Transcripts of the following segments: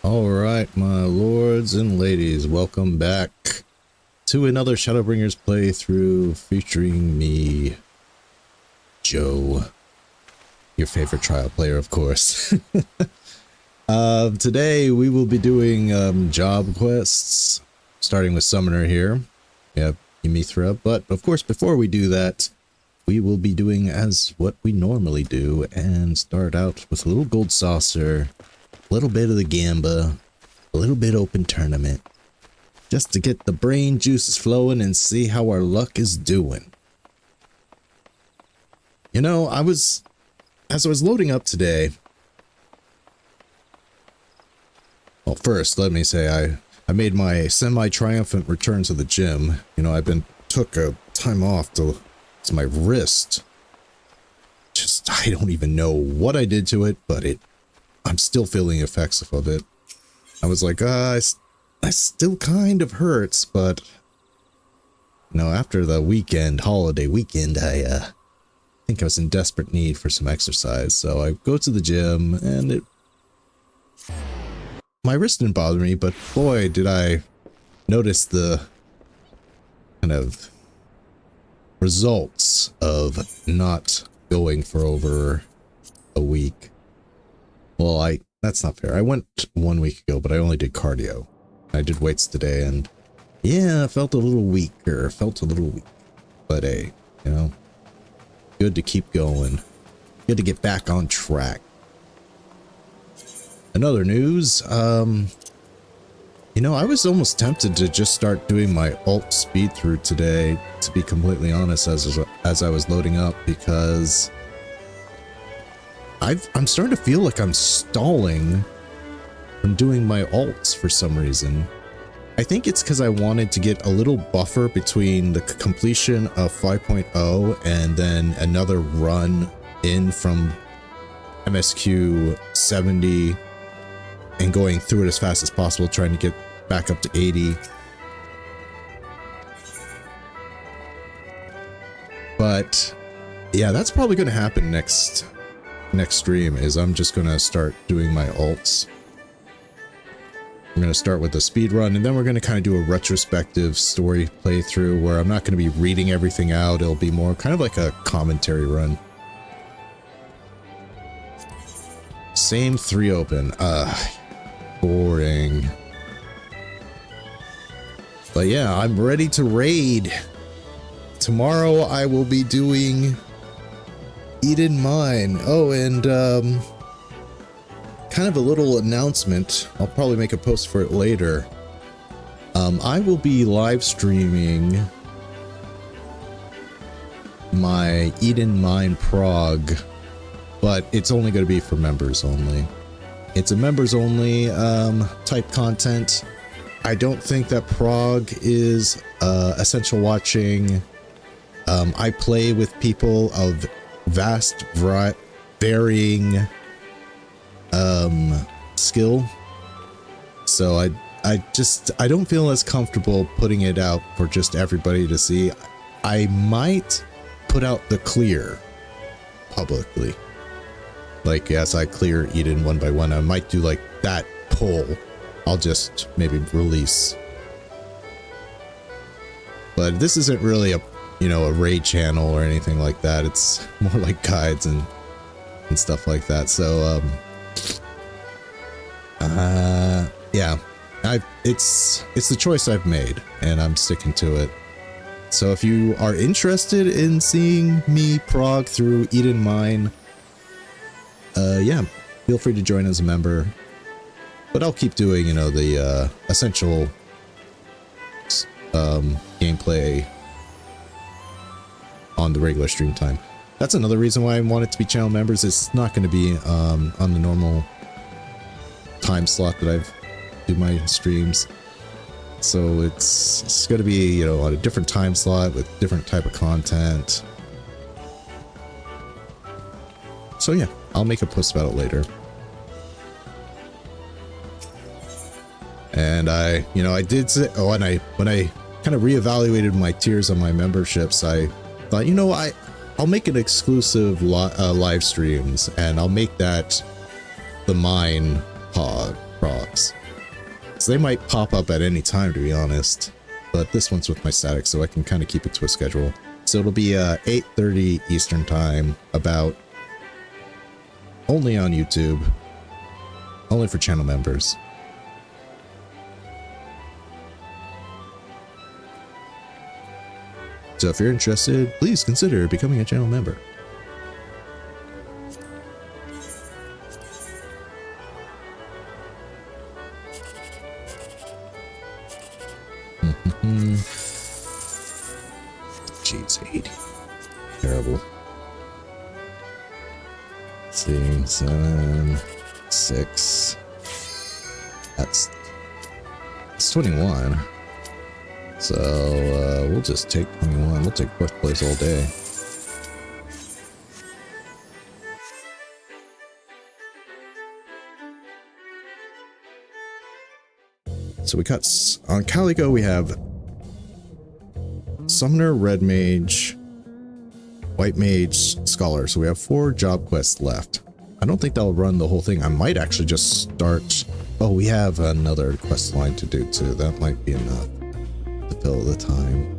Alright, my lords and ladies, welcome back to another Shadowbringers playthrough featuring me, Joe, your favorite trial player, of course. Today we will be doing job quests, starting with Summoner here. Yep, Emithra. But of course, before we do that, we will be doing as what we normally do and start out with a little gold saucer, a little bit of the Gamba, a little bit open tournament, just to get the brain juices flowing and see how our luck is doing. You know, as I was loading up today, well, first, let me say, I made my semi-triumphant return to the gym. You know, took a time off to my wrist. I don't even know what I did to it, but I'm still feeling the effects of it. I was like, I still kind of hurts, but you know, after the holiday weekend, I think I was in desperate need for some exercise. So I go to the gym and my wrist didn't bother me, but boy, did I notice the kind of results of not going for over a week. Well, that's not fair. I went 1 week ago, but I only did cardio. I did weights today, and yeah, I felt a little weaker. But hey, you know, good to keep going. Good to get back on track. Another news, you know, I was almost tempted to just start doing my alt speed through today, to be completely honest, as I was loading up, because I'm starting to feel like I'm stalling from doing my alts for some reason. I think it's because I wanted to get a little buffer between the completion of 5.0 and then another run in from MSQ 70 and going through it as fast as possible, trying to get back up to 80. But yeah, that's probably going to happen next stream. Is I'm just going to start doing my alts. I'm going to start with a speed run, and then we're going to kind of do a retrospective story playthrough where I'm not going to be reading everything out. It'll be more kind of like a commentary run. Same 3 open. Boring. But yeah, I'm ready to raid. Tomorrow I will be doing Eden Mine. Oh, and kind of a little announcement. I'll probably make a post for it later. I will be live streaming my Eden Mine prog, but it's only going to be for members only. It's a members only type content. I don't think that prog is essential watching. I play with people of vast varying skill, so I don't feel as comfortable putting it out for just everybody to see. I might put out the clear publicly, like as I clear Eden one by one. I might do like that poll. I'll just maybe release, but this isn't really a raid channel or anything like that. It's more like guides and stuff like that. So yeah, it's the choice I've made, and I'm sticking to it. So if you are interested in seeing me prog through Eden Mine, yeah, feel free to join as a member. But I'll keep doing, you know, the essential gameplay on the regular stream time. That's another reason why I want it to be channel members. It's not going to be on the normal time slot that I've do my streams. So it's going to be, you know, on a different time slot with different type of content. So yeah, I'll make a post about it later. And I did say, when I kind of reevaluated my tiers on my memberships, I thought, you know, I'll make an exclusive live streams, and I'll make that the mine procs. So they might pop up at any time, to be honest. But this one's with my static, so I can kind of keep it to a schedule. So it'll be 8:30 Eastern Time, about only on YouTube, only for channel members. So if you're interested, please consider becoming a channel member. Jeez, 80. Terrible. Let's see, 7, 6. That's 21. So we'll just take 21. We'll take fourth place all day. So we got on Calico. We have Summoner, Red Mage, White Mage, Scholar. So we have 4 job quests left. I don't think that'll run the whole thing. I might actually just start. Oh, we have another quest line to do too. That might be enough to fill the time.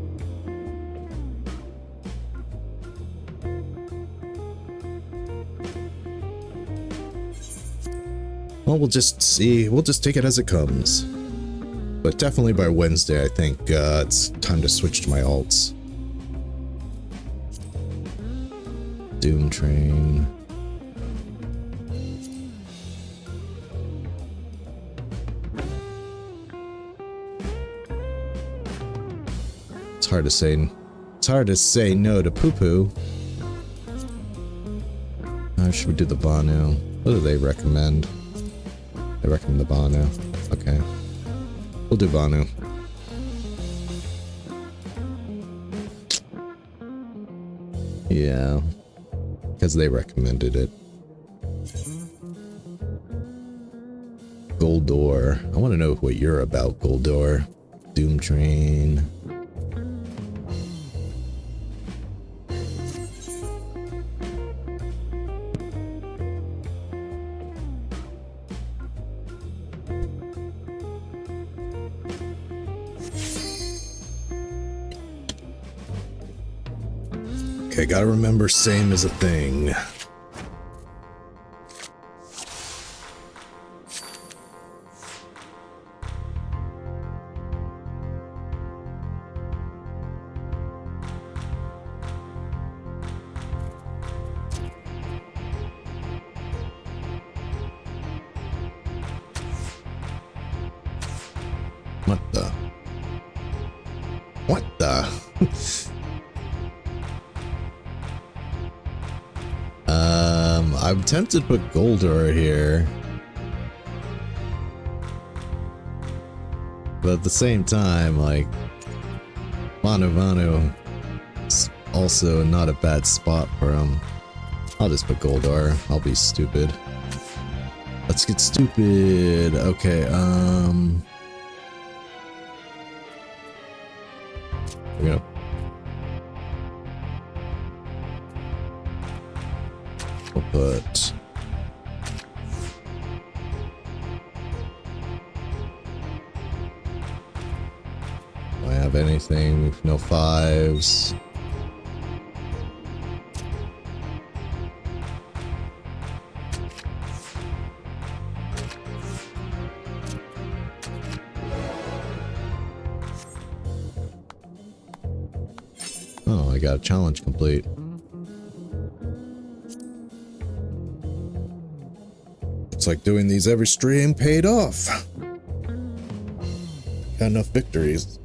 Well, we'll just see. We'll just take it as it comes. But definitely by Wednesday, I think it's time to switch to my alts. Doom Train. It's hard to say. It's hard to say no to Poo Poo. Should we do the Banu? What do they recommend? They recommend the Banu. Okay. We'll do Banu. Yeah. Because they recommended it. Goldor. I want to know what you're about, Goldor. Doom Train. Okay, gotta remember same is a thing. What the? What the? I'm tempted to put Goldor here. But at the same time, like, Vanu is also not a bad spot for him. I'll just put Goldor. I'll be stupid. Let's get stupid. Okay, we're gonna put do I have anything? No 5s. Oh, I got a challenge complete. It's like doing these every stream paid off. Got enough victories.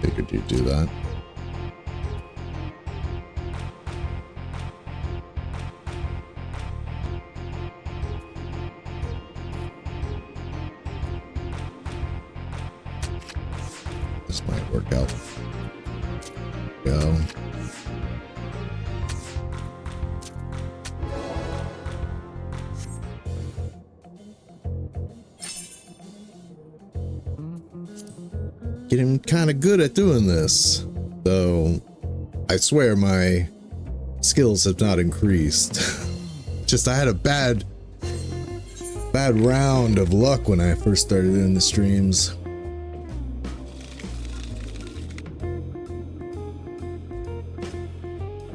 Figured you'd do that. This might work out. Go. Getting kind of good at doing this, though I swear my skills have not increased. Just I had a bad round of luck when I first started doing the streams.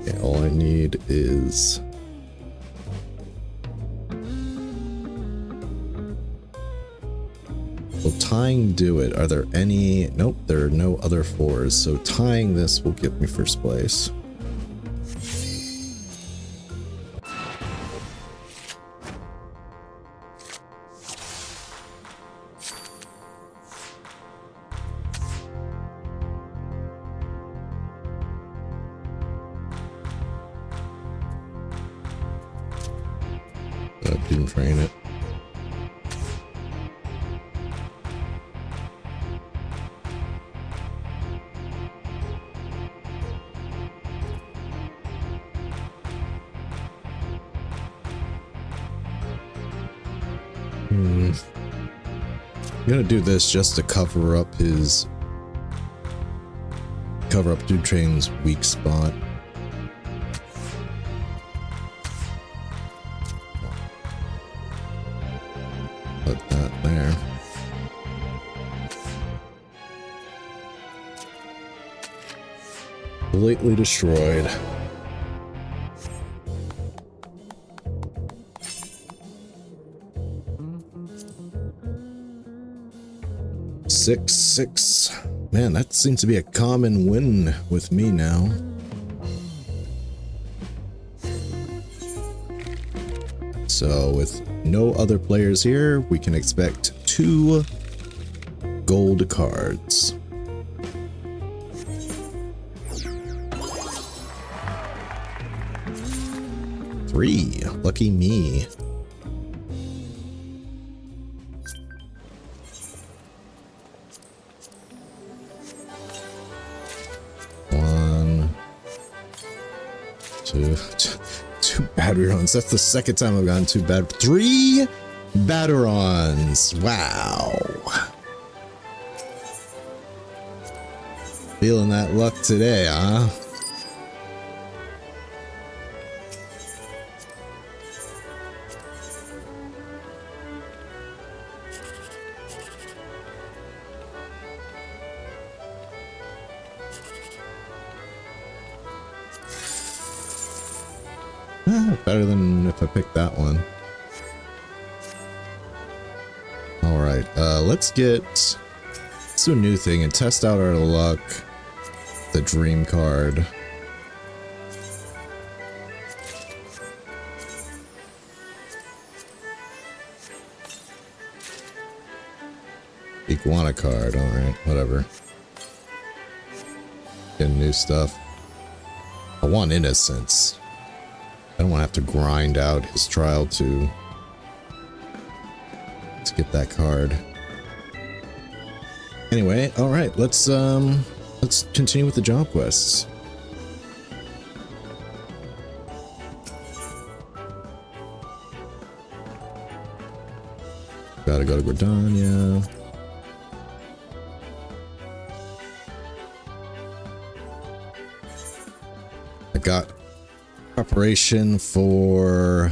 Okay, all I need is tying do it. Are there any? Nope, there are no other 4s, so tying this will get me first place. I didn't train it. I'm gonna do this just to cover up Dude Train's weak spot. Put that there. Completely destroyed. Six. Man, that seems to be a common win with me now. So with no other players here, we can expect 2 gold cards. Three. Lucky me. Two Batterons. That's the second time I've gotten 3 Batterons. Wow. Feeling that luck today, huh? Better than if I picked that one. Alright, let's do a new thing and test out our luck. The dream card. Iguana card, alright, whatever. Getting new stuff. I want innocence. I don't want to have to grind out his trial to get that card. Anyway, all right, let's continue with the job quests. Gotta go to Gridania. I got preparation for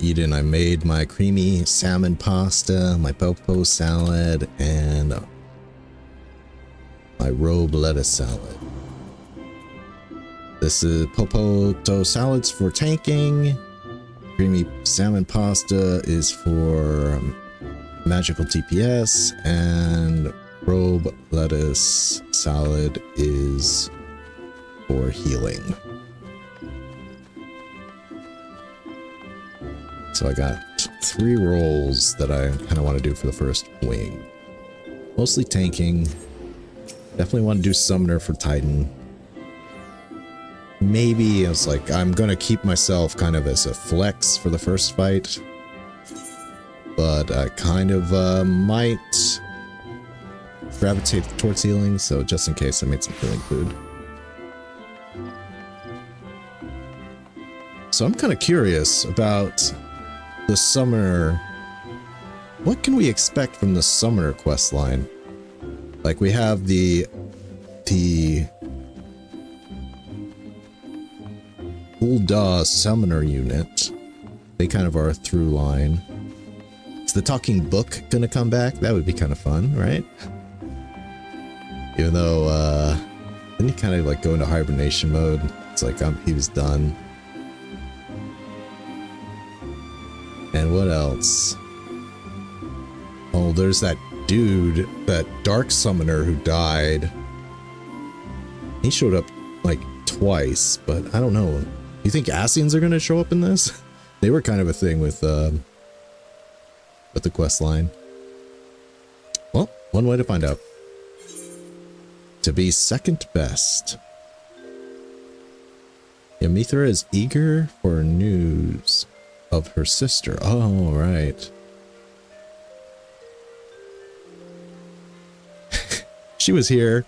Eden. I made my creamy salmon pasta, my popo salad, and my robe lettuce salad. This is popoto salads for tanking. Creamy salmon pasta is for magical TPS, and robe lettuce salad is for healing. So I got 3 rolls that I kind of want to do for the first wing. Mostly tanking. Definitely want to do Summoner for Titan. Maybe it's like I'm gonna keep myself kind of as a flex for the first fight. But I kind of might gravitate towards healing, so just in case I made some healing food. So I'm kind of curious about the Summoner. What can we expect from the Summoner quest line? Like, we have the Ul'dah Summoner unit. They kind of are a through line. Is the talking book gonna come back? That would be kind of fun, right? Even though, then he kind of like go into hibernation mode. It's like he was done. And what else? Oh, there's that dude, that Dark Summoner who died. He showed up like twice, but I don't know. You think Ascians are gonna show up in this? They were kind of a thing with the quest line. Well, one way to find out. To be second best. Yeah, Mithra is eager for news of her sister. Oh, right. She was here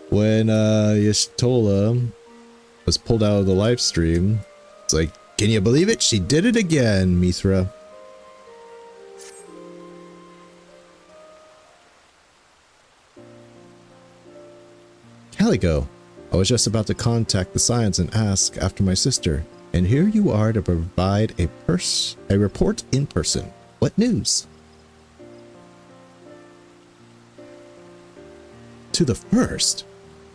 when Y'shtola was pulled out of the live stream. It's like, can you believe it? She did it again, Mithra. Calico, I was just about to contact the Scions and ask after my sister, and here you are to provide a report in person. What news? To the first?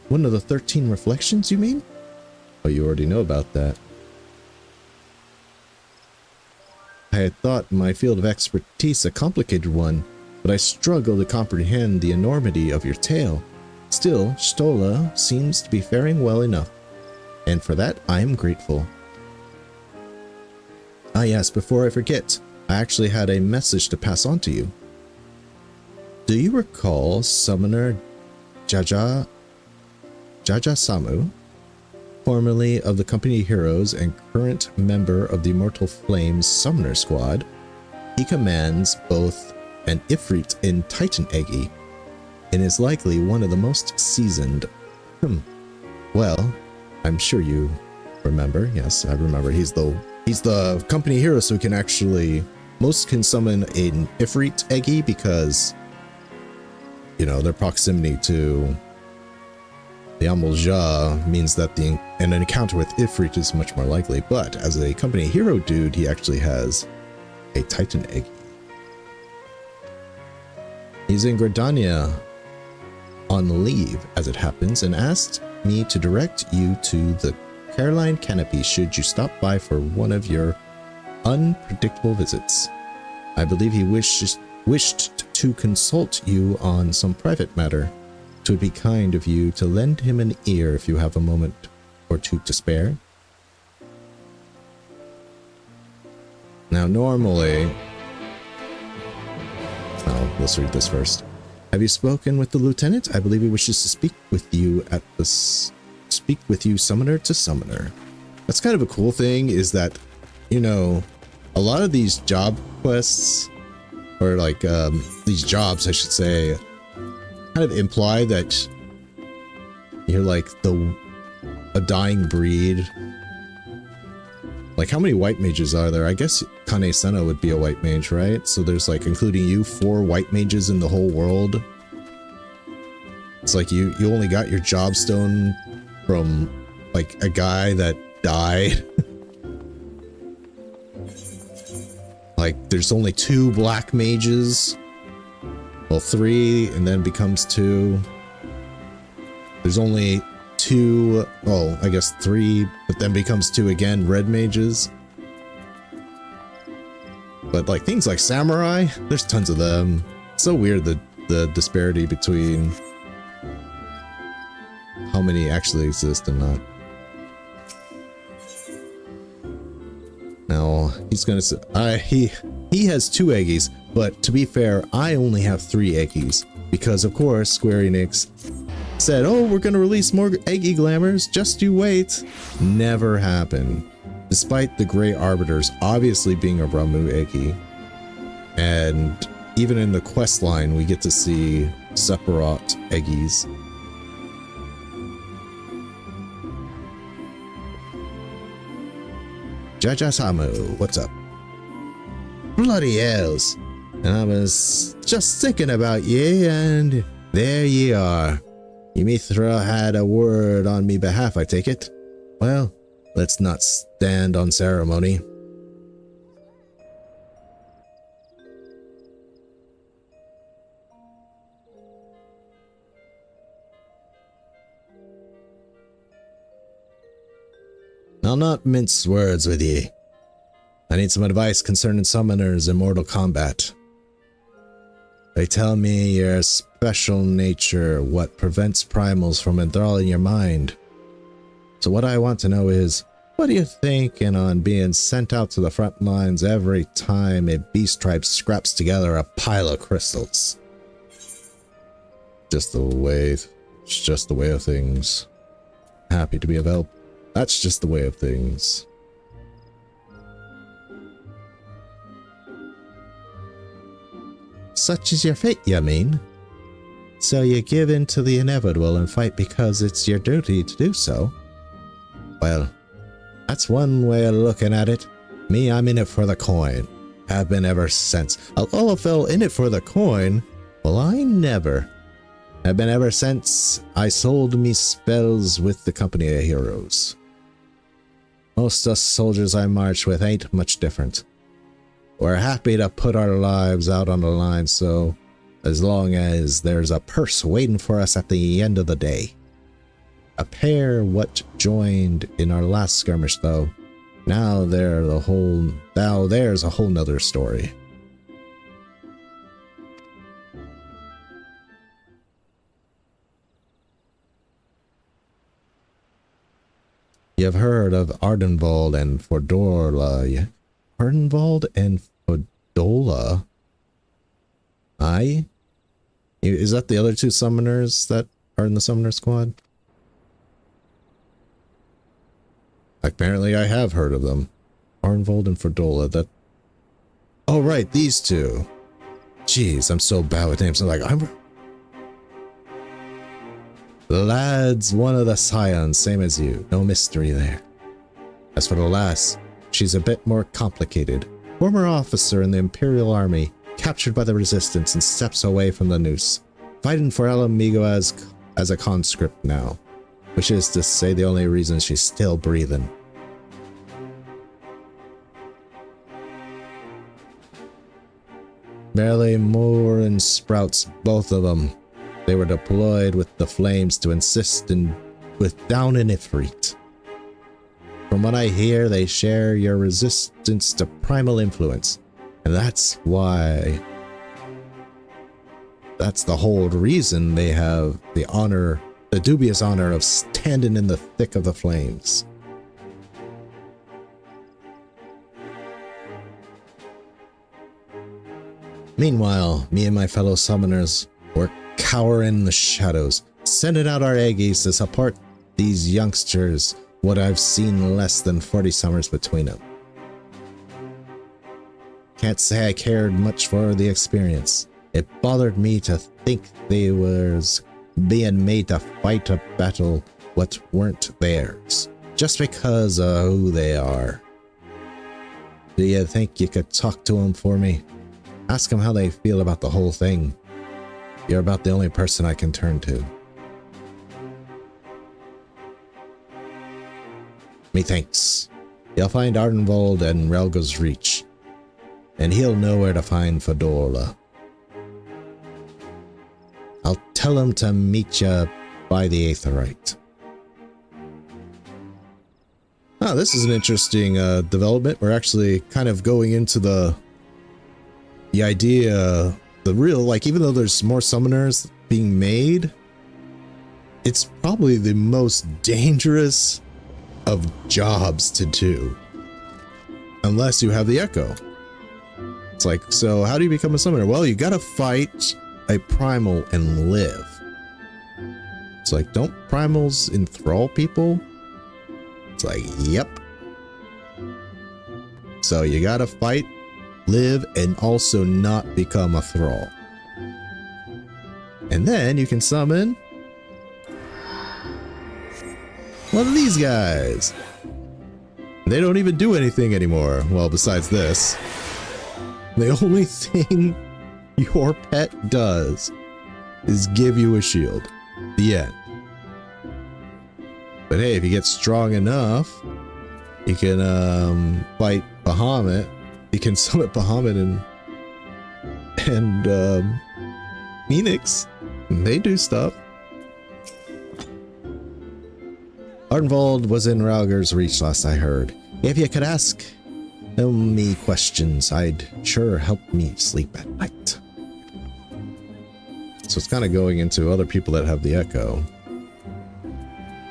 One of the 13 reflections, you mean? Oh, you already know about that. I had thought my field of expertise a complicated one, but I struggle to comprehend the enormity of your tale. Still, Y'shtola seems to be faring well enough, and for that I am grateful. Ah yes, before I forget, I actually had a message to pass on to you. Do you recall Summoner Jaja Samu, formerly of the Company Heroes and current member of the Immortal Flames Summoner Squad? He commands both an Ifrit in Titan Eggy, and is likely one of the most seasoned. Well, I'm sure you remember. Yes, I remember. He's the company hero, so he can actually most can summon an Ifrit Eggy because, you know, their proximity to the Amul-Ja means that an encounter with Ifrit is much more likely. But as a company hero dude, he actually has a Titan Eggy. He's in Gridania on leave, as it happens, and asked me to direct you to the Caroline Canopy should you stop by for one of your unpredictable visits. I believe he wished to consult you on some private matter. It would be kind of you to lend him an ear if you have a moment or two to spare. Now, normally... Oh, let's read this first. Have you spoken with the lieutenant? I believe he wishes to speak with you summoner to summoner. That's kind of a cool thing, is that, you know, a lot of these job quests, or like these jobs I should say, kind of imply that you're like a dying breed. Like, how many white mages are there? I guess Kane Senna would be a white mage, right? So there's, like, including you, 4 white mages in the whole world. It's like you only got your job stone from, like, a guy that died. Like, there's only 2 black mages. Well, 3, and then becomes 2. There's only 2, oh, I guess 3, but then becomes 2 again, red mages. But like things like samurai, there's tons of them. It's so weird, the disparity between how many actually exist and not. Now, he's gonna say, he has 2 eggies, but to be fair, I only have 3 eggies, Because, of course, Square Enix said, oh, we're going to release more Eggy Glamours, just you wait. Never happened. Despite the Grey Arbiters obviously being a Ramu Eggy. And even in the quest line, we get to see Sephiroth Eggies. Jaja Samu, what's up? Bloody hells. And I was just thinking about ye, and there ye are. Ymithra had a word on me behalf, I take it. Well, let's not stand on ceremony. I'll not mince words with ye. I need some advice concerning summoners in Mortal Kombat. They tell me your special nature, what prevents primals from enthralling your mind. So what I want to know is, what are you thinking on being sent out to the front lines every time a beast tribe scraps together a pile of crystals? It's just the way of things. Happy to be of help. That's just the way of things. Such is your fate, you mean? So you give in to the inevitable and fight because it's your duty to do so? Well, that's one way of looking at it. Me, I'm in it for the coin. Have been ever since. Although I fell in it for the coin, well, I never. Have been ever since I sold me spells with the company of heroes. Most us soldiers I march with ain't much different. We're happy to put our lives out on the line, so as long as there's a purse waiting for us at the end of the day. A pair what joined in our last skirmish, though. Now there's a whole nother story. You've heard of Ardenwald and Fedora, yeah? Ardenwald and Fedora? Aye? Is that the other two summoners that are in the summoner squad? Apparently I have heard of them. Ardenwald and Fedora, that... Oh right, these two. Jeez, I'm so bad with names. I'm like, The lad's one of the scions, same as you. No mystery there. As for the lass, she's a bit more complicated. Former officer in the Imperial Army, captured by the Resistance and steps away from the noose. Fighting for El Amigo as a conscript now. Which is to say the only reason she's still breathing. Barely more and sprouts, both of them. They were deployed with the flames to assist with down in Ifrit. From what I hear, they share your resistance to primal influence. And that's why... That's the whole reason they have the dubious honor of standing in the thick of the flames. Meanwhile, me and my fellow summoners were cowering in the shadows, sending out our Aggies to support these youngsters, what I've seen less than 40 summers between them. Can't say I cared much for the experience. It bothered me to think they was being made to fight a battle what weren't theirs, just because of who they are. Do you think you could talk to them for me? Ask them how they feel about the whole thing. You're about the only person I can turn to. Methinks. You'll find Ardenwald and Relga's Reach, and he'll know where to find Fedora. I'll tell him to meet you by the Aetherite. Ah, this is an interesting development. We're actually kind of going into the idea, the real, like, even though there's more summoners being made, it's probably the most dangerous of jobs to do. Unless you have the Echo. It's like, so how do you become a summoner? Well, you gotta fight a primal and live. It's like, don't primals enthrall people? It's like, yep. So you gotta fight, live, and also not become a thrall. And then you can summon one of these guys. They don't even do anything anymore. Well, besides this. The only thing your pet does is give you a shield. The end. But hey, if you get strong enough, you can fight Bahamut. You can summon Bahamut and Phoenix. They do stuff. Ardenwald was in Rauger's reach last I heard. If you could ask me questions, I'd sure help me sleep at night. So it's kind of going into other people that have the echo.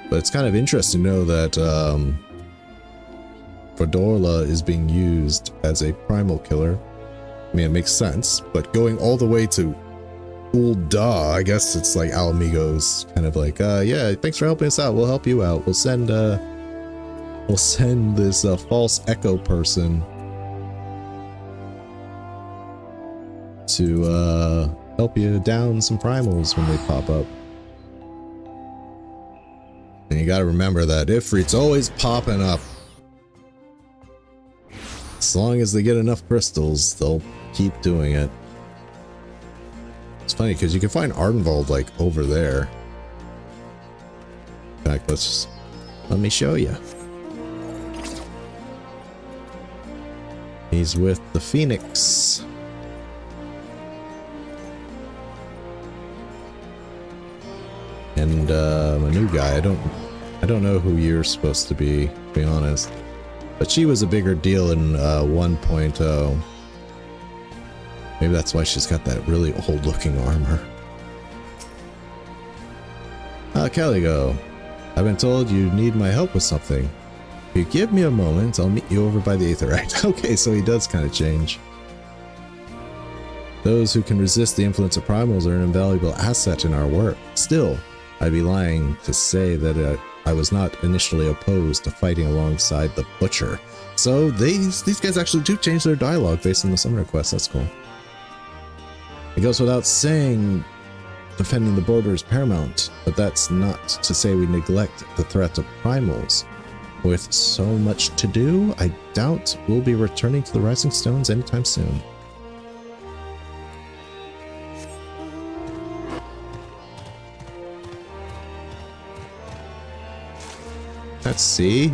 But it's kind of interesting to know that Fedorla is being used as a primal killer. I mean, it makes sense, but going all the way to Ul'dah, I guess it's like Alamigo's kind of like, yeah, thanks for helping us out. We'll help you out. We'll send this false echo person to help you down some primals when they pop up. And you gotta remember that Ifrit's always popping up. As long as they get enough crystals, they'll keep doing it. It's funny because you can find Ardenwald like over there. In fact, let me show you. He's with the Phoenix. And a new guy. I don't know who you're supposed to be honest. But she was a bigger deal in 1.0. Maybe that's why she's got that really old looking armor. Caligo, I've been told you need my help with something. If you give me a moment, I'll meet you over by the Aetherite. Okay, so he does kind of change. Those who can resist the influence of primals are an invaluable asset in our work. Still, I'd be lying to say that I was not initially opposed to fighting alongside the Butcher. So these guys actually do change their dialogue based on the summoner quest. That's cool. It goes without saying defending the border is paramount, but that's not to say we neglect the threat of primals. With so much to do, I doubt we'll be returning to the Rising Stones anytime soon.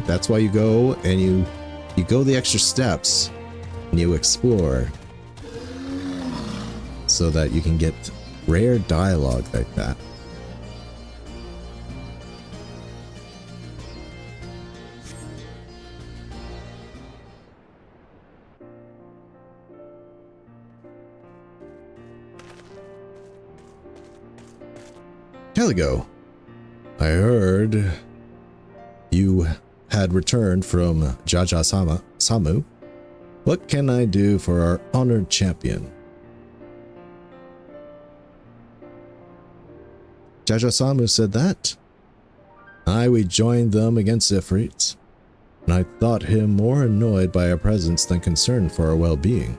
That's why you go and you go the extra steps and you explore so that you can get rare dialogue like that. Caligo, I heard you had returned from Samu. What can I do for our honored champion? Samu said that. We joined them against Ifrit, and I thought him more annoyed by our presence than concerned for our well-being.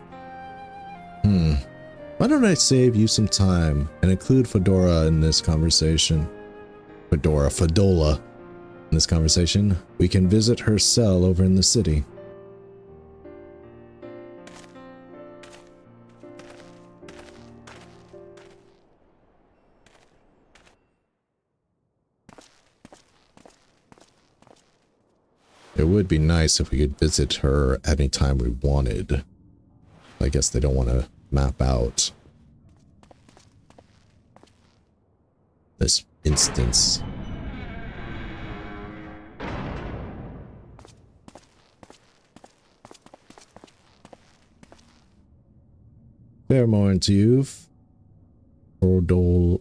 Why don't I save you some time and include Fedora in this conversation? Fedola. In this conversation, we can visit her cell over in the city. It would be nice if we could visit her any time we wanted. I guess they don't want to map out this instance. Fair morning to you, Forodola.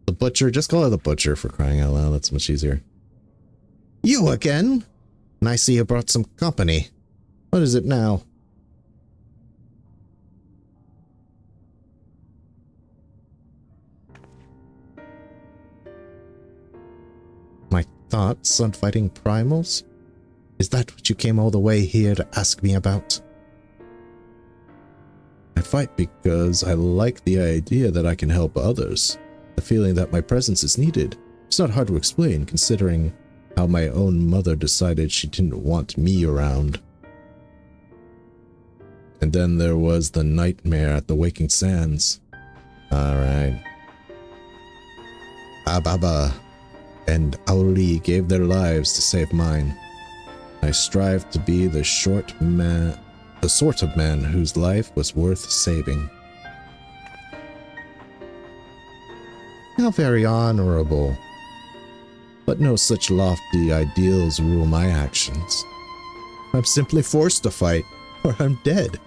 The Butcher. Just call her the Butcher for crying out loud. That's much easier. You again? And I see you brought some company. What is it now? thoughts on fighting primals? Is that what you came all the way here to ask me about? I fight because I like the idea that I can help others. The feeling that my presence is needed. It's not hard to explain, considering how my own mother decided she didn't want me around. And then there was the nightmare at the Waking Sands. Alright. Ababa and Auli gave their lives to save mine. I strive to be the sort of man whose life was worth saving. How very honorable. But no such lofty ideals rule my actions. I'm simply forced to fight, or I'm dead.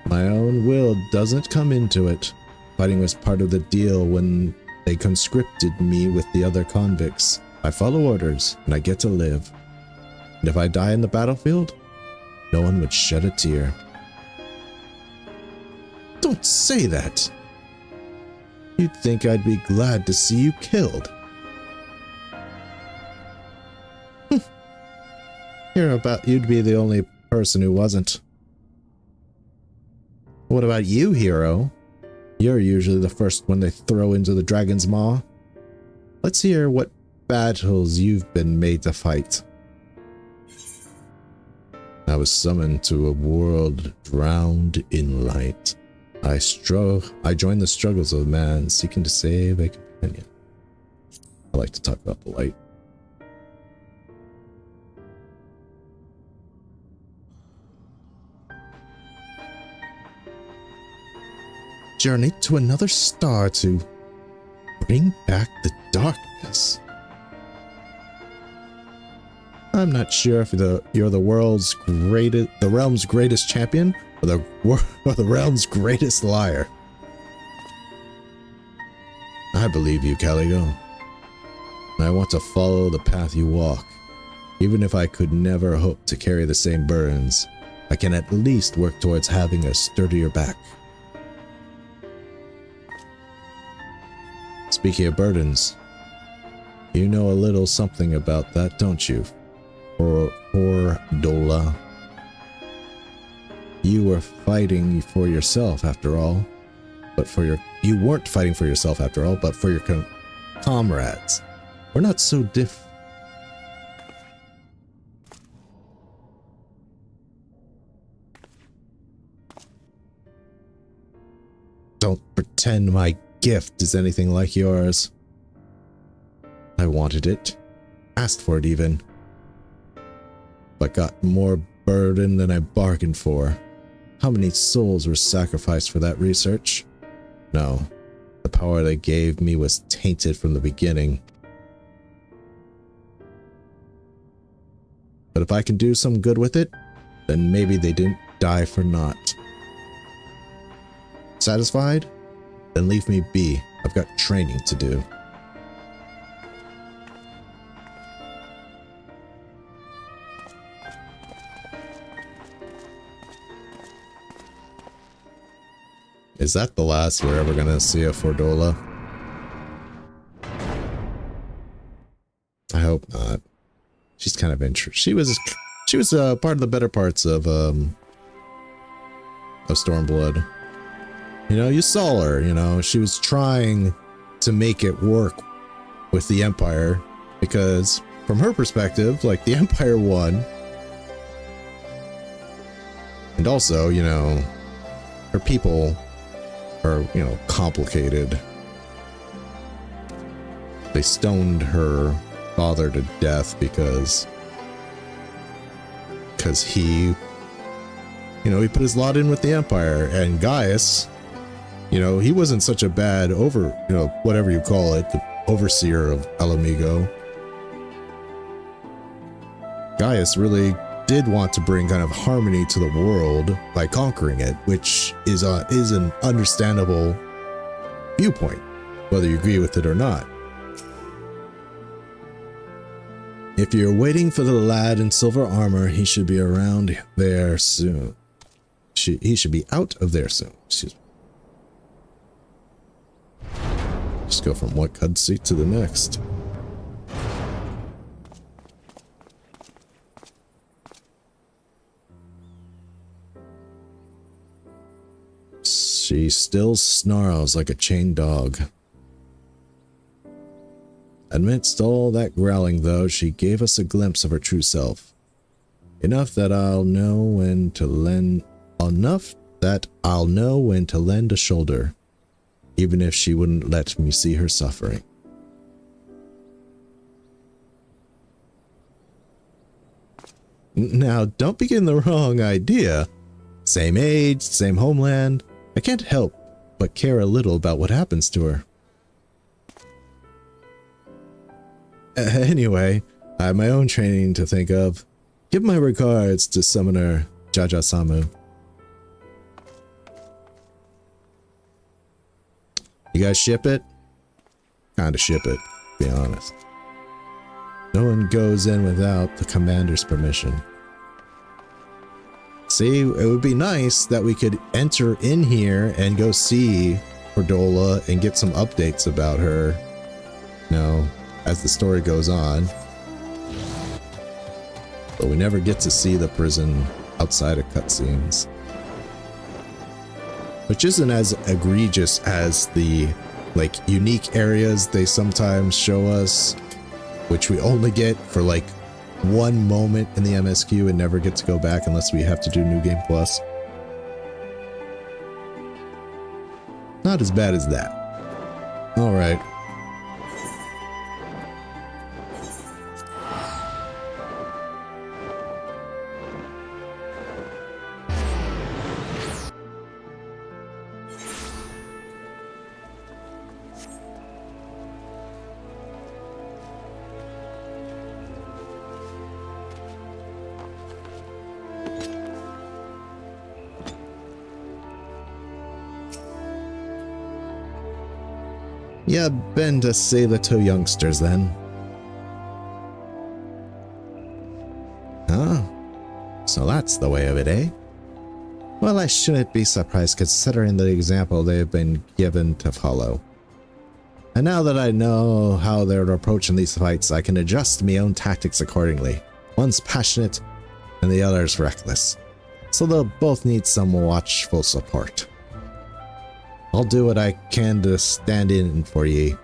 My own will doesn't come into it. Fighting was part of the deal when they conscripted me with the other convicts. I follow orders, and I get to live. And if I die in the battlefield, no one would shed a tear. Don't say that! You'd think I'd be glad to see you killed. You'd be the only person who wasn't. What about you, hero? You're usually the first one they throw into the dragon's maw. Let's hear what battles you've been made to fight. I was summoned to a world drowned in light. I joined the struggles of man seeking to save a companion. I like to talk about the light. Journey to another star to bring back the darkness. I'm not sure if you're the realm's greatest champion, or the realm's greatest liar. I believe you, Caligo. And I want to follow the path you walk. Even if I could never hope to carry the same burdens, I can at least work towards having a sturdier back. Speaking of burdens, you know a little something about that, don't you? Or Dola. You were fighting for yourself after all, you weren't fighting for yourself after all, but for your comrades. We're not so Don't pretend my gift is anything like yours. I wanted it, asked for it even, but got more burden than I bargained for. How many souls were sacrificed for that research? No, the power they gave me was tainted from the beginning. But if I can do some good with it, then maybe they didn't die for naught. Satisfied? Then leave me be. I've got training to do. Is that the last we're ever gonna see of Fordola? I hope not. She's kind of interesting. She was part of the better parts of Stormblood. You know, you saw her, you know, she was trying to make it work with the Empire because from her perspective, like, the Empire won. And also, you know, her people are, you know, complicated. They stoned her father to death because he, you know, he put his lot in with the Empire. And Gaius, you know, he wasn't such a bad whatever you call it, the overseer of Alamigo. Gaius really did want to bring kind of harmony to the world by conquering it, which is an understandable viewpoint, whether you agree with it or not. If you're waiting for the lad in silver armor, he should be around there soon. He should be out of there soon. Excuse me. Just go from one cutscene to the next. She still snarls like a chained dog. Amidst all that growling, though, she gave us a glimpse of her true self. Enough that I'll know when to lend a shoulder, even if she wouldn't let me see her suffering. Now, don't be getting the wrong idea. Same age, same homeland. I can't help but care a little about what happens to her. Anyway, I have my own training to think of. Give my regards to Summoner Jaja-Samu. You guys ship it? Kinda ship it, to be honest. No one goes in without the commander's permission. See, it would be nice that we could enter in here and go see Cordola and get some updates about her, you know, as the story goes on. But we never get to see the prison outside of cutscenes. Which isn't as egregious as the, like, unique areas they sometimes show us, which we only get for, like, one moment in the MSQ and never get to go back unless we have to do New Game Plus. Not as bad as that. Alright. Yeah, been to save the two youngsters then. Huh? So that's the way of it, eh? Well, I shouldn't be surprised considering the example they've been given to follow. And now that I know how they're approaching these fights, I can adjust my own tactics accordingly. One's passionate and the other's reckless. So they'll both need some watchful support. I'll do what I can to stand in for ye,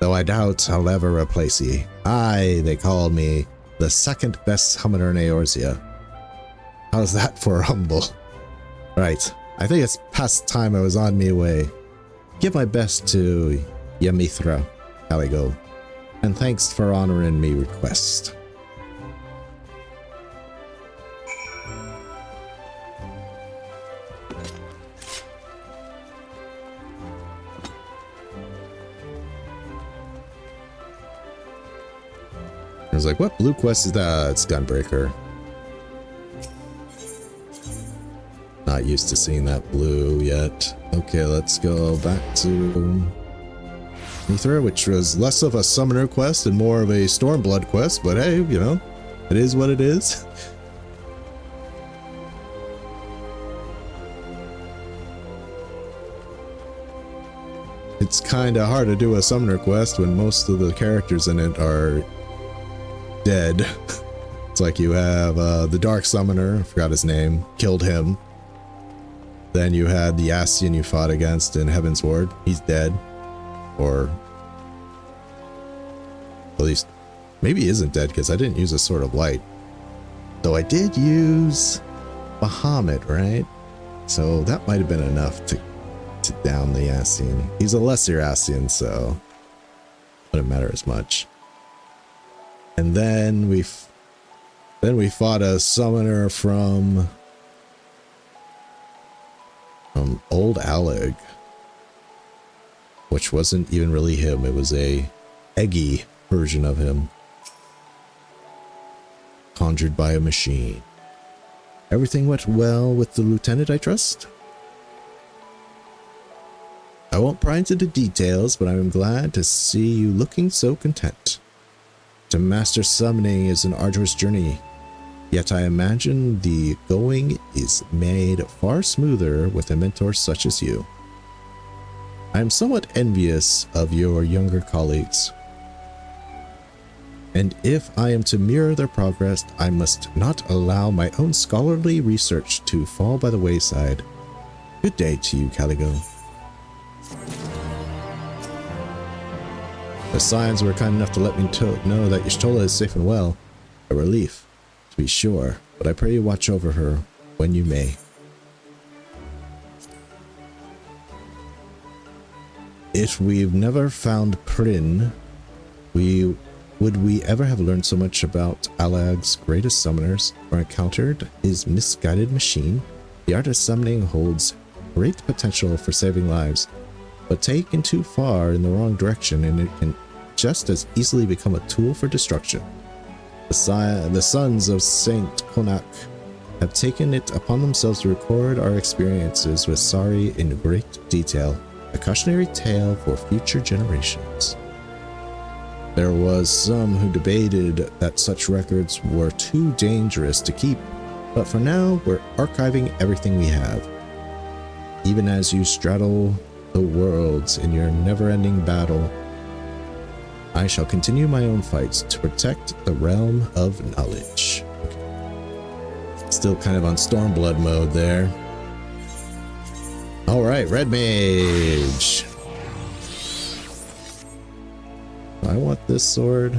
though I doubt I'll ever replace ye. Aye, they called me the second best summoner in Eorzea. How's that for humble? Right, I think it's past time I was on me way. Give my best to Ymithra, Caligo, and thanks for honoring me request. I was like, what blue quest is that? It's Gunbreaker. Not used to seeing that blue yet. Okay, let's go back to Mithra, which was less of a summoner quest and more of a Stormblood quest, but hey, you know, it is what it is. It's kind of hard to do a summoner quest when most of the characters in it are dead. It's like you have the Dark Summoner, I forgot his name, killed him. Then you had the Ascian you fought against in Heaven's Ward, he's dead. Or at least maybe he isn't dead because I didn't use a Sword of Light. Though I did use Bahamut, right? So that might have been enough to down the Ascian. He's a lesser Ascian, so it wouldn't matter as much. And then we fought a summoner from Old Alleg, which wasn't even really him. It was a eggy version of him, conjured by a machine. Everything went well with the lieutenant, I trust? I won't pry into the details, but I'm glad to see you looking so content. To master summoning is an arduous journey, yet I imagine the going is made far smoother with a mentor such as you. I am somewhat envious of your younger colleagues. And if I am to mirror their progress, I must not allow my own scholarly research to fall by the wayside. Good day to you, Caligo. The Scions were kind enough to let me know that Y'shtola is safe and well. A relief, to be sure, but I pray you watch over her when you may. If we've never found Prin, would we ever have learned so much about Alag's greatest summoners or encountered his misguided machine? The art of summoning holds great potential for saving lives, but taken too far in the wrong direction and it can just as easily become a tool for destruction. The sons of Saint Konak have taken it upon themselves to record our experiences with Sari in great detail, a cautionary tale for future generations. There was some who debated that such records were too dangerous to keep, but for now we're archiving everything we have. Even as you straddle the worlds in your never-ending battle, I shall continue my own fights to protect the realm of knowledge. Still kind of on Stormblood mode there. Alright, Red Mage. I want this sword.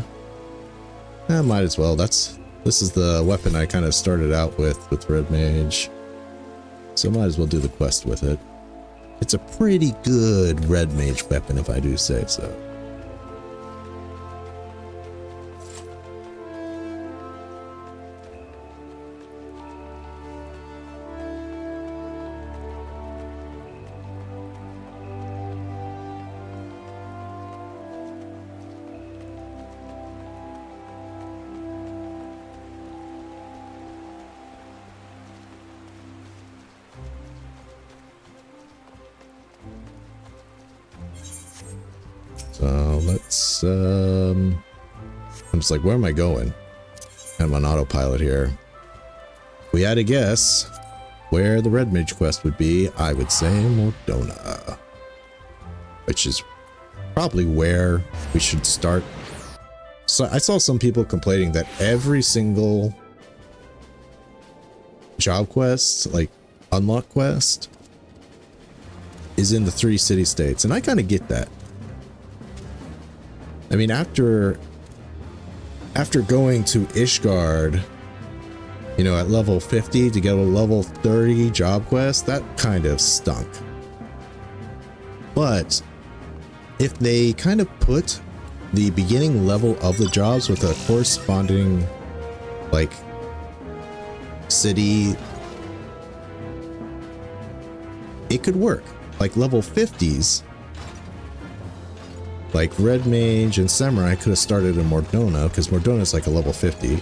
Might as well. This is the weapon I kind of started out with Red Mage. So might as well do the quest with it. It's a pretty good Red Mage weapon if I do say so. So let's, I'm just like, where am I going? I'm on autopilot here. If we had to guess where the Red Mage quest would be, I would say Mordona. Which is probably where we should start. So I saw some people complaining that every single job quest, like unlock quest, is in the 3 city-states, and I kind of get that. I mean, after going to Ishgard, you know, at level 50 to get a level 30 job quest, that kind of stunk. But if they kind of put the beginning level of the jobs with a corresponding, like, city, it could work. Like level 50s, like Red Mage and Samurai could have started in Mordona, because Mordona is like a level 50.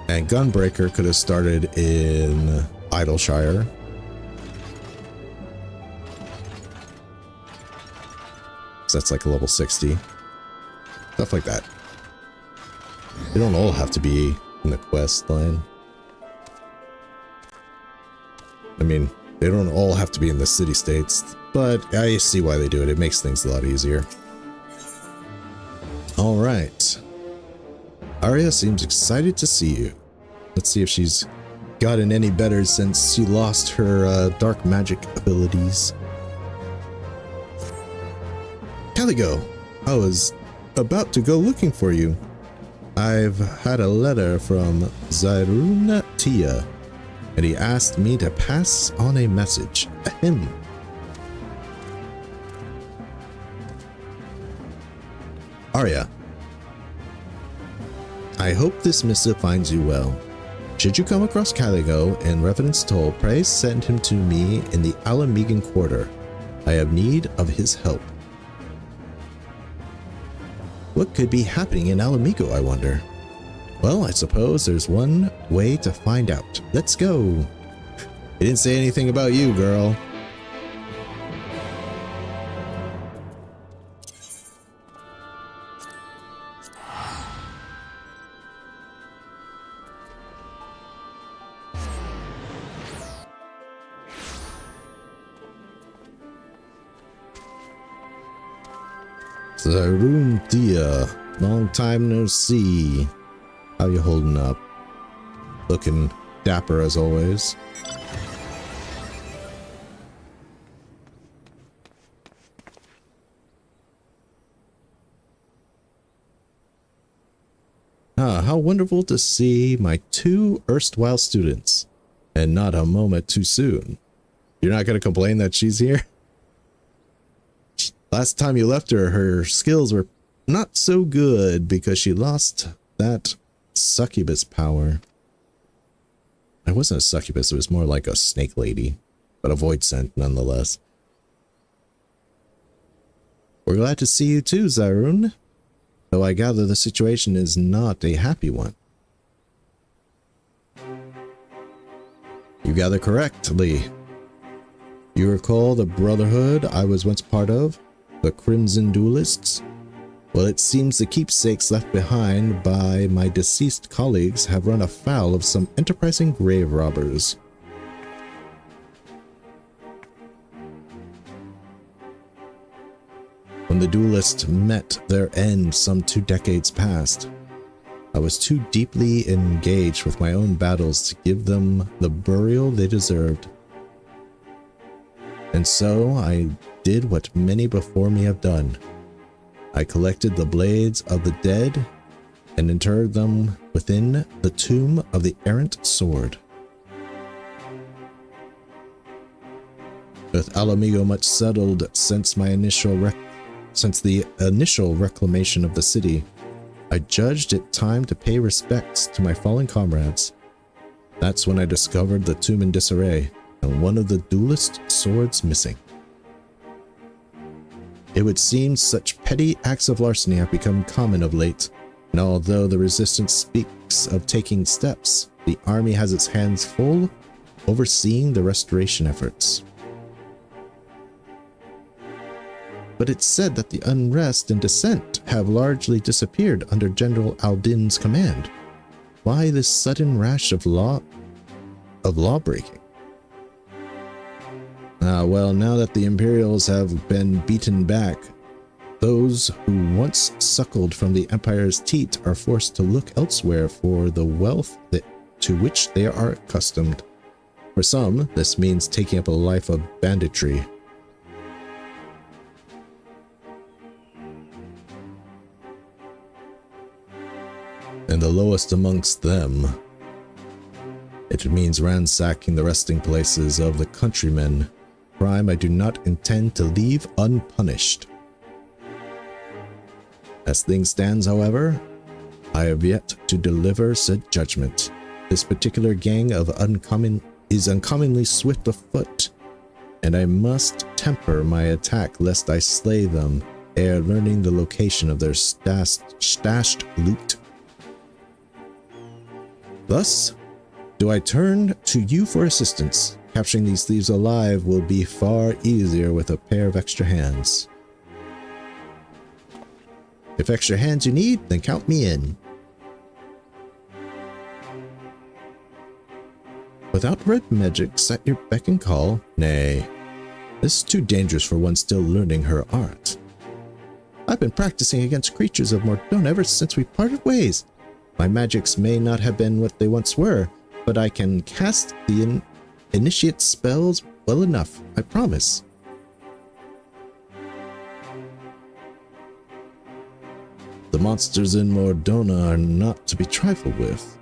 And Gunbreaker could have started in Idleshire. So that's like a level 60. Stuff like that. They don't all have to be in the quest line. I mean, they don't all have to be in the city-states, but I see why they do it. It makes things a lot easier. Alright. Arya seems excited to see you. Let's see if she's gotten any better since she lost her dark magic abilities. Caligo, I was about to go looking for you. I've had a letter from Zairuna Tia, and he asked me to pass on a message. Ahem. Arya, I hope this missive finds you well. Should you come across Caligo in Revenant's Toll, pray send him to me in the Alamegan Quarter. I have need of his help. What could be happening in Alamigo, I wonder? Well, I suppose there's one way to find out. Let's go. He didn't say anything about you, girl. Zaroon Thea, long time no see. How you holding up? Looking dapper as always. Ah, how wonderful to see my two erstwhile students, and not a moment too soon. You're not going to complain that she's here? Last time you left her, her skills were not so good because she lost that succubus power. I wasn't a succubus, it was more like a snake lady, but a void scent nonetheless. We're glad to see you too, Zaroon, though I gather the situation is not a happy one. You gather correctly. You recall the brotherhood I was once part of? The Crimson Duelists? Well, it seems the keepsakes left behind by my deceased colleagues have run afoul of some enterprising grave robbers. When the duelists met their end some 2 decades past, I was too deeply engaged with my own battles to give them the burial they deserved. And so I did what many before me have done. I collected the blades of the dead and interred them within the tomb of the errant sword. With Alamigo much settled since the initial reclamation of the city, I judged it time to pay respects to my fallen comrades. That's when I discovered the tomb in disarray and one of the duelist swords missing. It would seem such petty acts of larceny have become common of late, and although the resistance speaks of taking steps, the army has its hands full overseeing the restoration efforts. But it's said that the unrest and dissent have largely disappeared under General Aldin's command. Why this sudden rash of lawbreaking? Well, now that the Imperials have been beaten back, those who once suckled from the Empire's teat are forced to look elsewhere for the wealth to which they are accustomed. For some, this means taking up a life of banditry. And the lowest amongst them, it means ransacking the resting places of the countrymen, crime I do not intend to leave unpunished. As things stand, however, I have yet to deliver said judgment. This particular gang is uncommonly swift of foot, and I must temper my attack lest I slay them ere learning the location of their stashed loot. Thus, do I turn to you for assistance. Capturing these thieves alive will be far easier with a pair of extra hands. If extra hands you need, then count me in. Without red magics at your beck and call, nay, this is too dangerous for one still learning her art. I've been practicing against creatures of Mordone ever since we parted ways. My magics may not have been what they once were, but I can cast the initiate spells well enough, I promise. The monsters in Mordona are not to be trifled with.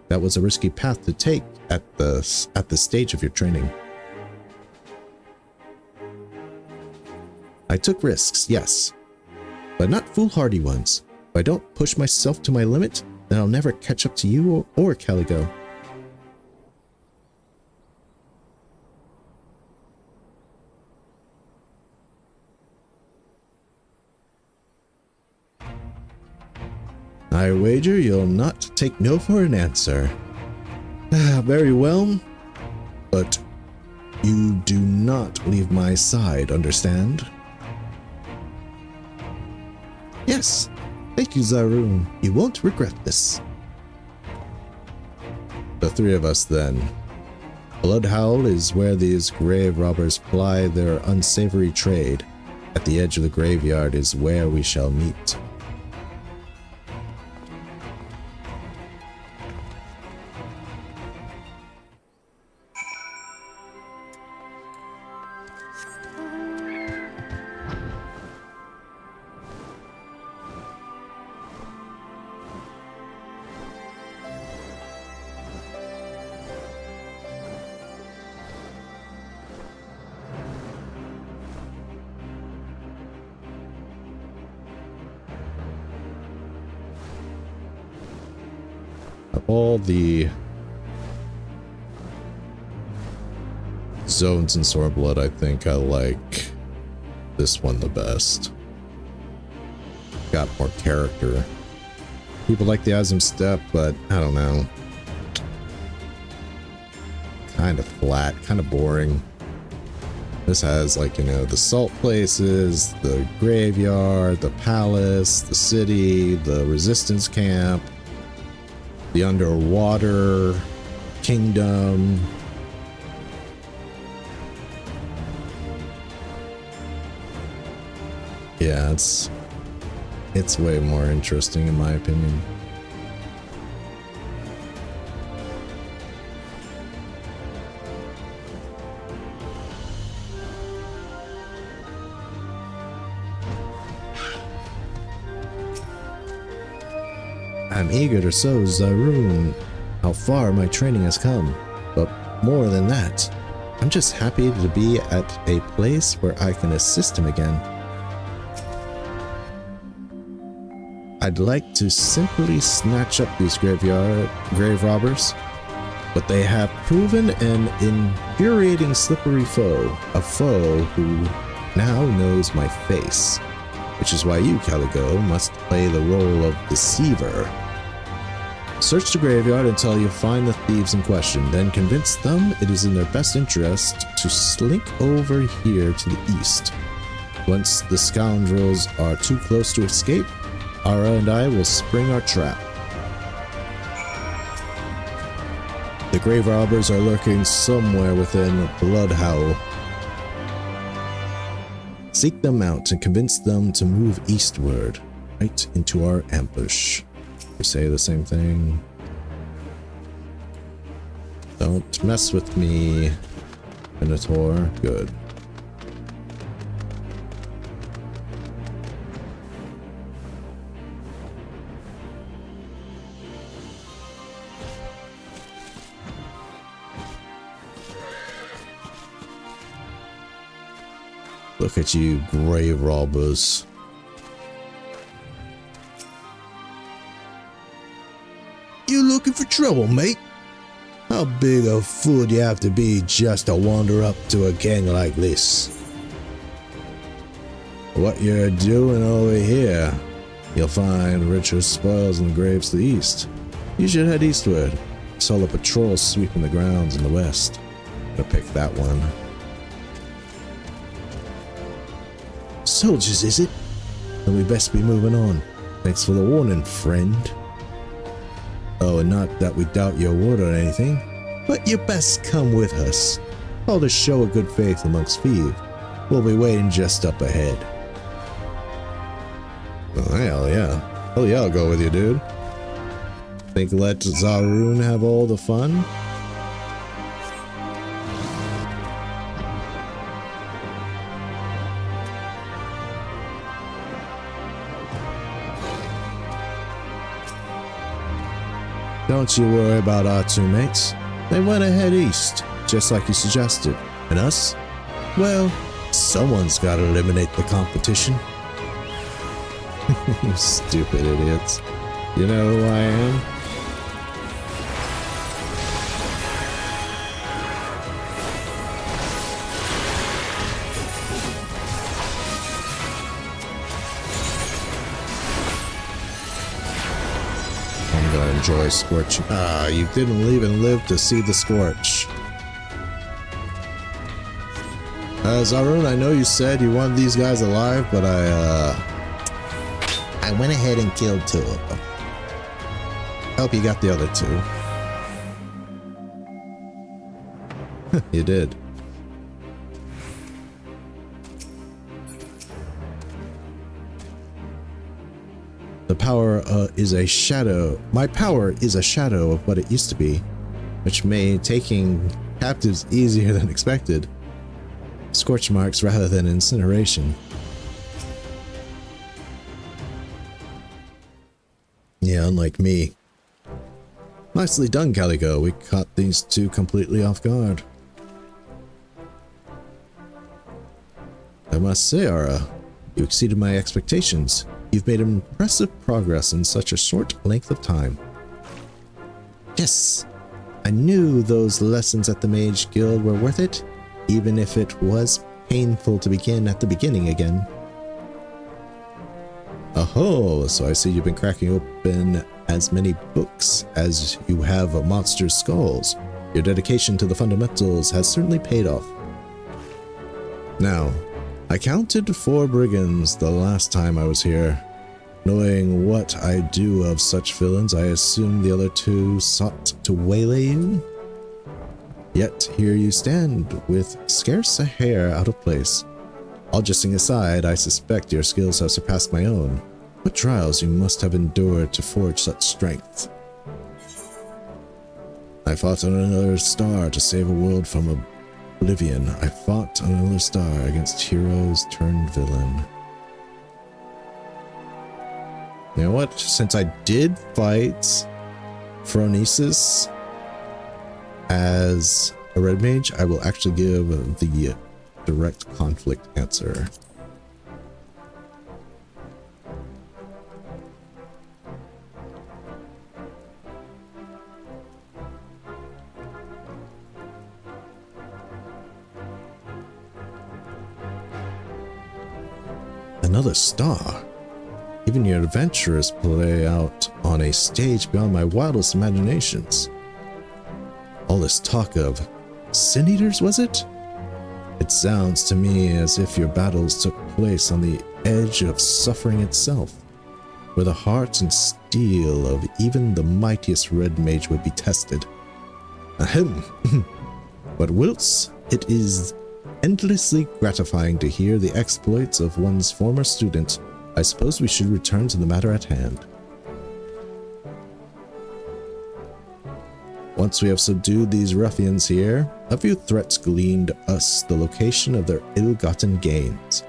That was a risky path to take at the stage of your training. I took risks, yes, but not foolhardy ones. If I don't push myself to my limit, then I'll never catch up to you or Caligo. I wager you'll not take no for an answer. Very well, but you do not leave my side, understand? Yes, thank you, Zaroon. You won't regret this. The three of us, then. Bloodhowl is where these grave robbers ply their unsavory trade. At the edge of the graveyard is where we shall meet. Of all the zones in Swordblood, I think I like this one the best. Got more character. People like the Asm Step, but I don't know. Kind of flat, kind of boring. This has, like, you know, the salt places, the graveyard, the palace, the city, the resistance camp, the underwater kingdom. Yeah, it's way more interesting in my opinion. I'm eager to show Zaroon how far my training has come, but more than that, I'm just happy to be at a place where I can assist him again. I'd like to simply snatch up these grave robbers, but they have proven an infuriating slippery foe, a foe who now knows my face, which is why you, Caligo, must play the role of deceiver. Search the graveyard until you find the thieves in question, then convince them it is in their best interest to slink over here to the east. Once the scoundrels are too close to escape, Ara and I will spring our trap. The grave robbers are lurking somewhere within Bloodhowl. Seek them out and convince them to move eastward, right into our ambush. We say the same thing. Don't mess with me, Minotaur. Good. Look at you, grave robbers. You looking for trouble, mate? How big a fool do you have to be just to wander up to a gang like this? What you're doing over here, you'll find richer spoils in the graves to the east. You should head eastward. Saw the patrol sweeping the grounds in the west. Gonna pick that one. Soldiers, is it? Then we best be moving on. Thanks for the warning, friend. Oh, and not that we doubt your word or anything, but you best come with us. All to show a good faith amongst thieves. We'll be waiting just up ahead. Oh, hell yeah. Hell yeah, I'll go with you, dude. Think let Zaroon have all the fun? Don't you worry about our two mates. They went ahead east, just like you suggested. And us? Well, someone's got to eliminate the competition. You stupid idiots. You know who I am? Enjoy Scorch. Ah, you didn't even live to see the Scorch. Zaroon, I know you said you wanted these guys alive, but I went ahead and killed two of them. Hope you got the other two. You did. The power is a shadow. My power is a shadow of what it used to be, which made taking captives easier than expected. Scorch marks rather than incineration. Yeah, unlike me. Nicely done, Calico. We caught these two completely off guard. I must say, Ara, you exceeded my expectations. You've made impressive progress in such a short length of time. Yes, I knew those lessons at the Mage Guild were worth it, even if it was painful to begin at the beginning again. Oh, so I see you've been cracking open as many books as you have monster skulls. Your dedication to the fundamentals has certainly paid off. Now, I counted 4 brigands the last time I was here. Knowing what I do of such villains, I assume the other 2 sought to waylay you? Yet here you stand, with scarce a hair out of place. All jesting aside, I suspect your skills have surpassed my own. What trials you must have endured to forge such strength. I fought on another star to save a world from oblivion. I fought on another star against heroes turned villain. You know what? Since I did fight Phronesis as a red mage, I will actually give the direct conflict answer. Another star? Even your adventures play out on a stage beyond my wildest imaginations. All this talk of Sin Eaters, was it? It sounds to me as if your battles took place on the edge of suffering itself, where the heart and steel of even the mightiest red mage would be tested. Ahem. But whilst it is endlessly gratifying to hear the exploits of one's former student, I suppose we should return to the matter at hand. Once we have subdued these ruffians here, a few threats gleaned us the location of their ill-gotten gains,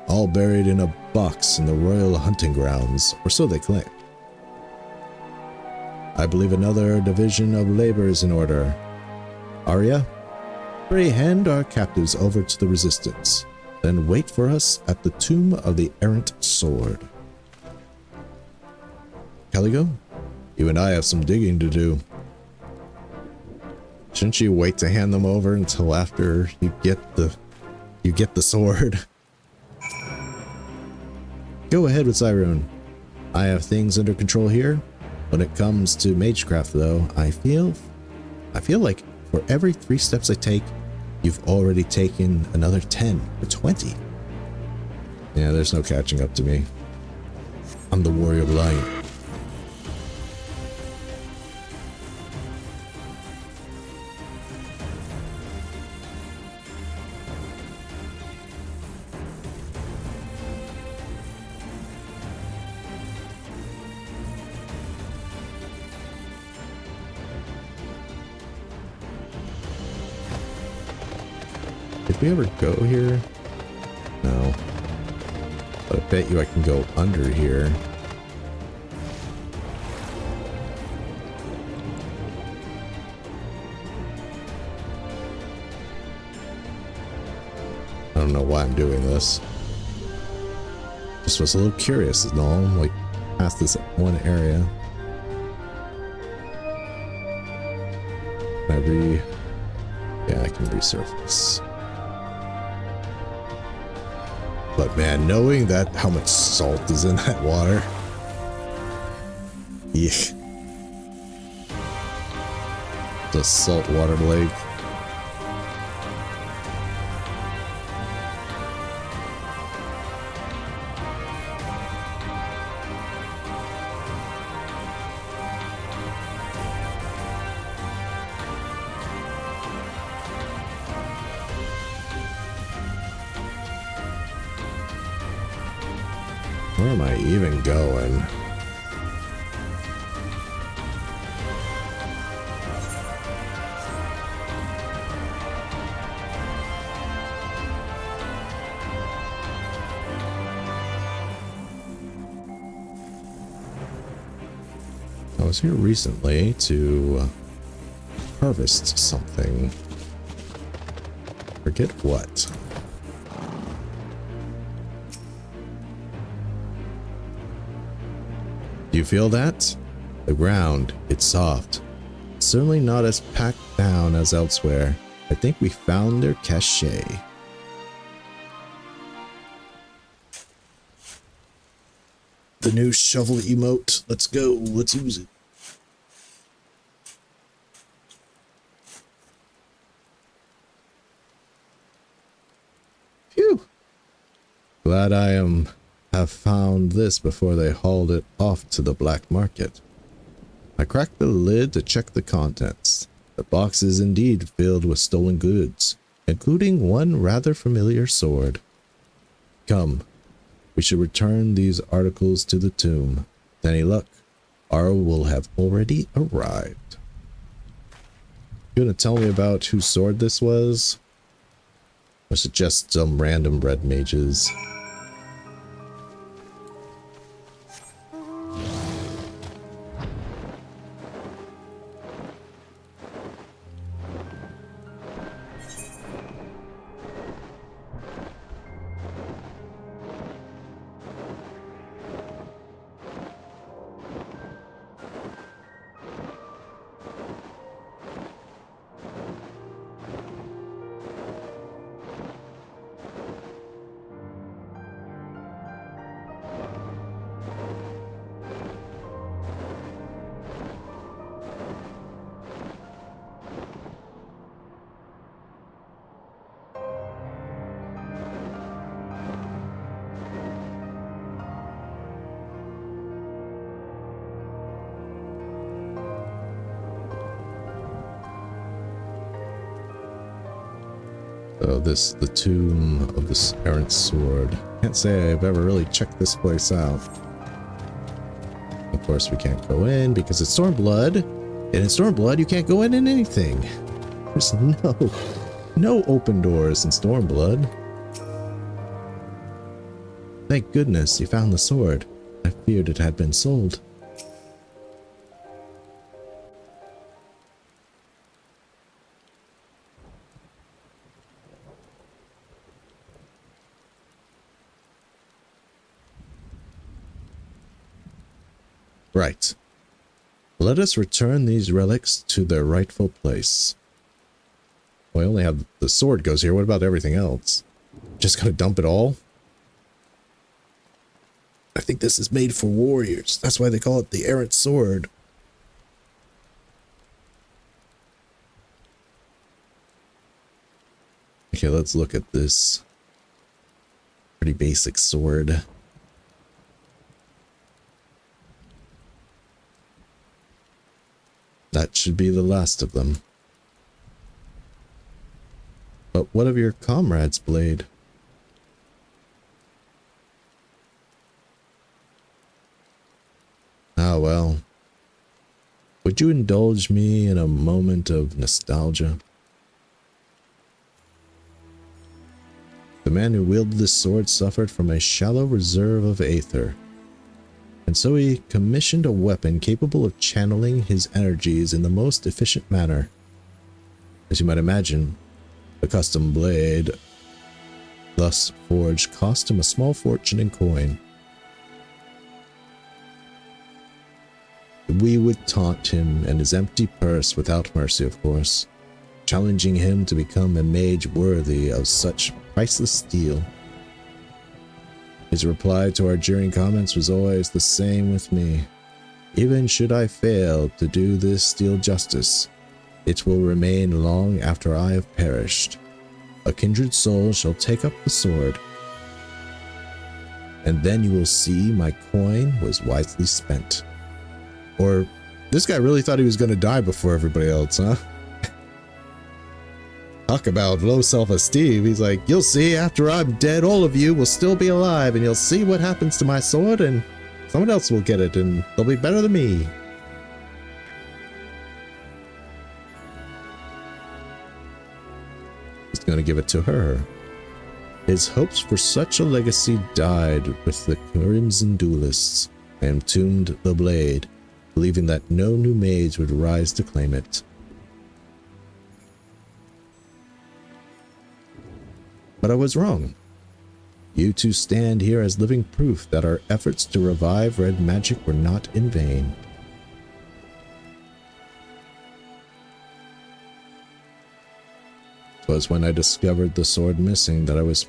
all buried in a box in the royal hunting grounds, or so they claim. I believe another division of labor is in order. Arya, pray hand our captives over to the resistance. Then wait for us at the Tomb of the Errant Sword. Caligo, you and I have some digging to do. Shouldn't you wait to hand them over until after you get the sword? Go ahead with Cyrone. I have things under control here. When it comes to magecraft, though, I feel like for every 3 steps I take, you've already taken another 10 or 20. Yeah, there's no catching up to me. I'm the warrior of light. Did we ever go here? No. But I bet you I can go under here. I don't know why I'm doing this. Just was a little curious and all, like past this one area. Yeah, I can resurface. But man, knowing that how much salt is in that water. Yeah. The saltwater lake. Where am I even going? was here recently to harvest something. Forget what. Do you feel that? The ground, it's soft. Certainly not as packed down as elsewhere. I think we found their cache. The new shovel emote. Let's go. Let's use it. Phew. Glad I have found this before they hauled it off to the black market. I cracked the lid to check the contents. The box is indeed filled with stolen goods, including one rather familiar sword. Come, we should return these articles to the tomb. With any luck, Ara will have already arrived. You gonna tell me about whose sword this was? Or is it just some random red mages? So the tomb of this errant sword. Can't say I've ever really checked this place out. Of course, we can't go in because it's Stormblood. And in Stormblood, you can't go in anything. There's no open doors in Stormblood. Thank goodness you found the sword. I feared it had been sold. Right. Let us return these relics to their rightful place. Well, I only have the sword goes here. What about everything else? Just gonna dump it all? I think this is made for warriors. That's why they call it the errant sword. Okay, let's look at this pretty basic sword. That should be the last of them. But what of your comrade's blade? Ah, well. Would you indulge me in a moment of nostalgia? The man who wielded this sword suffered from a shallow reserve of aether, and so he commissioned a weapon capable of channeling his energies in the most efficient manner. As you might imagine, the custom blade thus forged cost him a small fortune in coin. We would taunt him and his empty purse without mercy, of course, challenging him to become a mage worthy of such priceless steel. His reply to our jeering comments was always the same with me. Even should I fail to do this steel justice, it will remain long after I have perished. A kindred soul shall take up the sword, and then you will see my coin was wisely spent. Or, this guy really thought he was going to die before everybody else, huh? Talk about low self-esteem. He's like, you'll see, after I'm dead, all of you will still be alive, and you'll see what happens to my sword, and someone else will get it, and they'll be better than me. He's going to give it to her. His hopes for such a legacy died with the Crimson Duelists. I entombed the blade, believing that no new mage would rise to claim it. But I was wrong. You two stand here as living proof that our efforts to revive red magic were not in vain. It was when I discovered the sword missing that I was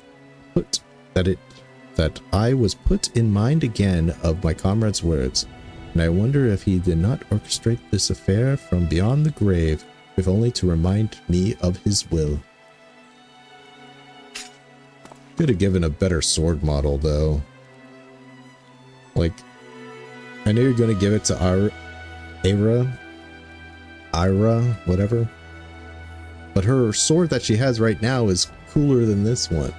put in mind again of my comrade's words, and I wonder if he did not orchestrate this affair from beyond the grave, if only to remind me of his will. Could have given a better sword model, though. Like, I know you're going to give it to Ira, whatever. But her sword that she has right now is cooler than this one.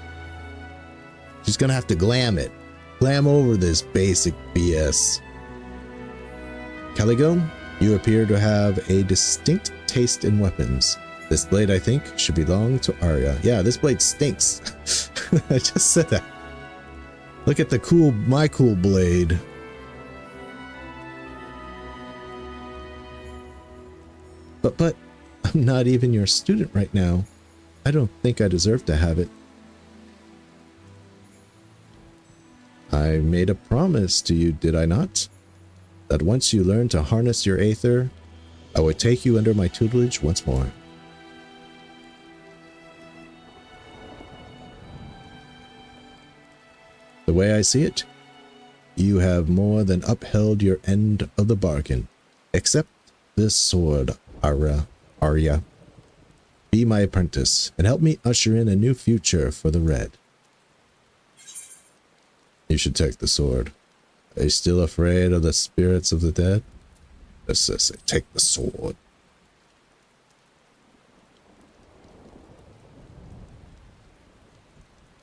She's going to have to glam it. Glam over this basic BS. Caligo, you appear to have a distinct taste in weapons. This blade, I think, should belong to Arya. Yeah, this blade stinks. I just said that. Look at my cool blade. But I'm not even your student right now. I don't think I deserve to have it. I made a promise to you, did I not? That once you learn to harness your aether, I would take you under my tutelage once more. The way I see it, you have more than upheld your end of the bargain. Accept this sword, Arya. Be my apprentice, and help me usher in a new future for the Red. You should take the sword. Are you still afraid of the spirits of the dead? Let's just say, take the sword.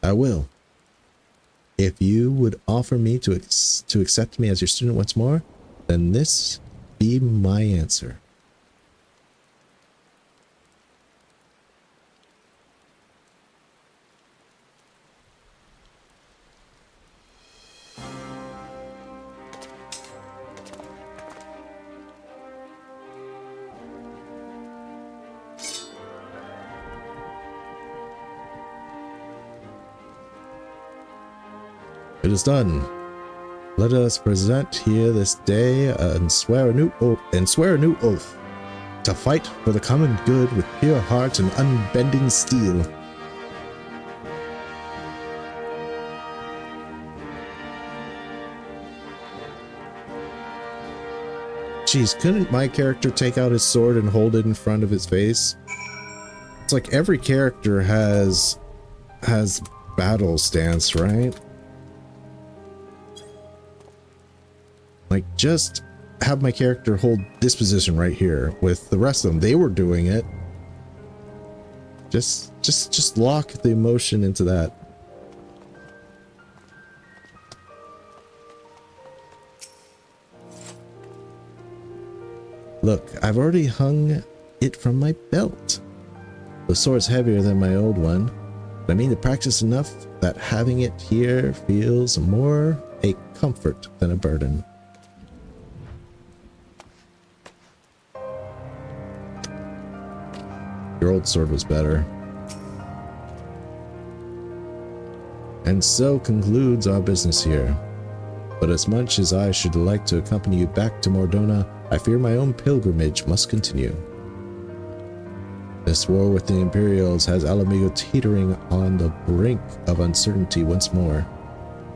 I will. If you would offer me to accept me as your student once more, then this be my answer. It is done. Let us present here this day and swear a new oath to fight for the common good with pure heart and unbending steel. Jeez, couldn't my character take out his sword and hold it in front of his face? It's like every character has battle stance, right? Like, just have my character hold this position right here. With the rest of them, they were doing it. Just lock the emotion into that. Look, I've already hung it from my belt. The sword's heavier than my old one, but I mean to practice enough that having it here feels more a comfort than a burden. Your old sword was better. And so concludes our business here. But as much as I should like to accompany you back to Mordona, I fear my own pilgrimage must continue. This war with the Imperials has Alamigo teetering on the brink of uncertainty once more.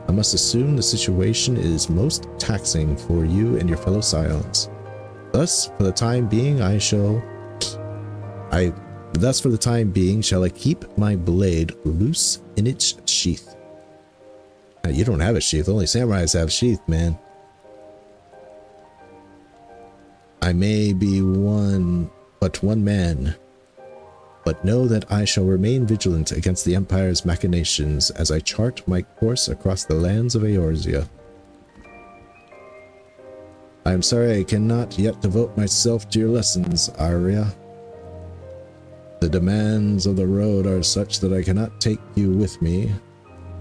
I must assume the situation is most taxing for you and your fellow Scions. Thus, for the time being, shall I keep my blade loose in its sheath. Now, you don't have a sheath. Only samurais have sheath, man. I may be but one man, but know that I shall remain vigilant against the Empire's machinations as I chart my course across the lands of Eorzea. I am sorry I cannot yet devote myself to your lessons, Arya. The demands of the road are such that I cannot take you with me,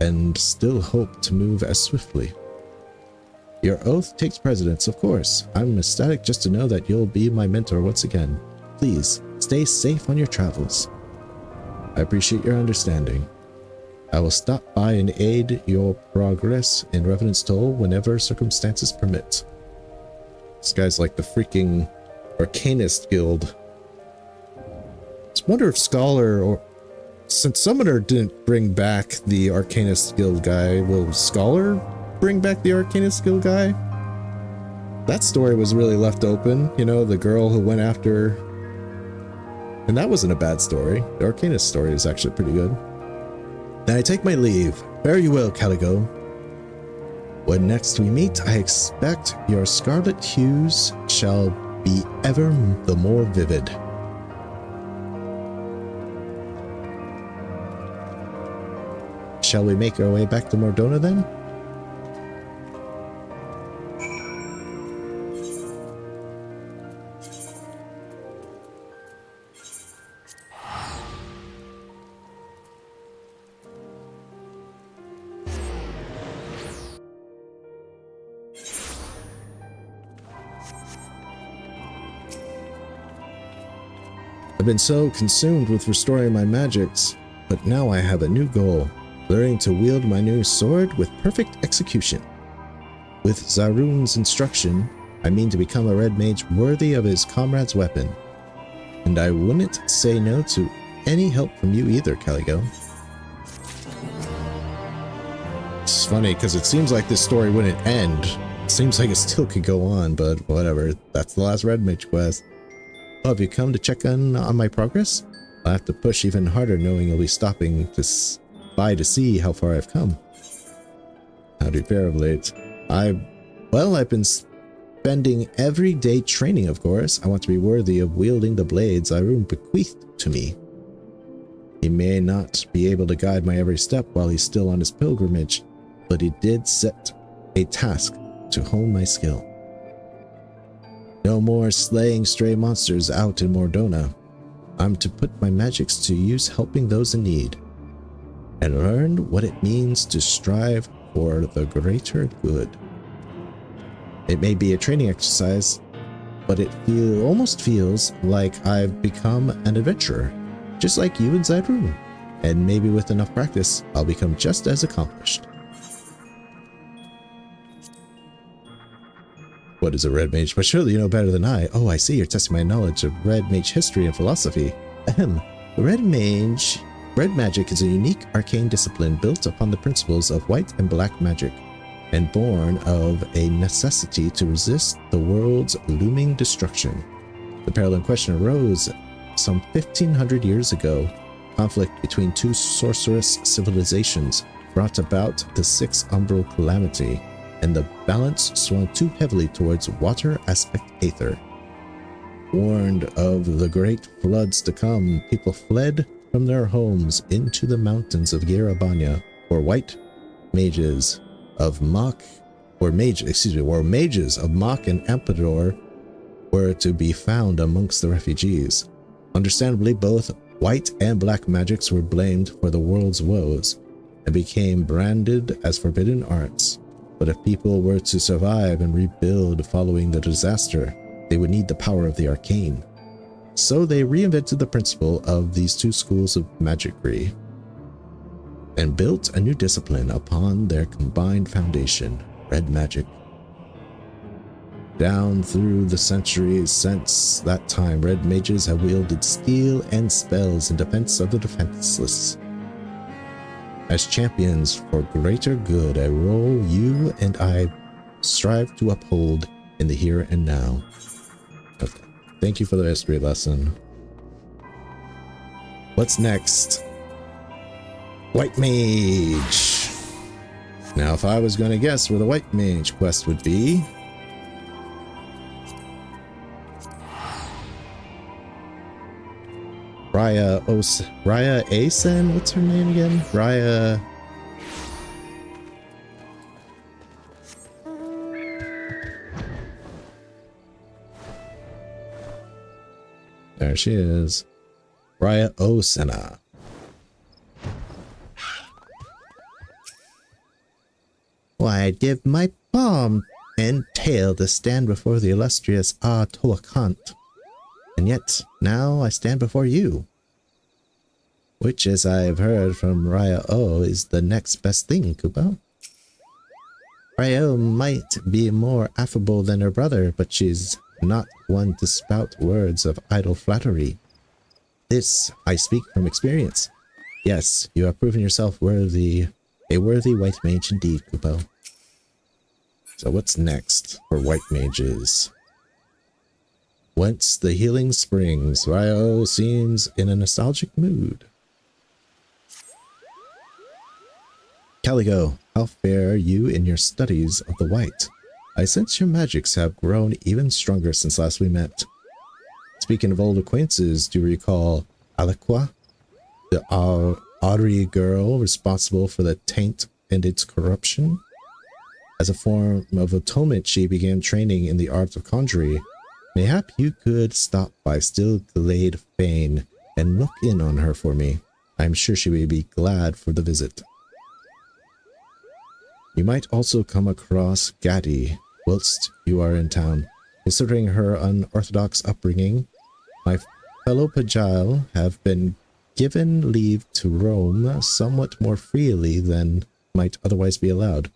and still hope to move as swiftly. Your oath takes precedence, of course. I'm ecstatic just to know that you'll be my mentor once again. Please, stay safe on your travels. I appreciate your understanding. I will stop by and aid your progress in Revenant's Toll whenever circumstances permit. This guy's like the freaking Arcanist Guild. I wonder if Scholar or... Since Summoner didn't bring back the Arcanist Guild guy, will Scholar bring back the Arcanist Guild guy? That story was really left open, you know, the girl who went after... And that wasn't a bad story. The Arcanist story is actually pretty good. Then I take my leave. Fare you well, Caligo. When next we meet, I expect your scarlet hues shall be ever the more vivid. Shall we make our way back to Mordona then? I've been so consumed with restoring my magics, but now I have a new goal. Learning to wield my new sword with perfect execution. With Zarune's instruction, I mean to become a red mage worthy of his comrade's weapon. And I wouldn't say no to any help from you either, Caligo. It's funny, because it seems like this story wouldn't end. It seems like it still could go on, but whatever. That's the last red mage quest. Oh, have you come to check on my progress? I'll have to push even harder knowing you'll be stopping by to see how far I've come. How do you fare of late? I've been spending every day training, of course. I want to be worthy of wielding the blades Irune bequeathed to me. He may not be able to guide my every step while he's still on his pilgrimage, but he did set a task to hone my skill. No more slaying stray monsters out in Mordona. I'm to put my magics to use helping those in need, and learn what it means to strive for the greater good. It may be a training exercise, but it almost feels like I've become an adventurer, just like you and Zairun, and maybe with enough practice, I'll become just as accomplished. What is a red mage? But surely you know better than I. Oh, I see, you're testing my knowledge of red mage history and philosophy. Ahem. Red magic is a unique arcane discipline built upon the principles of white and black magic, and born of a necessity to resist the world's looming destruction. The peril in question arose some 1500 years ago. Conflict between two sorcerous civilizations brought about the Sixth Umbral Calamity, and the balance swung too heavily towards water aspect aether. Warned of the great floods to come, people fled from their homes into the mountains of Garabanya, or mages of Mach and Ampedor were to be found amongst the refugees. Understandably, both white and black magics were blamed for the world's woes and became branded as forbidden arts. But if people were to survive and rebuild following the disaster, they would need the power of the arcane. So they reinvented the principle of these two schools of magicry and built a new discipline upon their combined foundation, red magic. Down through the centuries since that time, red mages have wielded steel and spells in defense of the defenseless. As champions for greater good, a role you and I strive to uphold in the here and now. Okay. Thank you for the history lesson. What's next? White Mage. Now, if I was going to guess where the White Mage quest would be, Raya Asen? What's her name again? Raya... There she is. Raya Osena. Why, I'd give my palm and tail to stand before the illustrious Ah Toakant. And yet, now I stand before you. Which, as I've heard from Raya O, is the next best thing, Kupo. Raya O might be more affable than her brother, but she's not one to spout words of idle flattery. This, I speak from experience. Yes, you have proven yourself a worthy white mage indeed, Kupo. So what's next for white mages? Whence the healing springs, Raya O seems in a nostalgic mood. Caligo, how fare you in your studies of the white? I sense your magics have grown even stronger since last we met. Speaking of old acquaintances, do you recall Aliqua, the Audrey girl responsible for the taint and its corruption? As a form of atonement, she began training in the art of conjuring. Mayhap you could stop by still delayed Fane and look in on her for me. I am sure she would be glad for the visit. You might also come across Gatti whilst you are in town. Considering her unorthodox upbringing, my fellow Pagile have been given leave to roam somewhat more freely than might otherwise be allowed.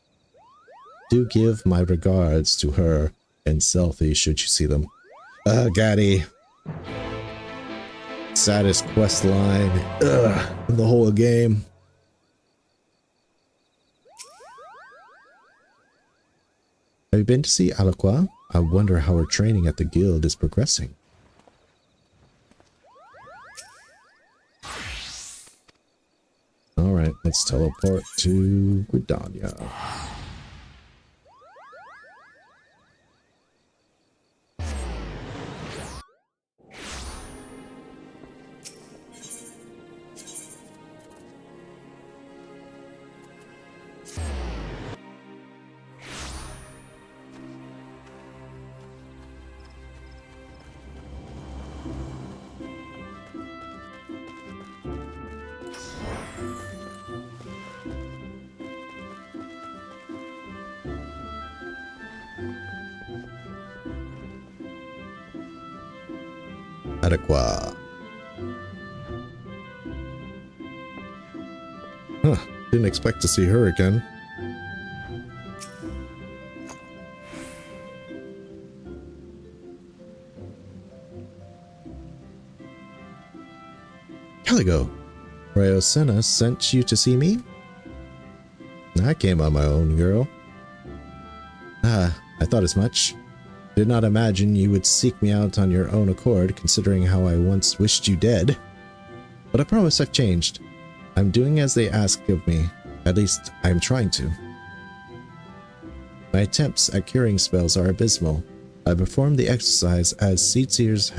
Do give my regards to her and Selfie should you see them. Gatti. Saddest quest line in the whole game. Have you been to see Aliqua? I wonder how her training at the guild is progressing. Alright, let's teleport to Gridania. Aliqua. Huh, didn't expect to see her again. Caligo, Ryosena sent you to see me? I came on my own, girl. I thought as much. Did not imagine you would seek me out on your own accord, considering how I once wished you dead. But I promise I've changed. I'm doing as they ask of me. At least, I'm trying to. My attempts at curing spells are abysmal. I perform the exercise as Seedseers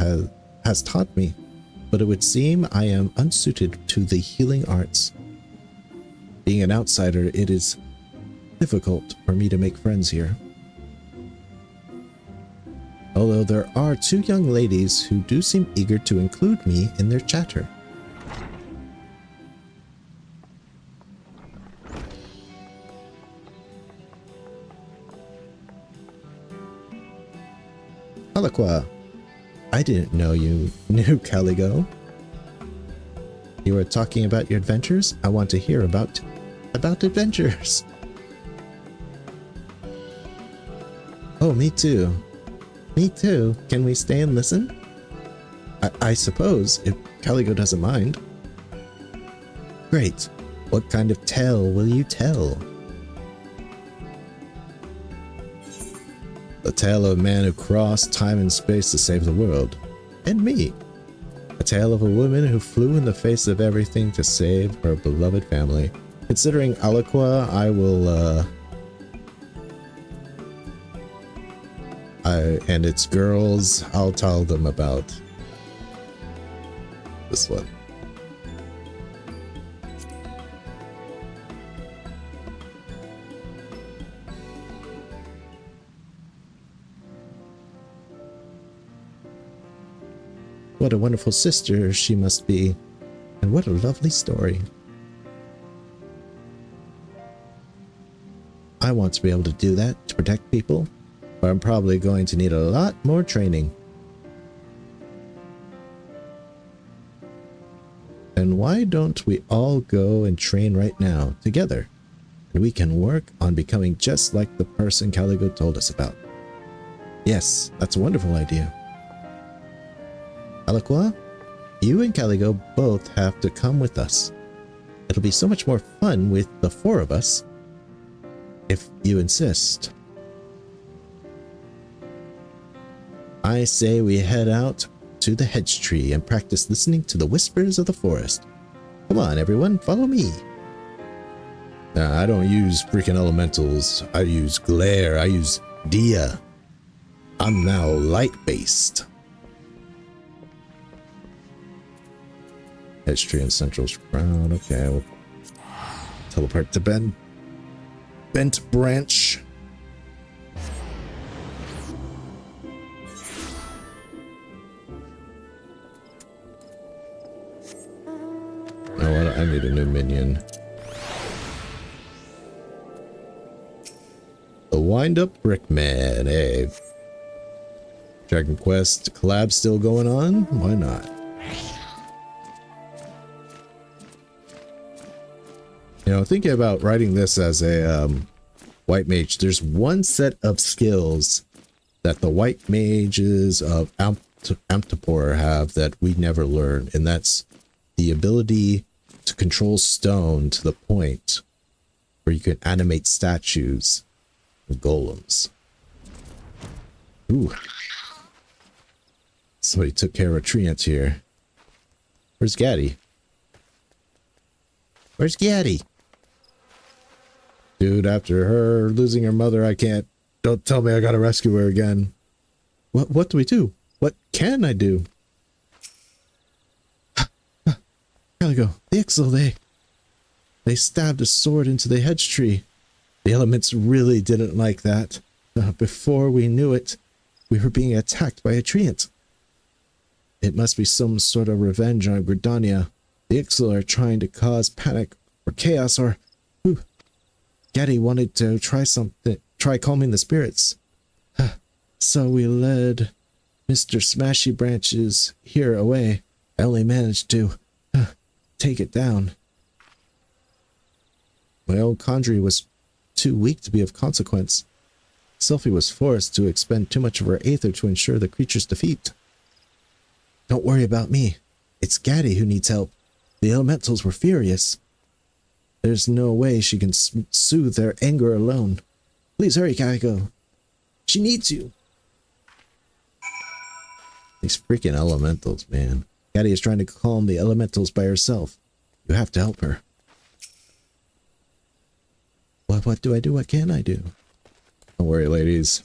has taught me, but it would seem I am unsuited to the healing arts. Being an outsider, it is difficult for me to make friends here. Although there are two young ladies who do seem eager to include me in their chatter. Aliqua, I didn't know you knew Caligo. You were talking about your adventures? I want to hear about adventures. Oh, me too. Me too. Can we stay and listen? I suppose, if Caligo doesn't mind. Great. What kind of tale will you tell? The tale of a man who crossed time and space to save the world. And me. A tale of a woman who flew in the face of everything to save her beloved family. Considering Aliqua, I will, and its girls, I'll tell them about this one. What a wonderful sister she must be, and what a lovely story. I want to be able to do that, to protect people. But I'm probably going to need a lot more training. And why don't we all go and train right now together? And we can work on becoming just like the person Caligo told us about. Yes, that's a wonderful idea. Alaqua, you and Caligo both have to come with us. It'll be so much more fun with the four of us, if you insist. I say we head out to the hedge tree and practice listening to the whispers of the forest. Come on, everyone, follow me. Nah, I don't use freaking elementals. I use glare. I use dia. I'm now light-based. Hedge tree and central's crown. Okay, we'll teleport to Bent Branch. Oh, I need a new minion. The Wind-Up Brickman. Hey. Dragon Quest collab still going on? Why not? You know, thinking about writing this as a white mage, there's one set of skills that the white mages of Amtapor have that we never learn, and that's the ability to control stone to the point where you can animate statues and golems. Ooh. Somebody took care of a treant here. Where's Gaddy? Where's Gaddy? Dude, after her losing her mother, I can't. Don't tell me I gotta rescue her again. What do we do? What can I do? Caligo, the Ixal, they stabbed a sword into the hedge tree. The elements really didn't like that. Before we knew it, we were being attacked by a treant. It must be some sort of revenge on Gridania. The Ixal are trying to cause panic or chaos or... Gaddy wanted to try calming the spirits. So we led Mr. Smashy Branches here away. I only managed to take it down. My old Condry was too weak to be of consequence. Sylphie was forced to expend too much of her aether to ensure the creature's defeat. Don't worry about me. It's Gaddy who needs help. The elementals were furious. There's no way she can soothe their anger alone. Please hurry, Caligo. She needs you. These freaking elementals, man. Gaddy is trying to calm the elementals by herself. You have to help her. What do I do? What can I do? Don't worry, ladies.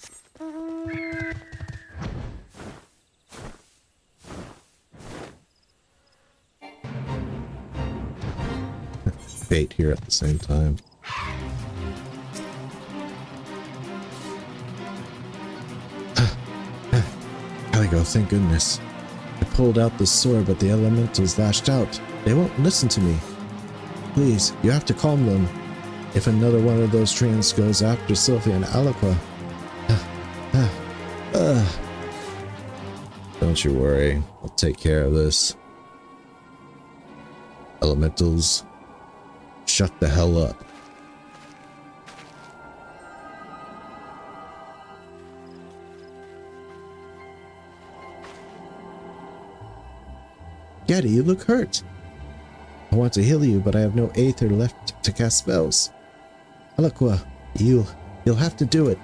Fate here at the same time. Caligo, thank goodness. I pulled out the sword, but the elementals lashed out. They won't listen to me. Please, you have to calm them. If another one of those treants goes after Sylphie and Alaqua. Don't you worry. I'll take care of this. Elementals, shut the hell up. Gaddy, you look hurt. I want to heal you, but I have no aether left to cast spells. Alaqua, you'll have to do it.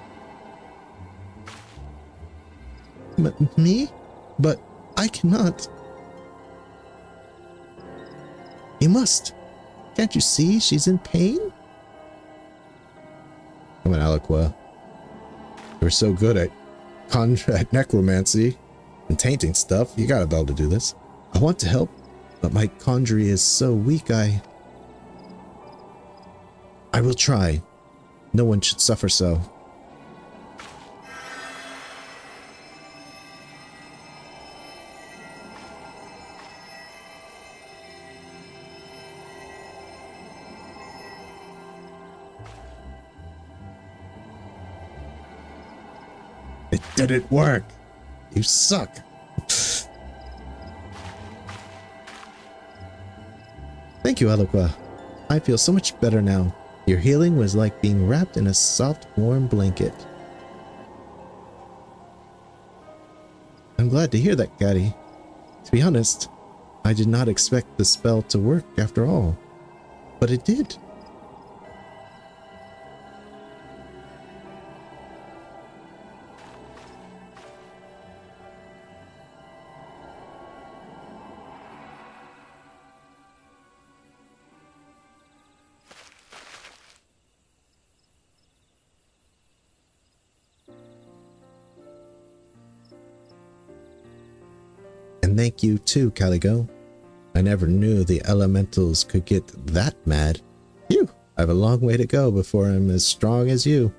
Me? But I cannot. You must. Can't you see she's in pain? Come on, Alaqua. You're so good at necromancy and tainting stuff. You gotta be able to do this. I want to help, but my conjury is so weak. I will try. No one should suffer so. It didn't work. You suck. Thank you, Alokwa. I feel so much better now. Your healing was like being wrapped in a soft, warm blanket. I'm glad to hear that, Gaddy. To be honest, I did not expect the spell to work after all, but it did. And thank you too, Caligo. I never knew the elementals could get that mad. Phew, I have a long way to go before I'm as strong as you.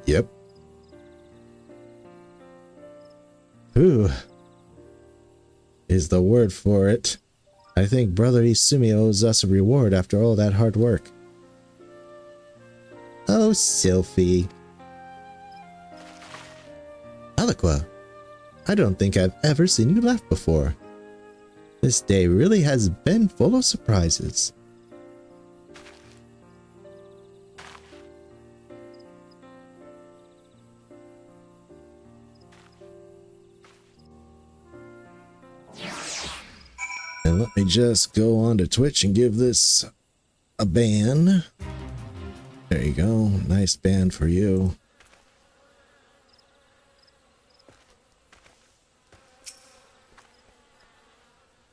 Yep. Whew. Is the word for it. I think Brother Isumi owes us a reward after all that hard work. Oh, Sylphie. Alokwa. I don't think I've ever seen you laugh before. This day really has been full of surprises. And let me just go on to Twitch and give this a ban. There you go. Nice ban for you.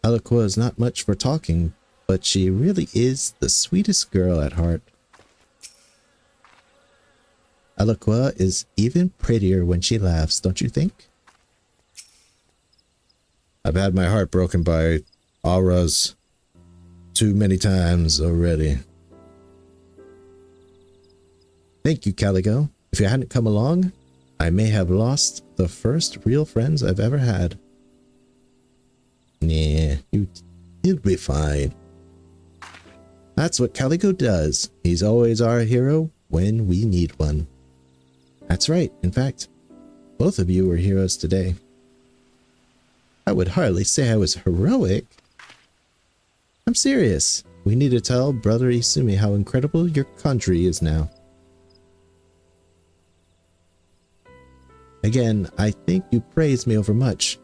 Alokwa is not much for talking, but she really is the sweetest girl at heart. Alokwa is even prettier when she laughs, don't you think? I've had my heart broken by auras too many times already. Thank you, Caligo. If you hadn't come along, I may have lost the first real friends I've ever had. Nah, you'll be fine. That's what Caligo does. He's always our hero when we need one. That's right. In fact, both of you were heroes today. I would hardly say I was heroic. I'm serious. We need to tell Brother Isumi how incredible your country is now. Again, I think you praise me overmuch.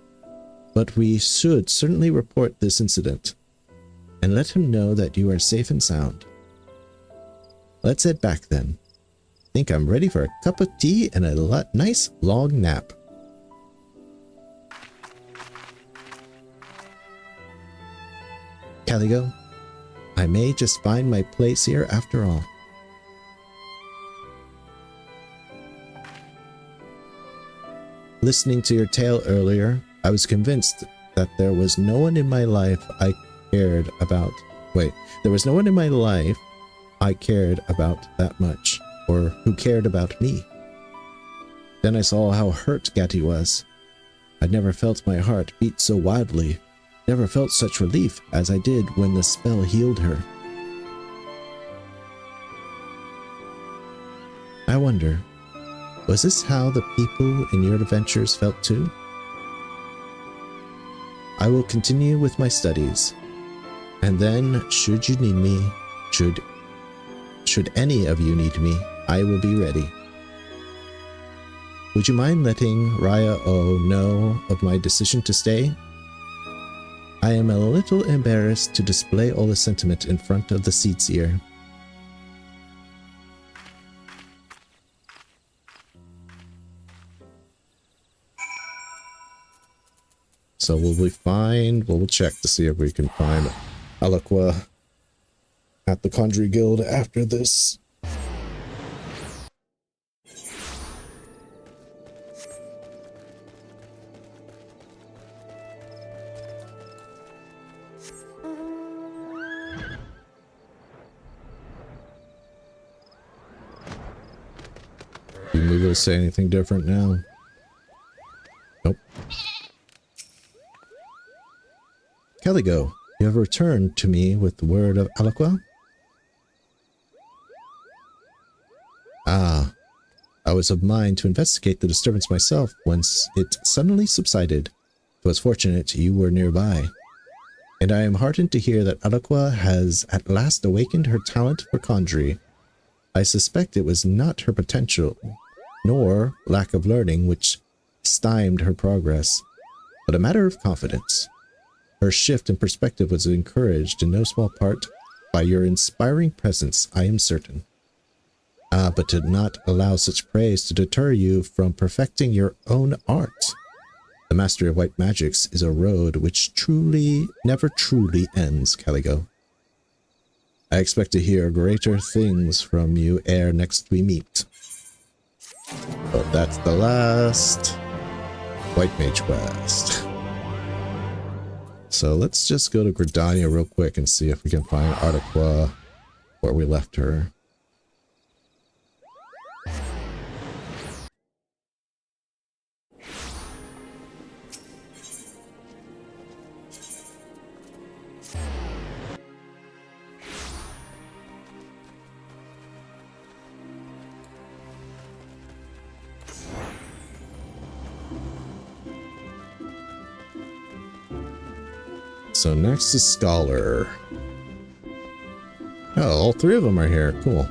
But we should certainly report this incident and let him know that you are safe and sound. Let's head back then. Think I'm ready for a cup of tea and a nice long nap. Caligo, I may just find my place here after all. Listening to your tale earlier, I was convinced that there was no one in my life I cared about. There was no one in my life I cared about that much, or who cared about me. Then I saw how hurt Gatti was. I'd never felt my heart beat so wildly, never felt such relief as I did when the spell healed her. I wonder, was this how the people in your adventures felt too? I will continue with my studies, and then should you need me, should any of you need me, I will be ready. Would you mind letting Raya O know of my decision to stay? I am a little embarrassed to display all the sentiment in front of the Seedseer. So we'll check to see if we can find Alokwa at the Conjury Guild after this. Did we go say anything different now? Nope. Caligo, you have returned to me with the word of Alokwa? Ah, I was of mind to investigate the disturbance myself once it suddenly subsided. It was fortunate you were nearby. And I am heartened to hear that Alakwa has at last awakened her talent for conjury. I suspect it was not her potential, nor lack of learning which stymied her progress, but a matter of confidence. Her shift in perspective was encouraged in no small part by your inspiring presence, I am certain. But to not allow such praise to deter you from perfecting your own art. The mastery of white magics is a road which never truly ends, Caligo. I expect to hear greater things from you ere next we meet. But that's the last White Mage quest. So let's just go to Gridania real quick and see if we can find Artiqua where we left her. So next is Scholar. Oh, all three of them are here. Cool.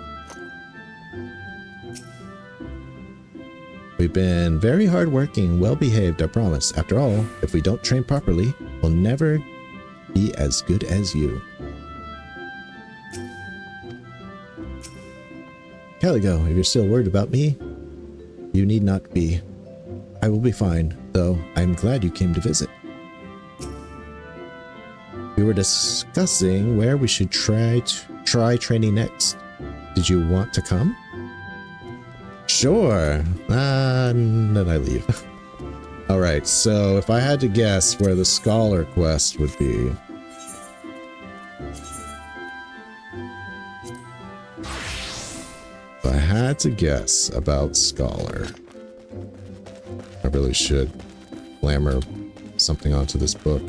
We've been very hardworking, well-behaved, I promise. After all, if we don't train properly, we'll never be as good as you. Caligo, if you're still worried about me, you need not be. I will be fine, though I'm glad you came to visit. We were discussing where we should try training next. Did you want to come? Sure. Then I leave. Alright, so if I had to guess where the Scholar quest would be. If I had to guess about Scholar. I really should glamour something onto this book.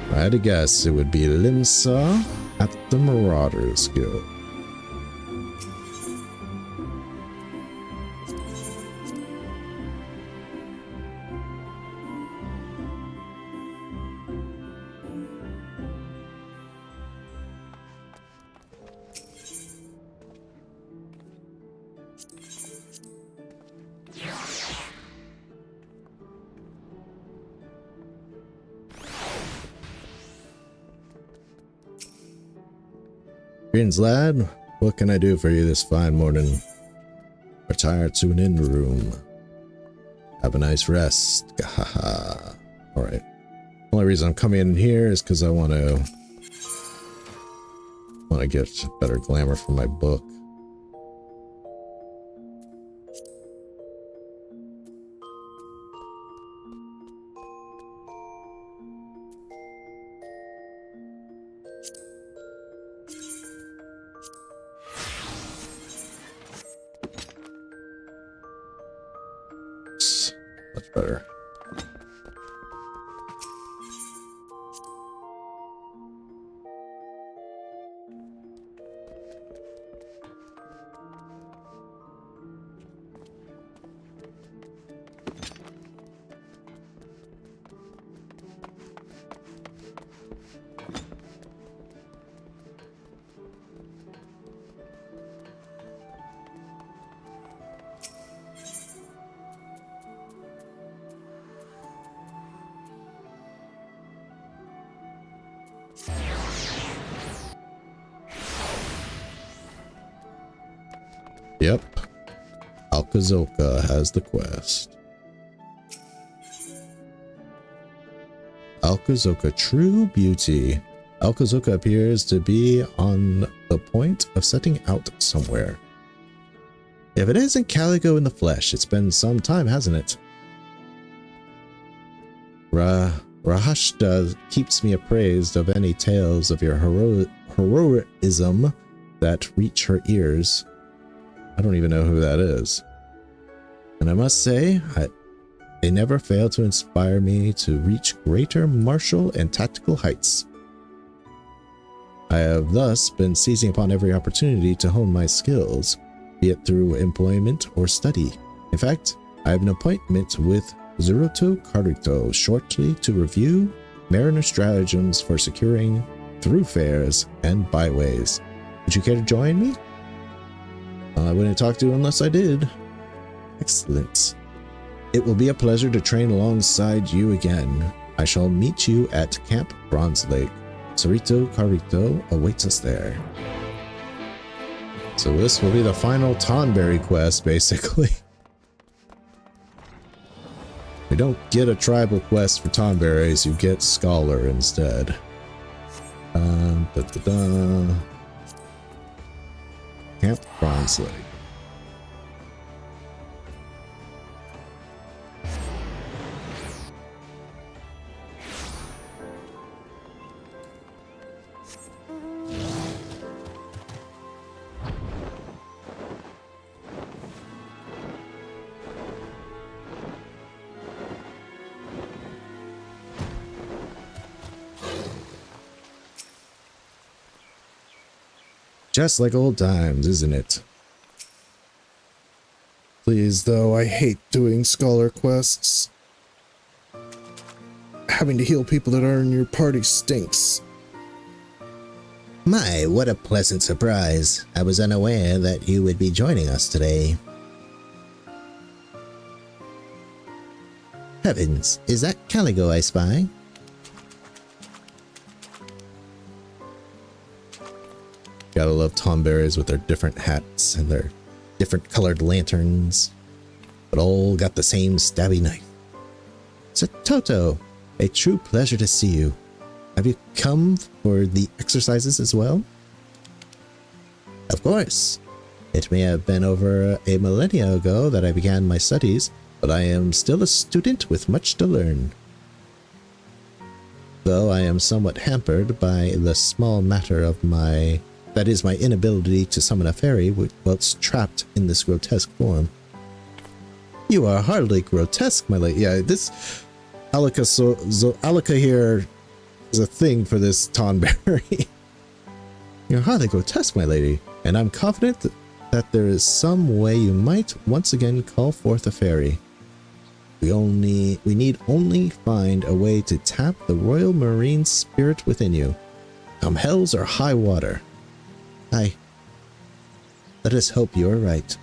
If I had to guess, it would be Limsa at the Marauders Guild. Greetings, lad. What can I do for you this fine morning? Retire to an inn room. Have a nice rest. Gahaha. Alright. Only reason I'm coming in here is because I want to get better glamour for my book. Much better. Yep. Alkazoka has the quest. Alkazoka, true beauty. Alkazoka appears to be on the point of setting out somewhere. If it isn't Caligo in the flesh, it's been some time, hasn't it? Rahashta keeps me appraised of any tales of your heroism that reach her ears. I don't even know who that is. And I must say, they never fail to inspire me to reach greater martial and tactical heights. I have thus been seizing upon every opportunity to hone my skills, be it through employment or study. In fact, I have an appointment with Zeruto Karuto shortly to review mariner stratagems for securing throughfares and byways. Would you care to join me? I wouldn't talk to you unless I did. Excellent. It will be a pleasure to train alongside you again. I shall meet you at Camp Bronze Lake. Zeruto Karuto awaits us there. So this will be the final Tonberry quest, basically. We don't get a tribal quest for Tonberries, you get Scholar instead. Camp Bronze Lake. Just like old times, isn't it? Please, though, I hate doing scholar quests. Having to heal people that are in your party stinks. My, what a pleasant surprise. I was unaware that you would be joining us today. Heavens, is that Caligo I spy? Gotta love Tonberries with their different hats and their different colored lanterns, but all got the same stabby knife. Toto, a true pleasure to see you. Have you come for the exercises as well? Of course. It may have been over a millennia ago that I began my studies, but I am still a student with much to learn. Though I am somewhat hampered by the small matter of my inability to summon a fairy whilst trapped in this grotesque form. You are hardly grotesque, my lady. Yeah, this Alika here is a thing for this Tonberry. You're hardly grotesque, my lady, and I'm confident that there is some way you might once again call forth a fairy. We need only find a way to tap the royal marine spirit within you. Come hells or high water. Aye. Let us hope you are right.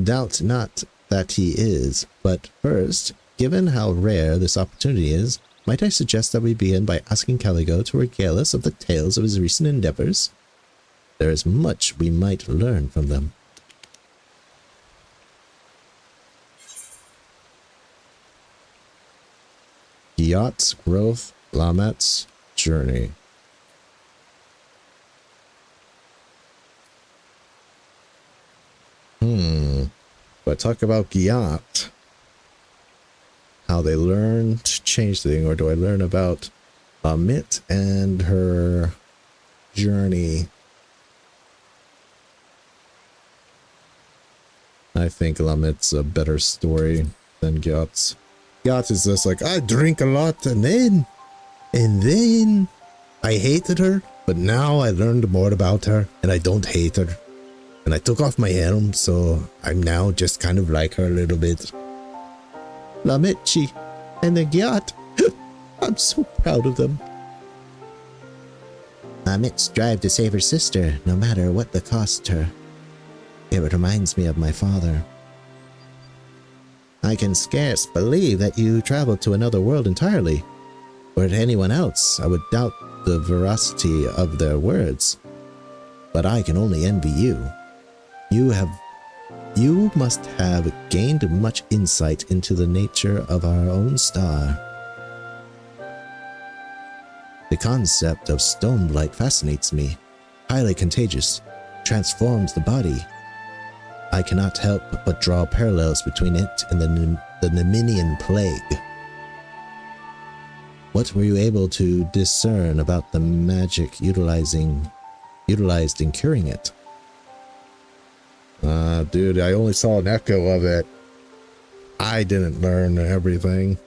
Doubt not that he is, but first, given how rare this opportunity is, might I suggest that we begin by asking Caligo to regale us of the tales of his recent endeavors? There is much we might learn from them. Yacht's growth, Lamet's journey. But talk about Giat, how they learn to change the thing, or do I learn about Amit and her journey? I think Lamit's a better story than Giat's. Giat is just like, I drink a lot and then I hated her, but now I learned more about her and I don't hate her. And I took off my helm, so I'm now just kind of like her a little bit. Lamitchi and the Giat, I'm so proud of them. Amit's drive to save her sister, no matter what the cost her. It reminds me of my father. I can scarce believe that you traveled to another world entirely. Were it anyone else, I would doubt the veracity of their words. But I can only envy you. You must have gained much insight into the nature of our own star. The concept of stone blight fascinates me. Highly contagious, transforms the body. I cannot help but draw parallels between it and the Nemenian plague. What were you able to discern about the magic utilized in curing it? Dude, I only saw an echo of it. I didn't learn everything.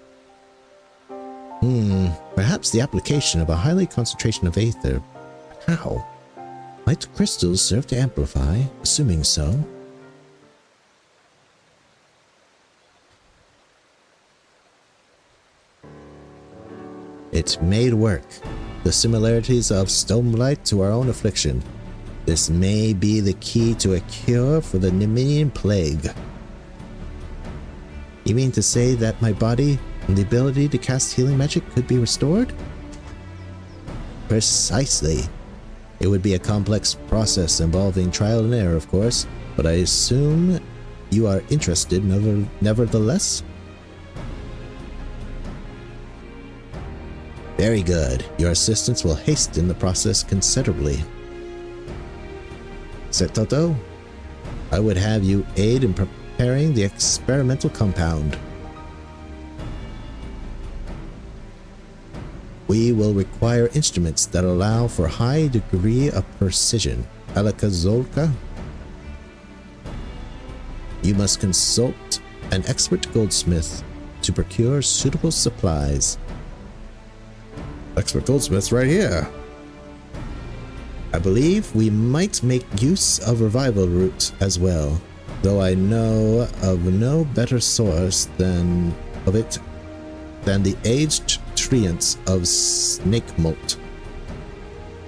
Perhaps the application of a highly concentration of aether. How? Might crystals serve to amplify? Assuming so. It made work. The similarities of Stormlight to our own affliction. This may be the key to a cure for the Nemenian plague. You mean to say that my body and the ability to cast healing magic could be restored? Precisely. It would be a complex process involving trial and error, of course, but I assume you are interested nevertheless? Very good. Your assistance will hasten the process considerably. Setoto, I would have you aid in preparing the experimental compound. We will require instruments that allow for high degree of precision. Alakazolka, you must consult an expert goldsmith to procure suitable supplies. Expert goldsmith's right here. I believe we might make use of revival root as well, though I know of no better source than the aged treants of snake mold.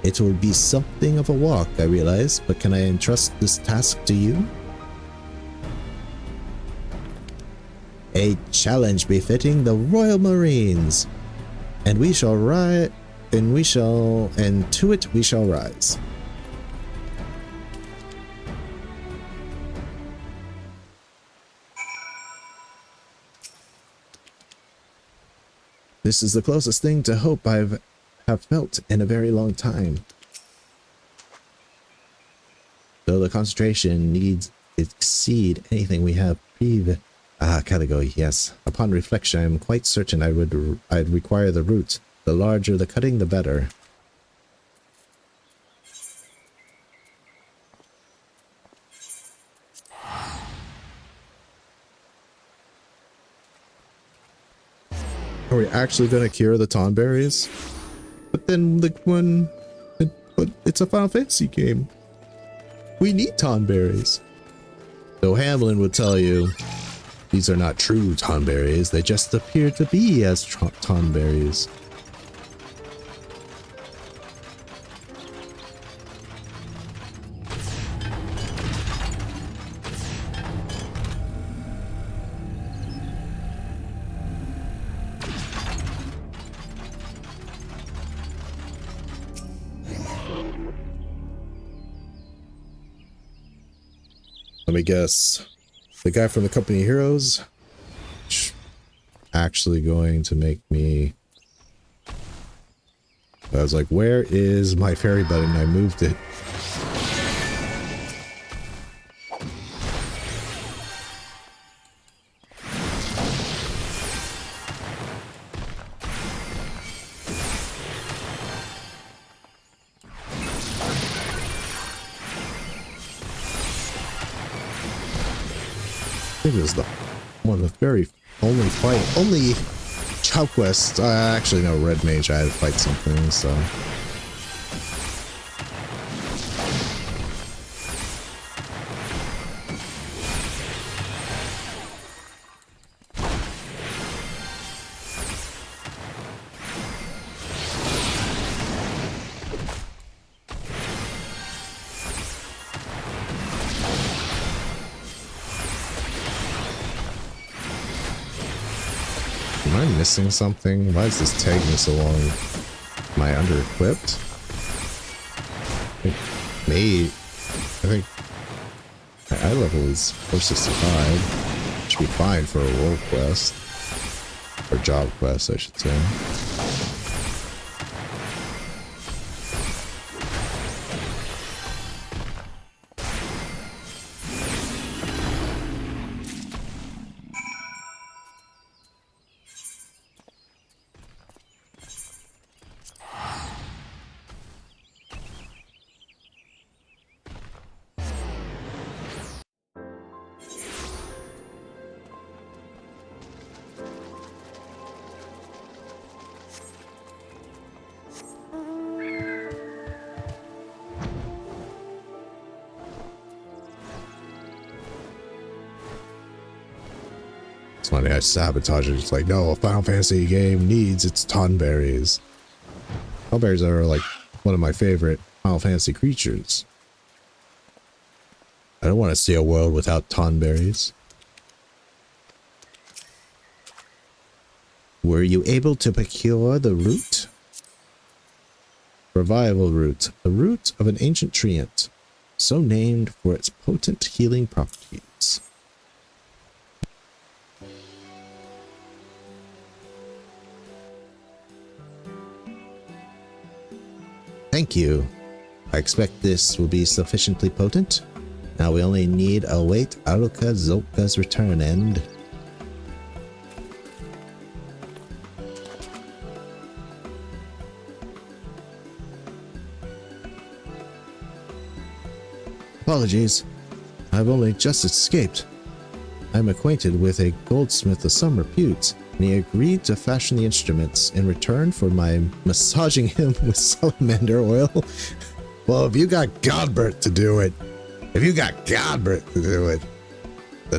It will be something of a walk, I realize, but can I entrust this task to you? A challenge befitting the Royal Marines. And we shall ride, and to it we shall rise. This is the closest thing to hope have felt in a very long time. Though the concentration needs exceed anything we have Caligo, yes. Upon reflection, I am quite certain I'd require the root. The larger the cutting, the better. Are we actually going to cure the Tonberries? But then, but it's a Final Fantasy game. We need Tonberries. Though Hamlin would tell you, these are not true Tonberries, they just appear to be as Tonberries. Let me guess. The guy from the Company Heroes actually going to make me... I was like, where is my fairy button? I moved it. It is one of the very only Chow Quest. Actually, no, Red Mage. I had to fight something, so. Am I missing something? Why is this taking so long? Am I under-equipped? I think my eye level is 465. Should be fine for a role quest. Or job quest, I should say. It's funny, I sabotage it. It's like, no, a Final Fantasy game needs its tonberries. Tonberries are like one of my favorite Final Fantasy creatures. I don't want to see a world without tonberries. Were you able to procure the root? Revival root, the root of an ancient treant, so named for its potent healing properties. Thank you. I expect this will be sufficiently potent. Now we only need to await Aruka Zolka's return and... Apologies, I've only just escaped. I'm acquainted with a goldsmith of some repute, and he agreed to fashion the instruments in return for my massaging him with salamander oil. Well, if you got Godbert to do it, then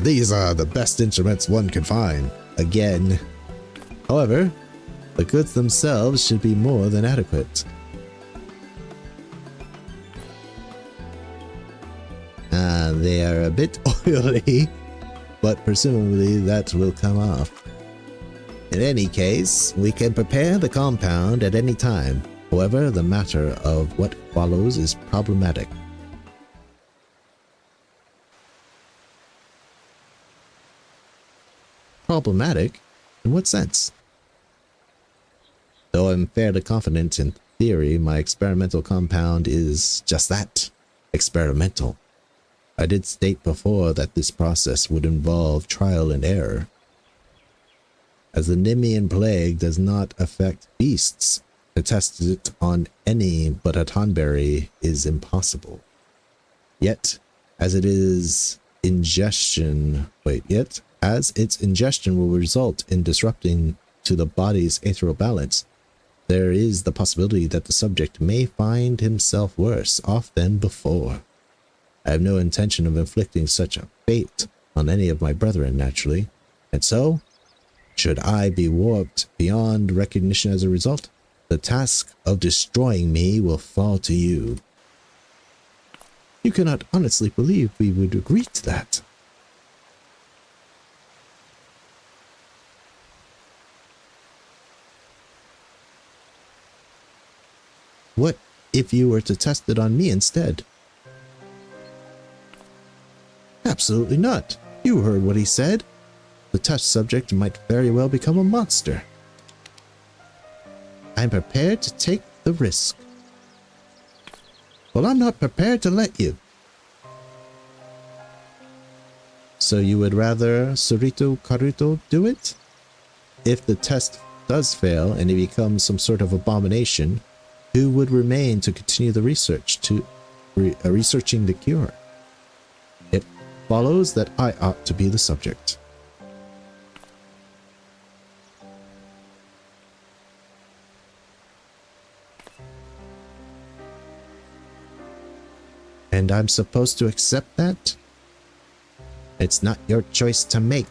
these are the best instruments one can find. Again. However, the goods themselves should be more than adequate. They are a bit oily, But presumably that will come off. in any case, we can prepare the compound at any time. However, the matter of what follows is problematic. Problematic? In what sense? Though I'm fairly confident in theory, my experimental compound is just that, experimental. I did state before that this process would involve trial and error. As the Nemean plague does not affect beasts, to test it on any but a tonberry is impossible. Yet, as its ingestion will result in disrupting to the body's ethereal balance, there is the possibility that the subject may find himself worse off than before. I have no intention of inflicting such a fate on any of my brethren, naturally, and so, should I be warped beyond recognition as a result, the task of destroying me will fall to you. You cannot honestly believe we would agree to that. What if you were to test it on me instead? Absolutely not. You heard what he said. The test subject might very well become a monster. I'm prepared to take the risk. Well, I'm not prepared to let you. So you would rather Surito Karuto do it? If the test does fail and it becomes some sort of abomination, who would remain to continue the research, researching the cure? It follows that I ought to be the subject. And I'm supposed to accept that? It's not your choice to make.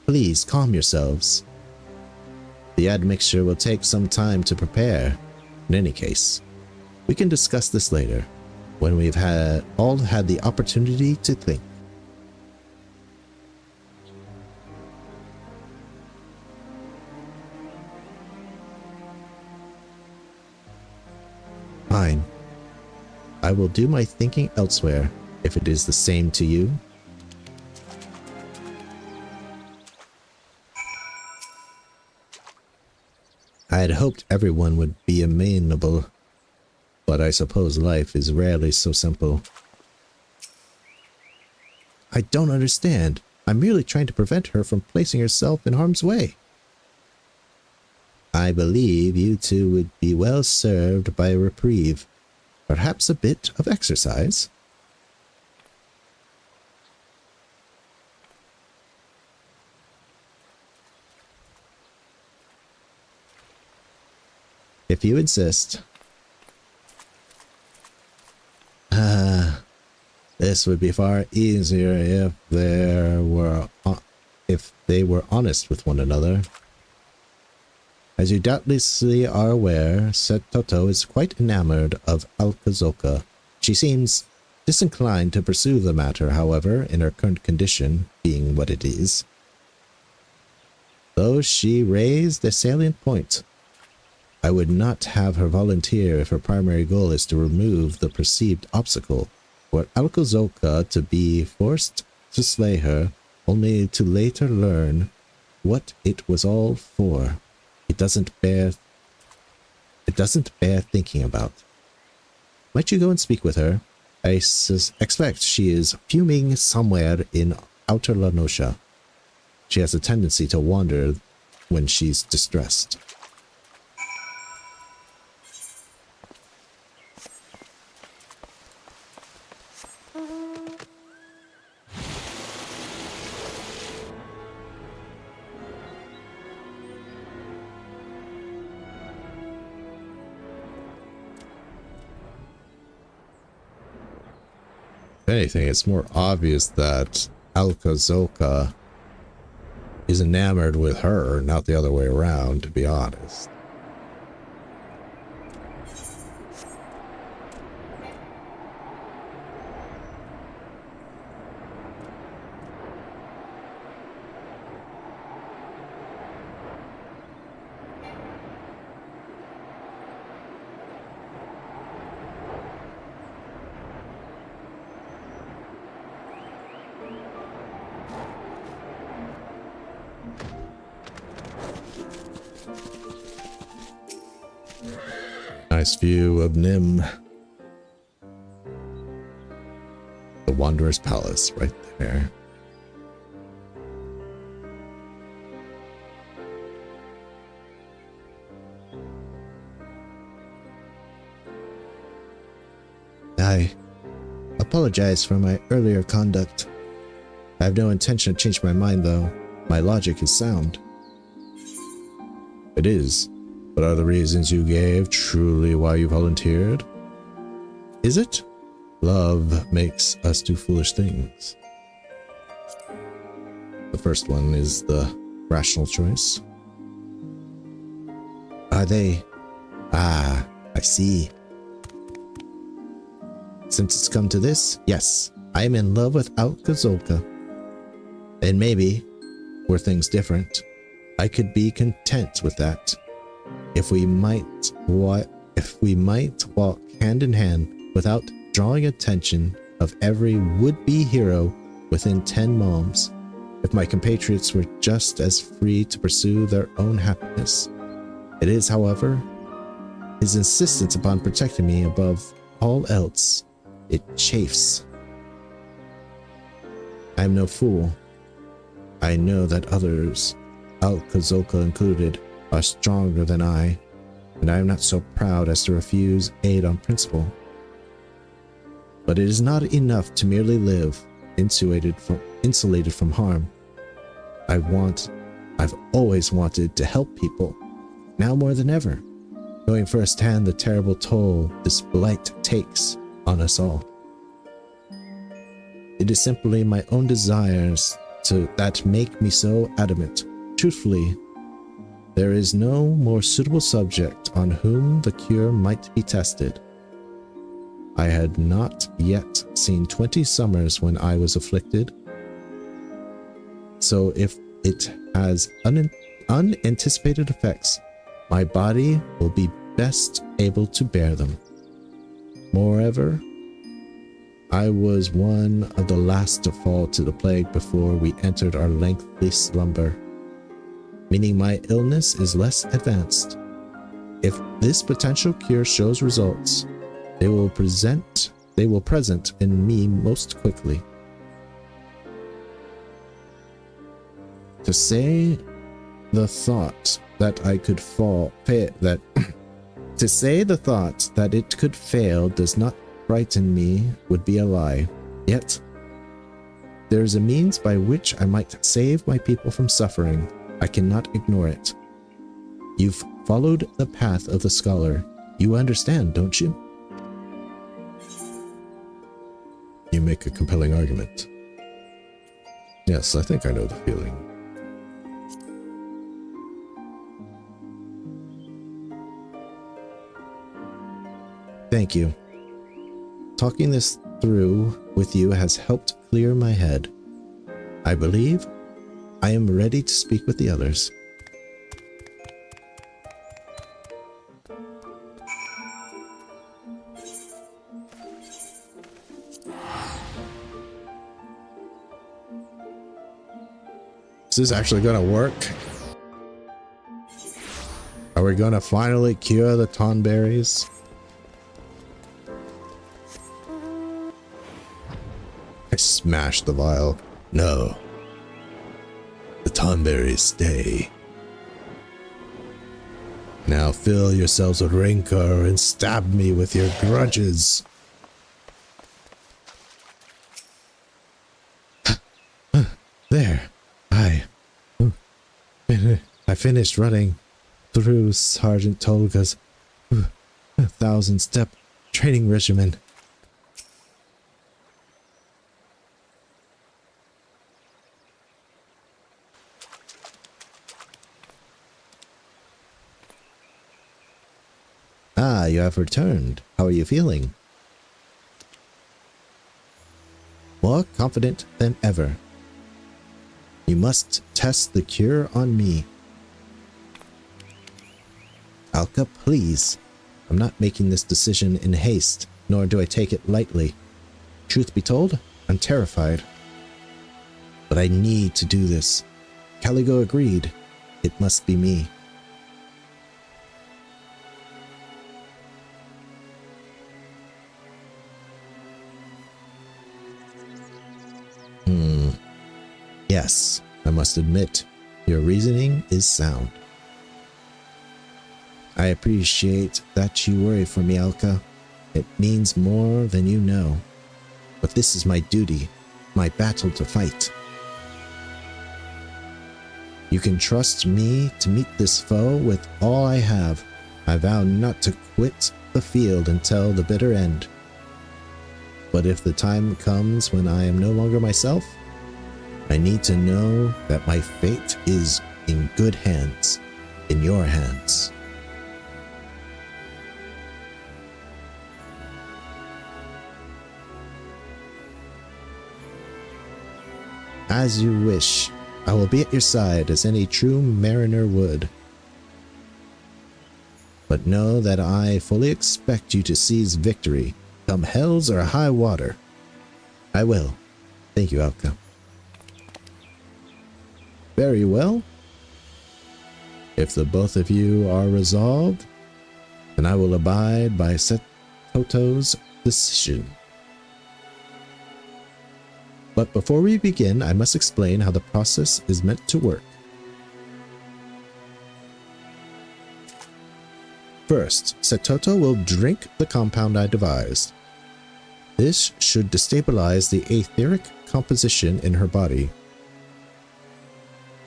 Please calm yourselves. The admixture will take some time to prepare. In any case, we can discuss this later, when we've all had the opportunity to think. Fine. I will do my thinking elsewhere, if it is the same to you. I had hoped everyone would be amenable, but I suppose life is rarely so simple. I don't understand. I'm merely trying to prevent her from placing herself in harm's way. I believe you two would be well served by a reprieve, perhaps a bit of exercise. If you insist. This would be far easier if they were honest with one another. As you doubtlessly are aware, Setoto is quite enamored of Alkazoka. She seems disinclined to pursue the matter, however, in her current condition, being what it is. Though she raised a salient point, I would not have her volunteer if her primary goal is to remove the perceived obstacle, for Alkazoka to be forced to slay her, only to later learn what it was all for. It doesn't bear thinking about. Might you go and speak with her? I expect she is fuming somewhere in Outer Lanosha. She has a tendency to wander when she's distressed. If anything, it's more obvious that Alkazoka is enamored with her, not the other way around, to be honest. Nice view of Nim. The Wanderer's Palace right there. I apologize for my earlier conduct. I have no intention to change my mind, though. My logic is sound. It is. But are the reasons you gave truly why you volunteered? Is it? Love makes us do foolish things. The first one is the rational choice. Are they? Ah, I see. Since it's come to this, yes, I am in love with Alkazoka. And maybe, were things different, I could be content with that. If we might walk hand in hand without drawing attention of every would-be hero within 10 moms, if my compatriots were just as free to pursue their own happiness. It is, however, his insistence upon protecting me above all else. It chafes. I am no fool. I know that others, Alkazoka included, are stronger than I, and I am not so proud as to refuse aid on principle. But it is not enough to merely live insulated from harm. I've always wanted to help people, now more than ever, knowing firsthand the terrible toll this blight takes on us all. It is simply my own desires that make me so adamant. Truthfully, there is no more suitable subject on whom the cure might be tested. I had not yet seen 20 summers when I was afflicted, so if it has unanticipated effects, my body will be best able to bear them. Moreover, I was one of the last to fall to the plague before we entered our lengthy slumber, meaning my illness is less advanced. If this potential cure shows results, they will present in me most quickly. To say the thought that it could fail does not frighten me would be a lie. Yet, there is a means by which I might save my people from suffering. I cannot ignore it. You've followed the path of the scholar. You understand, don't you? You may make a compelling argument. Yes, I think I know the feeling. Thank you. Talking this through with you has helped clear my head. I believe I am ready to speak with the others. Is this actually gonna work? Are we gonna finally cure the Tonberries? I smashed the vial. No. The Tonberries stay. Now fill yourselves with rancor and stab me with your grudges. There. I finished running through Sergeant Tolga's 1,000-step training regimen. Ah, you have returned. How are you feeling? More confident than ever. You must test the cure on me. Alka, please. I'm not making this decision in haste, nor do I take it lightly. Truth be told, I'm terrified. But I need to do this. Caligo agreed. It must be me. Yes, I must admit, your reasoning is sound. I appreciate that you worry for me, Alka. It means more than you know. But this is my duty, my battle to fight. You can trust me to meet this foe with all I have. I vow not to quit the field until the bitter end. But if the time comes when I am no longer myself, I need to know that my fate is in good hands, in your hands. As you wish, I will be at your side as any true mariner would. But know that I fully expect you to seize victory, come hells or high water. I will. Thank you, Alka. Very well. If the both of you are resolved, then I will abide by Setoto's decision. But before we begin, I must explain how the process is meant to work. First, Setoto will drink the compound I devised. This should destabilize the etheric composition in her body.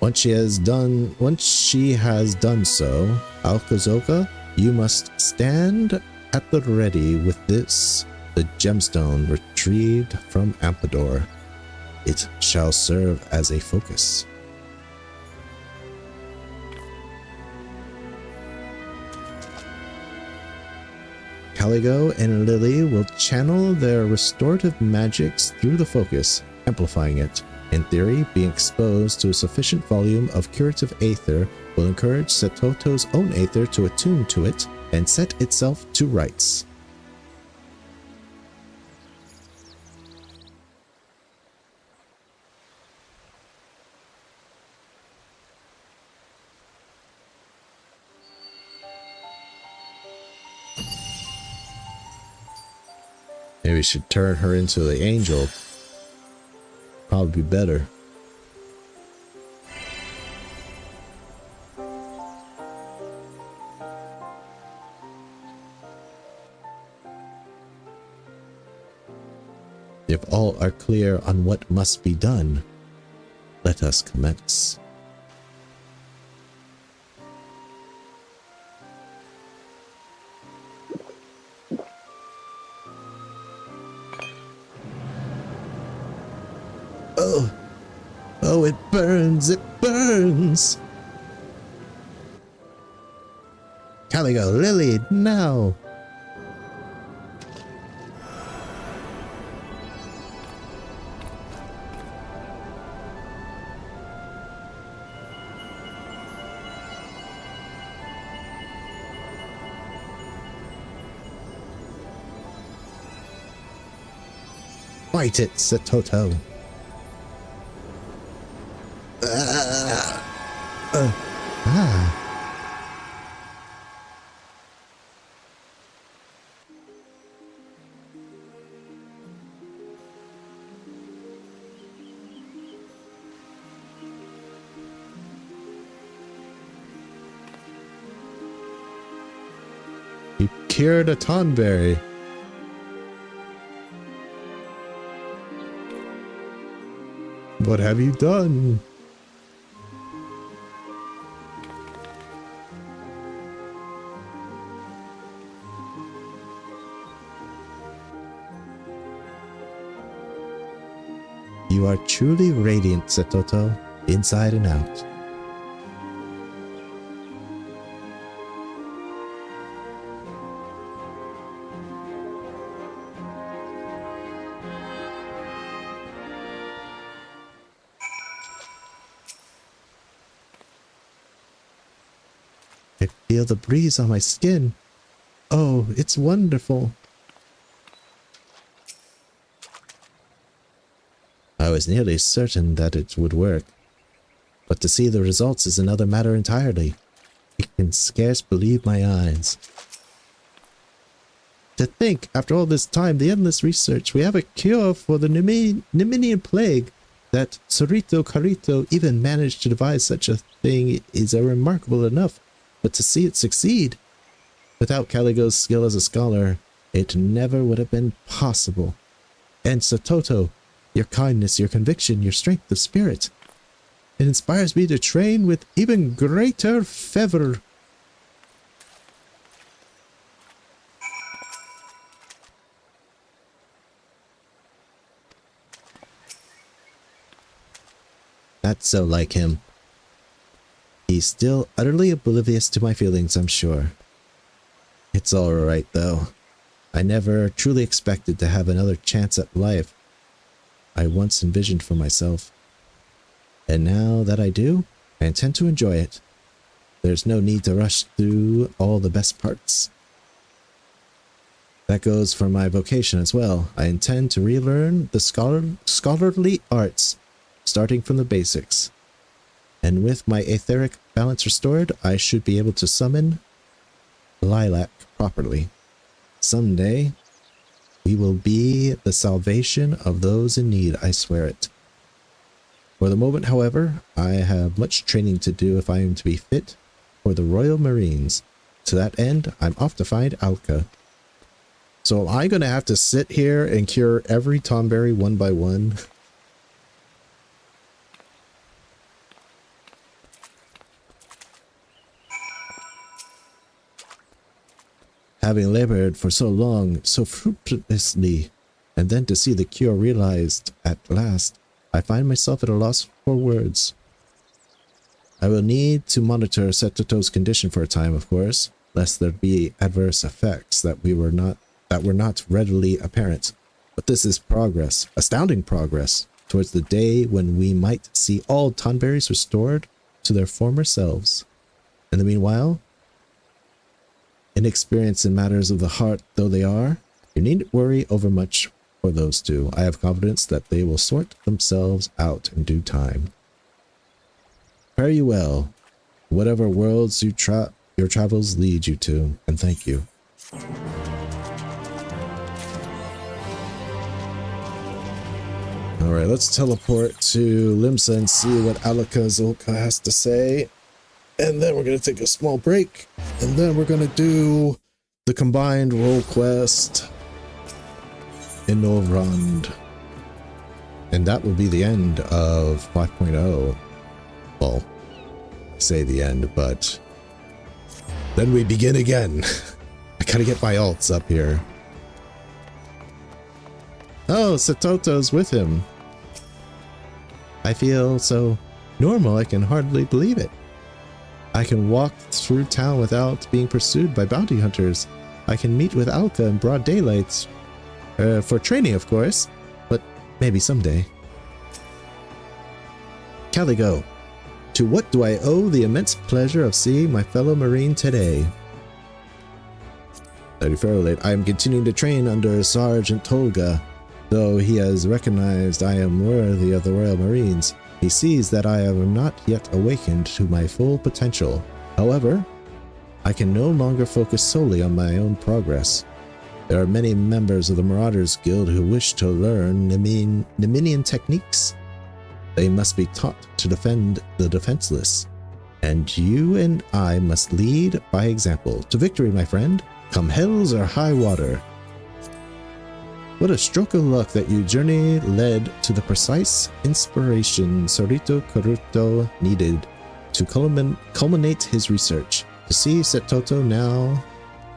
Once she has done so, Alkazoka, you must stand at the ready with this, the gemstone retrieved from Ampador. It shall serve as a focus. Caligo and Lily will channel their restorative magics through the focus, amplifying it. In theory, being exposed to a sufficient volume of curative aether will encourage Setoto's own aether to attune to it and set itself to rights. Maybe we should turn her into the angel. Probably be better. If all are clear on what must be done, let us commence. Oh, oh, it burns, it burns. Caligo, Lily, now. Fight it, Satoto. You cured a Tonberry. What have you done? You are truly radiant, Satoto, inside and out. I feel the breeze on my skin. Oh, it's wonderful. I was nearly certain that it would work, but to see the results is another matter entirely. I can scarce believe my eyes. To think, after all this time, the endless research, we have a cure for the Neminian plague, that Sorito Carito even managed to devise such a thing is remarkable enough, but to see it succeed, without Caligo's skill as a scholar, it never would have been possible. And Satoto, your kindness, your conviction, your strength of spirit, it inspires me to train with even greater fervor. That's so like him. He's still utterly oblivious to my feelings, I'm sure. It's all right, though. I never truly expected to have another chance at life I once envisioned for myself. And now that I do, I intend to enjoy it. There's no need to rush through all the best parts. That goes for my vocation as well. I intend to relearn the scholarly arts, starting from the basics. And with my etheric balance restored, I should be able to summon Lilac properly. Someday, we will be the salvation of those in need, I swear it. For the moment, however, I have much training to do if I am to be fit for the Royal Marines. To that end, I'm off to find Alka. So am I going to have to sit here and cure every Tonberry one by one? Having labored for so long, so fruitlessly, and then to see the cure realized at last, I find myself at a loss for words. I will need to monitor Setoto's condition for a time, of course, lest there be adverse effects that were not readily apparent. But this is progress, astounding progress, towards the day when we might see all Tonberries restored to their former selves. In the meanwhile, inexperienced in matters of the heart though they are, you needn't worry over much for those two. I have confidence that they will sort themselves out in due time. Fare you well, whatever worlds your travels lead you to, and thank you. Alright, let's teleport to Limsa and see what Alka Zulka has to say. And then we're going to take a small break. And then we're going to do the combined role quest in Novrand. And that will be the end of 5.0. Well, I say the end, but then we begin again. I gotta get my alts up here. Oh, Satoto's with him. I feel so normal I can hardly believe it. I can walk through town without being pursued by bounty hunters. I can meet with Alka in broad daylight. For training, of course, but maybe someday. Caligo, to what do I owe the immense pleasure of seeing my fellow Marine today? Lady Farrowlate, I am continuing to train under Sergeant Tolga. Though he has recognized I am worthy of the Royal Marines, he sees that I am not yet awakened to my full potential. However, I can no longer focus solely on my own progress. There are many members of the Marauders Guild who wish to learn Neminian techniques. They must be taught to defend the defenseless. And you and I must lead by example. To victory, my friend, come hells or high water. What a stroke of luck that your journey led to the precise inspiration Sorito Karuto needed to culminate his research. To see Setoto now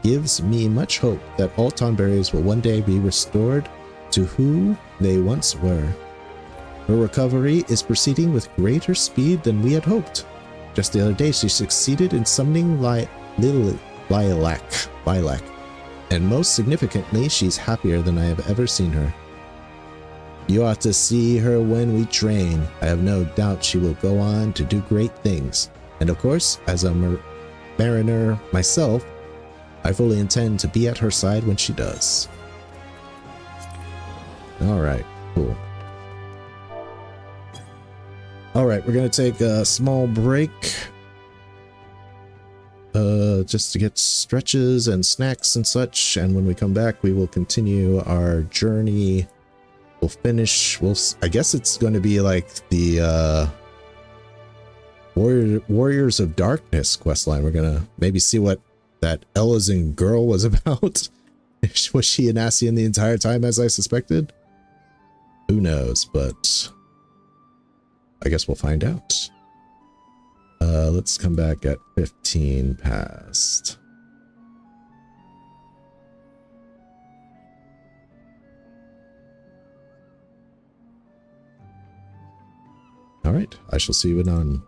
gives me much hope that all Tonberries will one day be restored to who they once were. Her recovery is proceeding with greater speed than we had hoped. Just the other day, she succeeded in summoning Lilac. And most significantly, she's happier than I have ever seen her. You ought to see her when we train. I have no doubt she will go on to do great things. And of course, as a mariner myself, I fully intend to be at her side when she does. Alright, cool. Alright, we're going to take a small break. Just to get stretches and snacks and such. And when we come back, we will continue our journey. We'll finish. I guess it's going to be like the Warriors of Darkness questline. We're going to maybe see what that Elizin girl was about. Was she an Ascian the entire time, as I suspected? Who knows, but I guess we'll find out. Let's come back at 15 past. All right, I shall see you anon.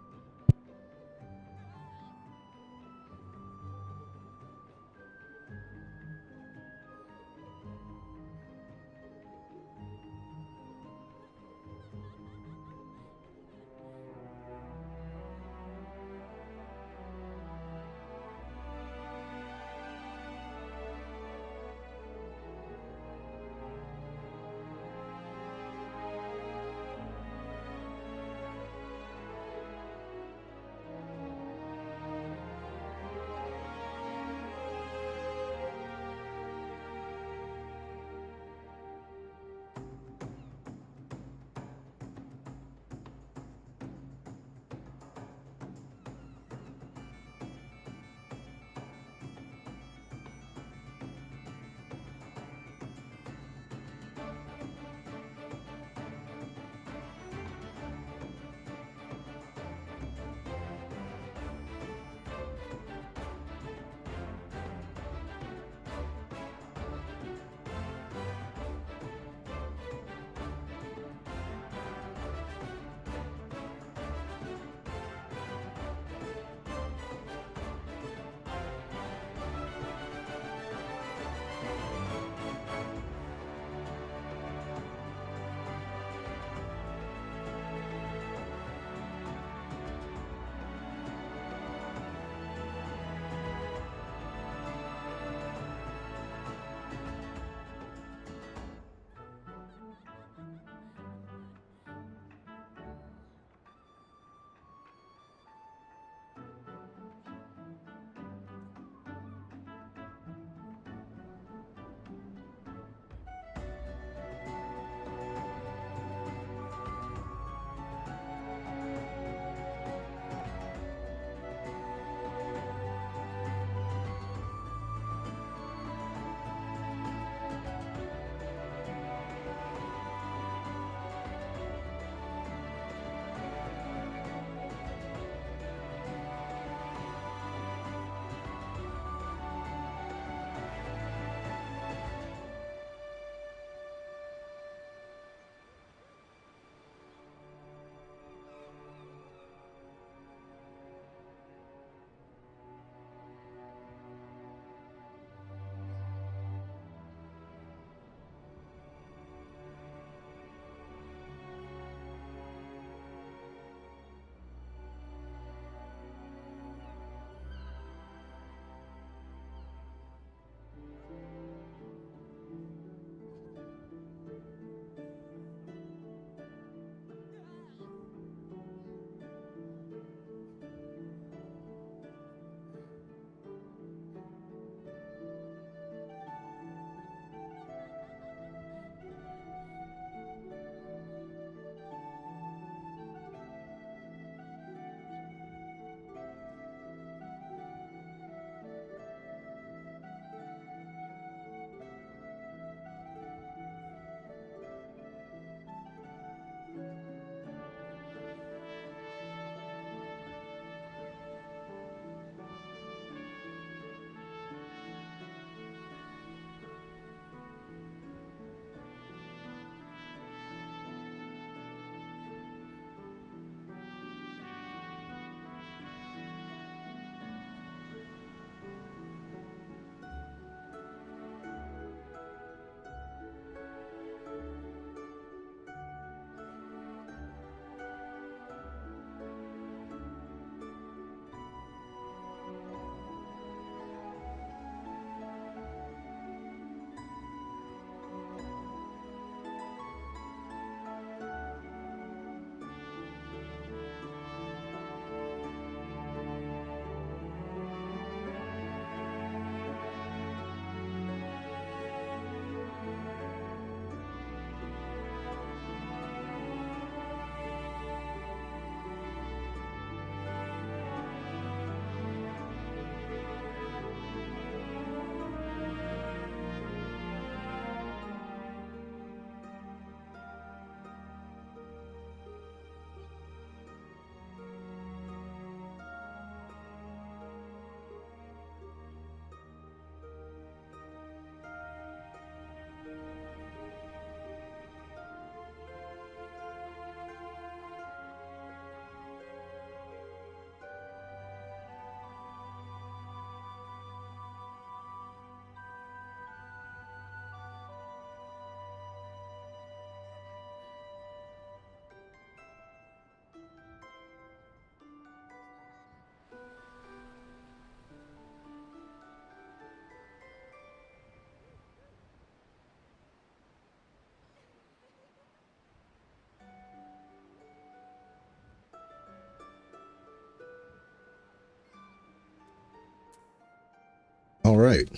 All right.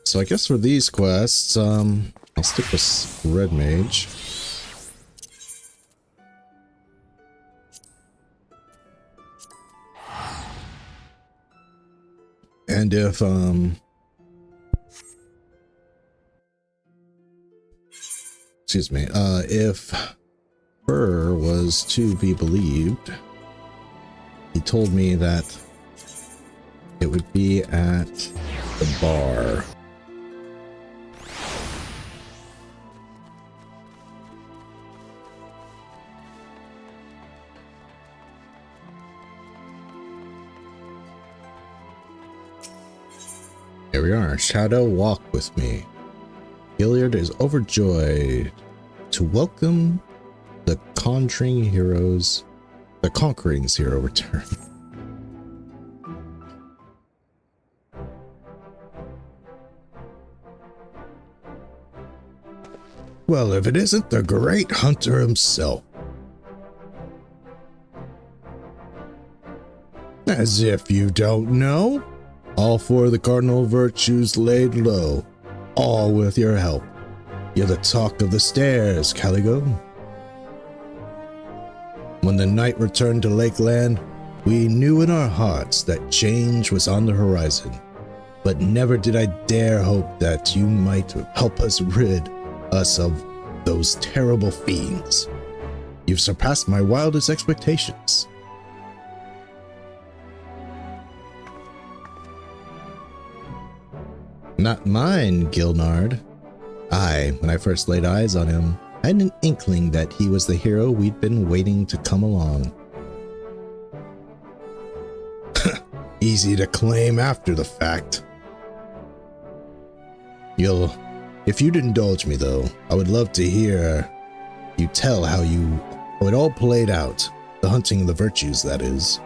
So I guess for these quests, I'll stick with Red Mage. And if, excuse me, if Burr was to be believed, he told me that it would be at the bar. Here we are. Shadow, walk with me. Gilliard is overjoyed to welcome the Conjuring Heroes, the Conquering's hero return. Well, if it isn't the great hunter himself. As if you don't know. All four of the cardinal virtues laid low, all with your help. You're the talk of the stairs, Caligo. When the night returned to Lakeland, we knew in our hearts that change was on the horizon, but never did I dare hope that you might help us rid us of those terrible fiends. You've surpassed my wildest expectations. Not mine, Gilnard. When I first laid eyes on him, I had an inkling that he was the hero we'd been waiting to come along. Easy to claim after the fact. If you'd indulge me though, I would love to hear you tell how it all played out. The hunting of the virtues, that is.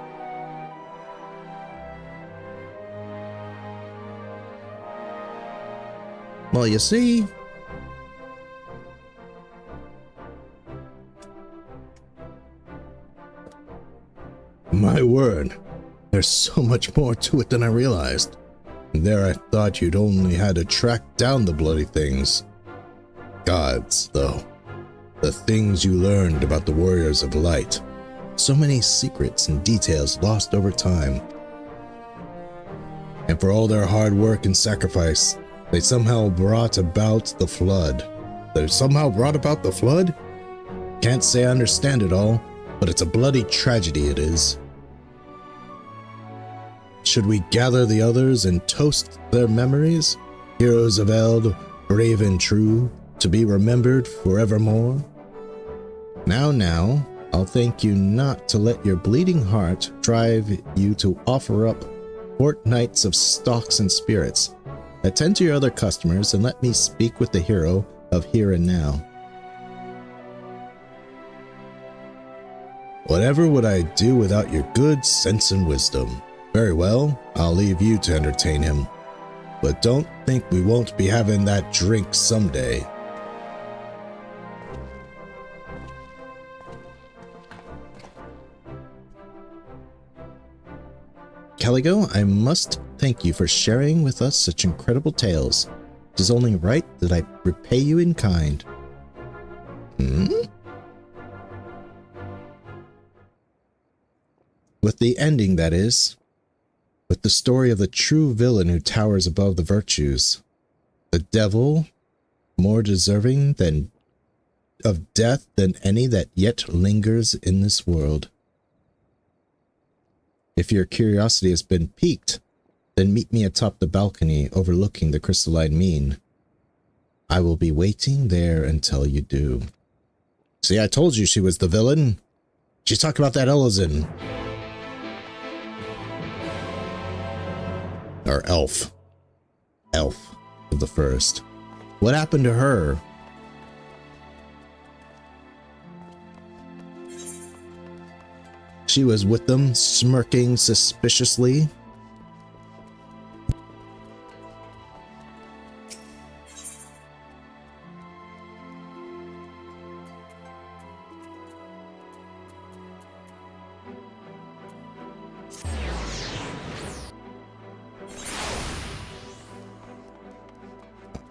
Well, you see, my word, there's so much more to it than I realized. There I thought you'd only had to track down the bloody things. Gods, though. The things you learned about the warriors of light. So many secrets and details lost over time. And for all their hard work and sacrifice, they somehow brought about the flood. Can't say I understand it all, but it's a bloody tragedy it is. Should we gather the others and toast their memories? Heroes of Eld, brave and true, to be remembered forevermore? Now, I'll thank you not to let your bleeding heart drive you to offer up fortnights of stocks and spirits. Attend to your other customers and let me speak with the hero of here and now. Whatever would I do without your good sense and wisdom? Very well, I'll leave you to entertain him. But don't think we won't be having that drink someday. Caligo, I must thank you for sharing with us such incredible tales. It is only right that I repay you in kind. With the ending, that is. With the story of the true villain who towers above the virtues. The devil, more deserving of death than any that yet lingers in this world. If your curiosity has been piqued, then meet me atop the balcony overlooking the crystalline mean. I will be waiting there until you do. See, I told you she was the villain. She's talking about that Elizin. Or elf. Elf of the first. What happened to her? She was with them, smirking suspiciously.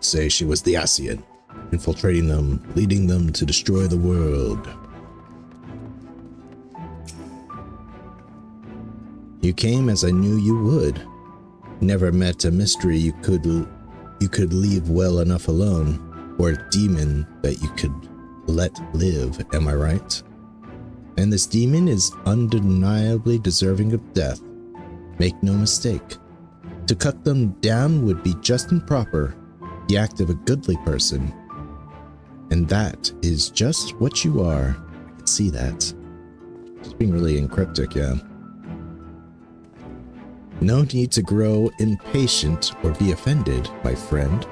say she was the Ascian, infiltrating them, leading them to destroy the world. You came as I knew you would. Never met a mystery you could leave well enough alone, or a demon that you could let live, am I right? And this demon is undeniably deserving of death. Make no mistake. To cut them down would be just and proper, the act of a goodly person. And that is just what you are. I can see that. It's being really encryptic, yeah. No need to grow impatient or be offended, my friend.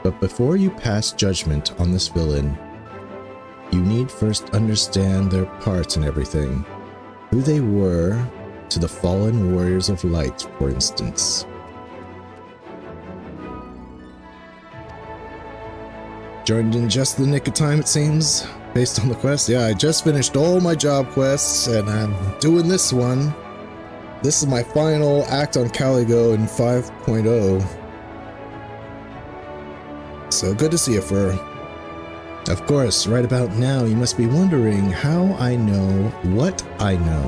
But before you pass judgment on this villain, you need first understand their part in everything. Who they were to the fallen warriors of light, for instance. Joined in just the nick of time, it seems, based on the quest. Yeah, I just finished all my job quests, and I'm doing this one. This is my final act on Caligo in 5.0. So good to see you, Fur. Of course, right about now you must be wondering how I know what I know.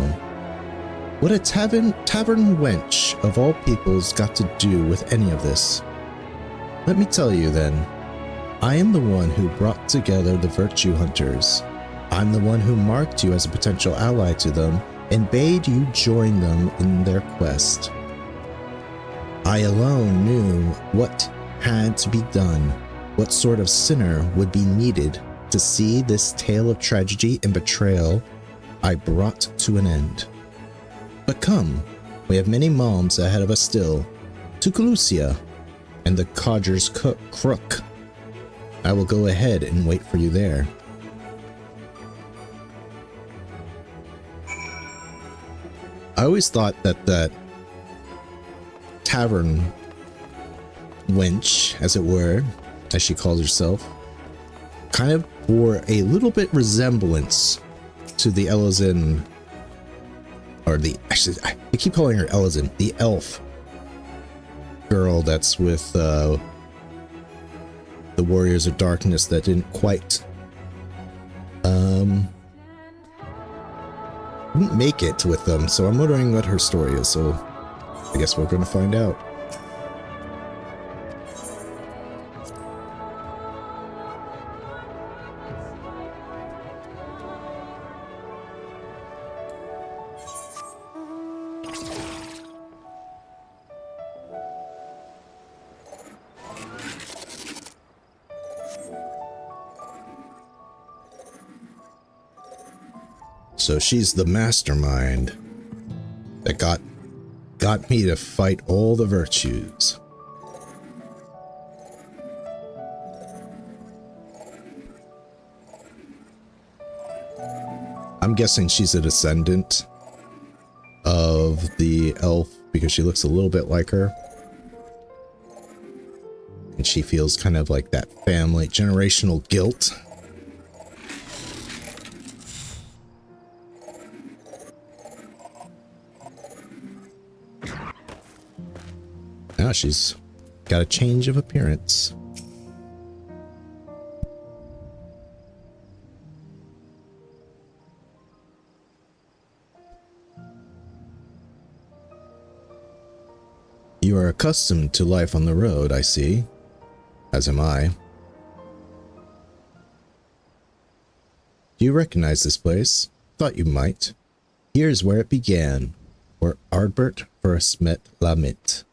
What a tavern wench of all people's got to do with any of this? Let me tell you then. I am the one who brought together the Virtue Hunters. I'm the one who marked you as a potential ally to them and bade you join them in their quest. I alone knew what had to be done, what sort of sinner would be needed to see this tale of tragedy and betrayal I brought to an end. But come, we have many malms ahead of us still, to Calusia and the Codger's Crook. I will go ahead and wait for you there. I always thought that tavern wench, as it were, as she calls herself, kind of bore a little bit resemblance to the Elizin, or actually, I keep calling her Elizin, the elf girl that's with the Warriors of Darkness that didn't quite didn't make it with them, so I'm wondering what her story is, so I guess we're gonna find out. So she's the mastermind that got me to fight all the virtues. I'm guessing she's a descendant of the elf because she looks a little bit like her. And she feels kind of like that family generational guilt. Now she's got a change of appearance. You are accustomed to life on the road, I see. As am I. Do you recognize this place? Thought you might. Here's where it began, where Ardbert first met Lamit.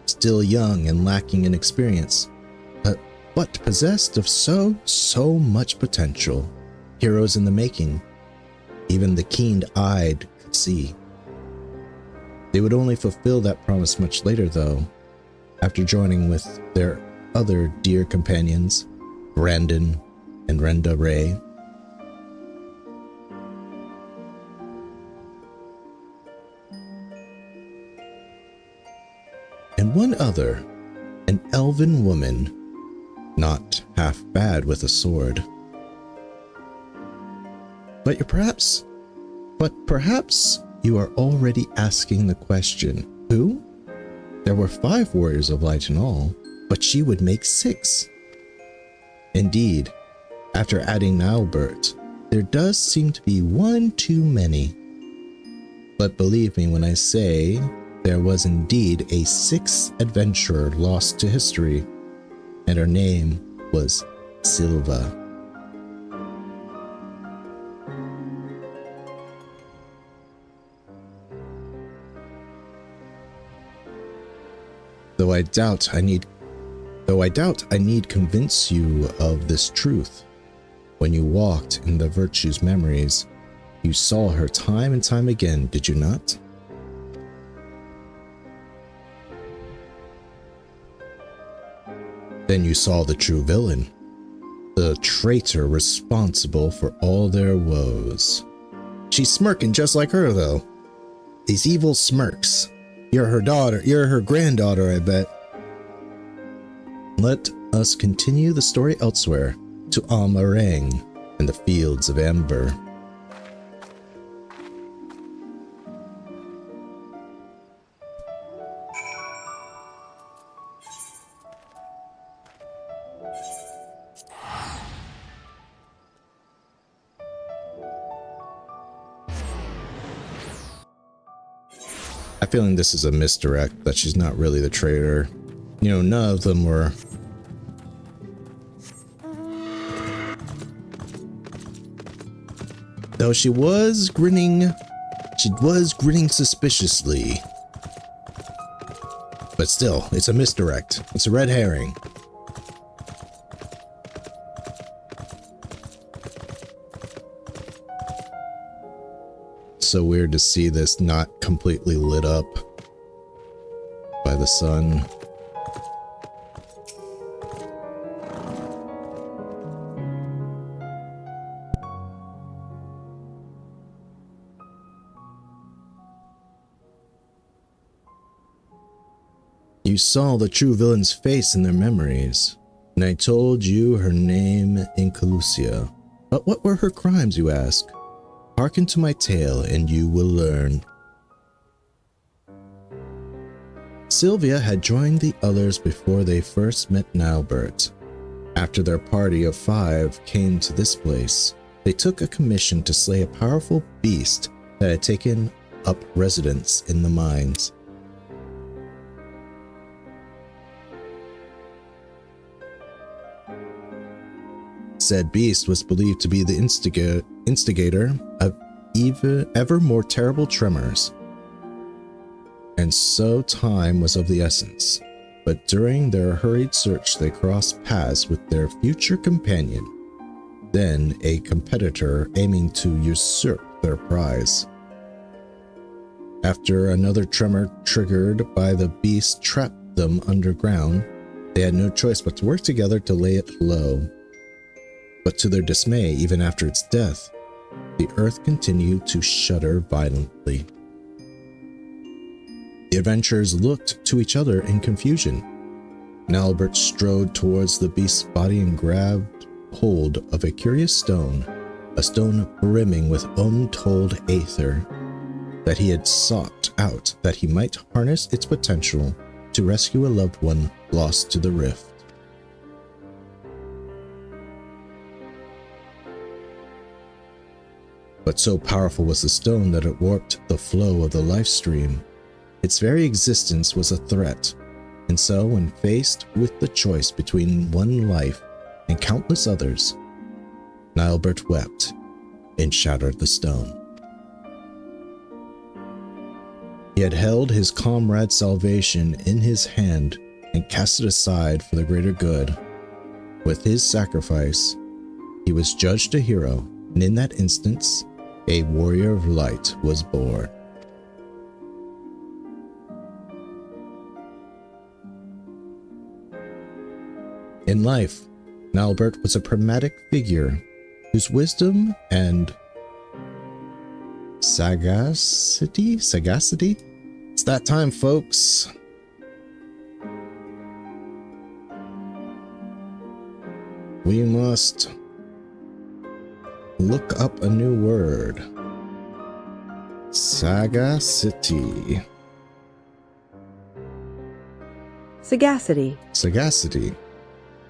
Still young and lacking in experience, but possessed of so much potential. Heroes in the making. Even the keen-eyed could see. They would only fulfill that promise much later, though, after joining with their other dear companions, Brandon and Renda Ray. And one other, an elven woman, not half bad with a sword. But perhaps you are already asking the question, who? There were 5 warriors of light in all, but she would make 6. Indeed, after adding Albert, there does seem to be 1 too many. But believe me when I say there was indeed a 6th adventurer lost to history, and her name was Silva. Though I doubt I need convince you of this truth. When you walked in the Virtue's memories, you saw her time and time again, did you not? Then you saw the true villain, the traitor responsible for all their woes. She's smirking just like her, though. These evil smirks. You're her daughter. You're her granddaughter, I bet. Let us continue the story elsewhere, to Amarang and the fields of Amber. I have a feeling this is a misdirect, that she's not really the traitor. You know, none of them were. Though she was grinning suspiciously. But still, it's a misdirect. It's a red herring. So weird to see this not completely lit up by the sun. You saw the true villain's face in their memories, and I told you her name in Calusia. But what were her crimes, you ask? Hearken to my tale, and you will learn. Sylvia had joined the others before they first met Naubert. After their party of 5 came to this place, they took a commission to slay a powerful beast that had taken up residence in the mines. Said beast was believed to be the instigator of ever more terrible tremors, and so time was of the essence. But during their hurried search, they crossed paths with their future companion, then a competitor aiming to usurp their prize. After another tremor triggered by the beast trapped them underground, they had no choice but to work together to lay it low. But to their dismay, even after its death, the earth continued to shudder violently. The adventurers looked to each other in confusion. Albert strode towards the beast's body and grabbed hold of a curious stone, a stone brimming with untold aether that he had sought out that he might harness its potential to rescue a loved one lost to the rift. But so powerful was the stone that it warped the flow of the life stream. Its very existence was a threat, and so when faced with the choice between one life and countless others, Nilbert wept and shattered the stone. He had held his comrade's salvation in his hand and cast it aside for the greater good. With his sacrifice, he was judged a hero, and in that instance, a warrior of light was born. In life, Nilbert was a pragmatic figure whose wisdom and sagacity? It's that time, folks. We must look up a new word. Sagacity. Sagacity. Sagacity.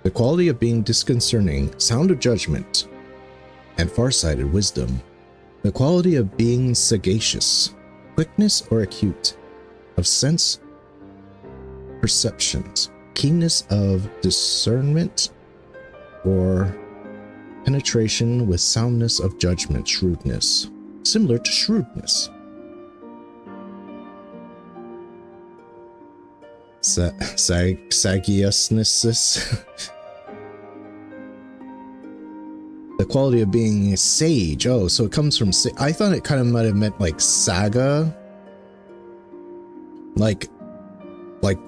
The quality of being disconcerting, sound of judgment, and farsighted wisdom. The quality of being sagacious, quickness or acute, of sense perceptions, keenness of discernment, or penetration with soundness of judgment, shrewdness, similar to shrewdness. Sagaciousness. The quality of being sage. Oh, so it comes from I thought it kind of might have meant like saga, like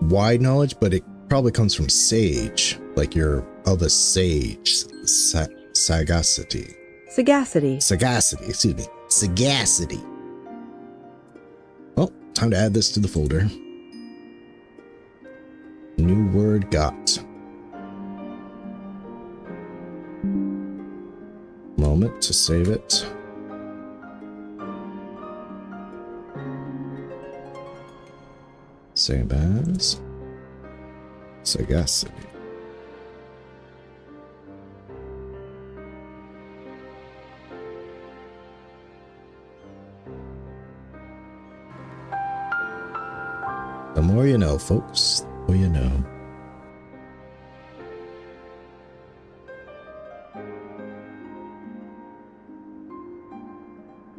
wide knowledge, but it probably comes from sage, like you're of a sage. Sagacity. Sagacity. Sagacity, excuse me. Sagacity. Well, time to add this to the folder. New word got. Moment to save it. Save as sagacity. The more you know, folks, the more you know.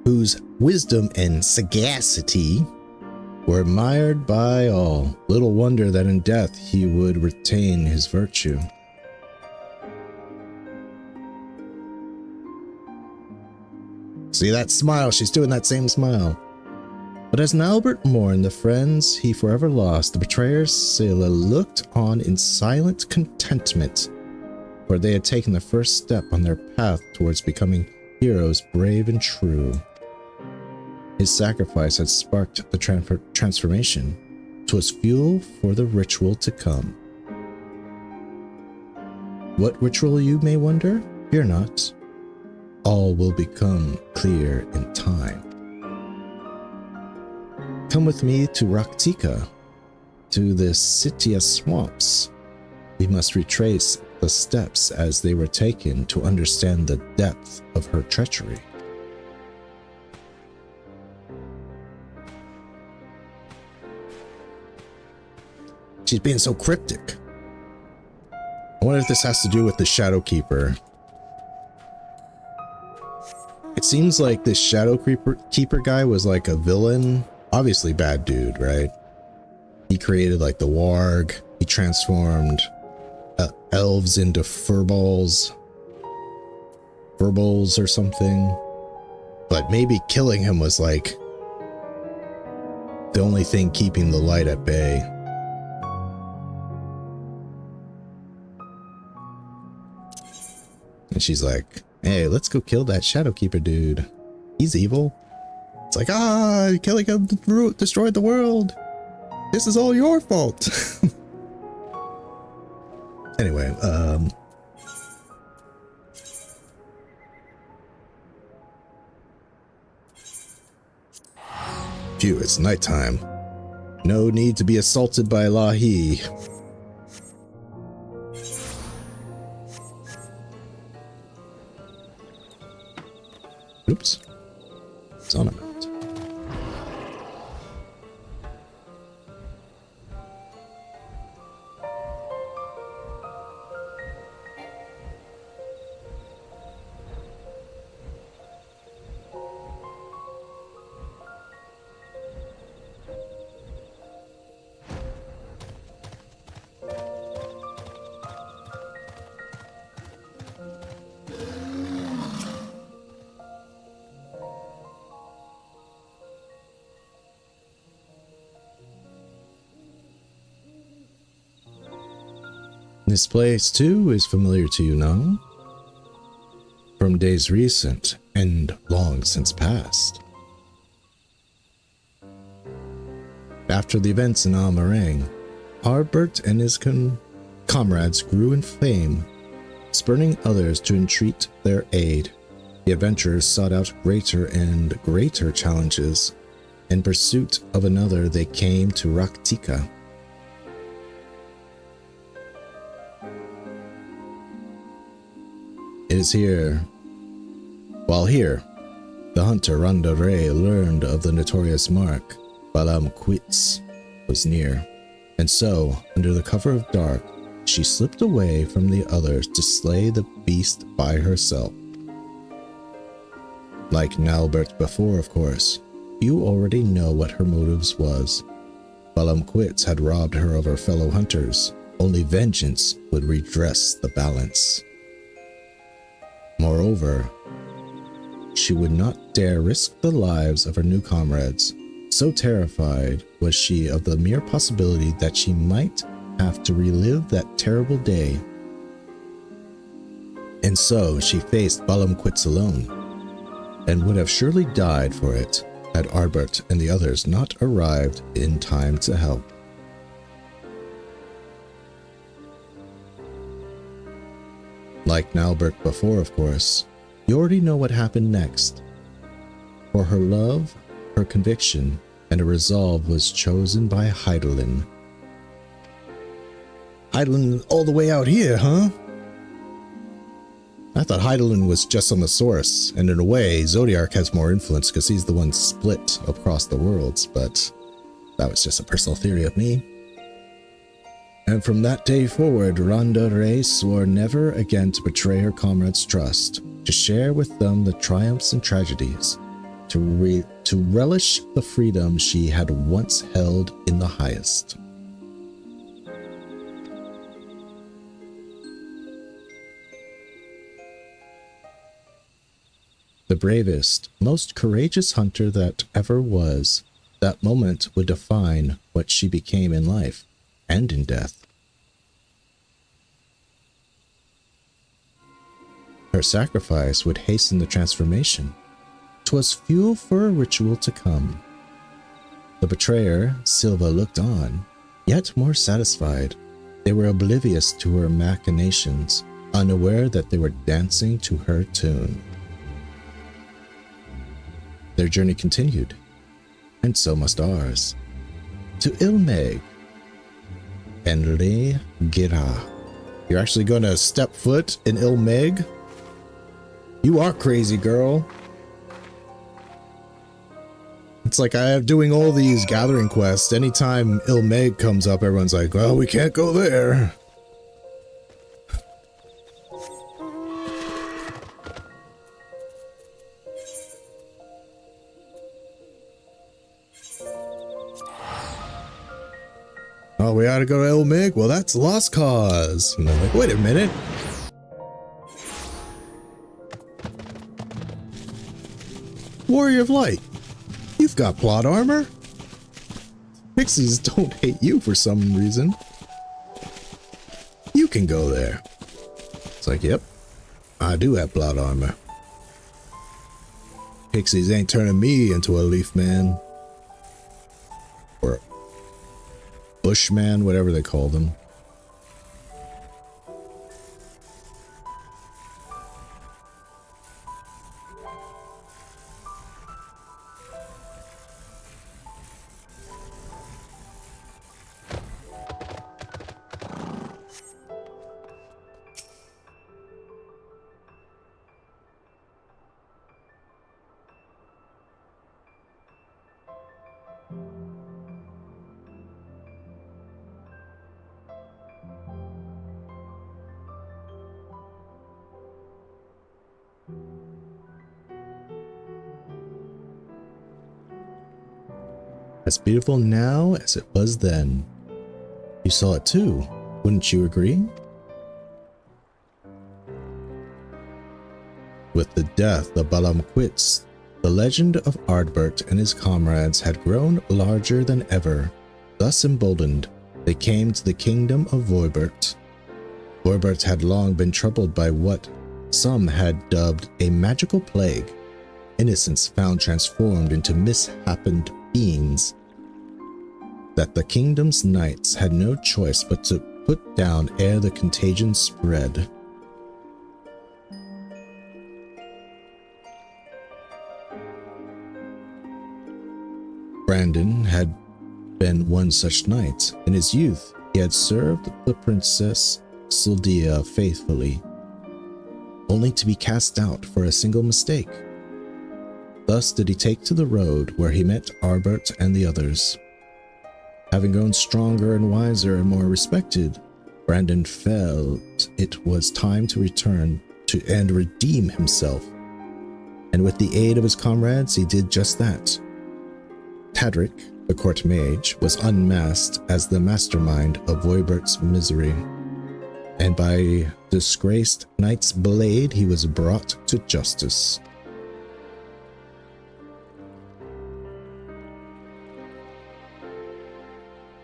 Whose wisdom and sagacity were admired by all. Little wonder that in death he would retain his virtue. See that smile? She's doing that same smile. But as Albert mourned the friends he forever lost, the betrayers Scylla looked on in silent contentment, for they had taken the first step on their path towards becoming heroes brave and true. His sacrifice had sparked the transformation. 'Twas fuel for the ritual to come. What ritual, you may wonder? Fear not. All will become clear in time. Come with me to Raktika, to the Scythia swamps. We must retrace the steps as they were taken to understand the depth of her treachery. She's being so cryptic. I wonder if this has to do with the Shadow Keeper. It seems like this Shadow Keeper guy was like a villain. Obviously bad dude, right? He created like the warg. He transformed elves into furballs or something. But maybe killing him was like the only thing keeping the light at bay. And she's like, hey, let's go kill that Shadowkeeper dude. He's evil. It's like, killing him destroyed the world. This is all your fault. Anyway, phew, it's nighttime. No need to be assaulted by Lahi. Oops. It's on a mount. This place, too, is familiar to you now, from days recent and long since past. After the events in Almarang, Harbert and his comrades grew in fame, spurning others to entreat their aid. The adventurers sought out greater and greater challenges, In pursuit of another, they came to Raktika. It is here. While here, the hunter Randare learned of the notorious mark Balam Quits was near, and so, under the cover of dark, she slipped away from the others to slay the beast by herself. Like Nalbert before, of course, you already know what her motives was. Balam Quits had robbed her of her fellow hunters. Only vengeance would redress the balance. Moreover, she would not dare risk the lives of her new comrades. So terrified was she of the mere possibility that she might have to relive that terrible day. And so she faced Balam Quits alone, and would have surely died for it had Ardbert and the others not arrived in time to help. Like Nalbert before, of course, you already know what happened next. For her love, her conviction, and her resolve was chosen by Heidelin. Heidelin all the way out here, huh? I thought Heidelin was just on the source, and in a way, Zodiark has more influence because he's the one split across the worlds, but that was just a personal theory of me. And from that day forward, Randare swore never again to betray her comrades' trust, to share with them the triumphs and tragedies, to relish the freedom she had once held in the highest. The bravest, most courageous hunter that ever was, that moment would define what she became in life and in death. Her sacrifice would hasten the transformation. 'Twas fuel for a ritual to come. The betrayer, Silva, looked on, yet more satisfied. They were oblivious to her machinations, unaware that they were dancing to her tune. Their journey continued, and so must ours, to Ilmeg and Le Gira. You're actually going to step foot in Ilmeg? You are crazy, girl. It's like I am doing all these gathering quests. Anytime Ilmeg comes up, everyone's like, well, we can't go there. Oh, we ought to go to Ilmeg? Well, that's Lost Cause. And I'm like, wait a minute. Warrior of Light, you've got plot armor? Pixies don't hate you for some reason. You can go there. It's like, yep, I do have plot armor. Pixies ain't turning me into a leaf man. Or Bushman, whatever they call them. As beautiful now as it was then. You saw it too, wouldn't you agree? With the death of Balam Quits, the legend of Ardbert and his comrades had grown larger than ever. Thus emboldened, they came to the kingdom of Voibert. Voibert had long been troubled by what some had dubbed a magical plague, innocents found transformed into misshapened beings, that the kingdom's knights had no choice but to put down ere the contagion spread. Brandon had been one such knight. In his youth, he had served the Princess Suldia faithfully, only to be cast out for a single mistake. Thus did he take to the road where he met Arbert and the others. Having grown stronger and wiser and more respected, Brandon felt it was time to return to and redeem himself. And with the aid of his comrades, he did just that. Tadric, the court mage, was unmasked as the mastermind of Voibert's misery, and by disgraced knight's blade he was brought to justice.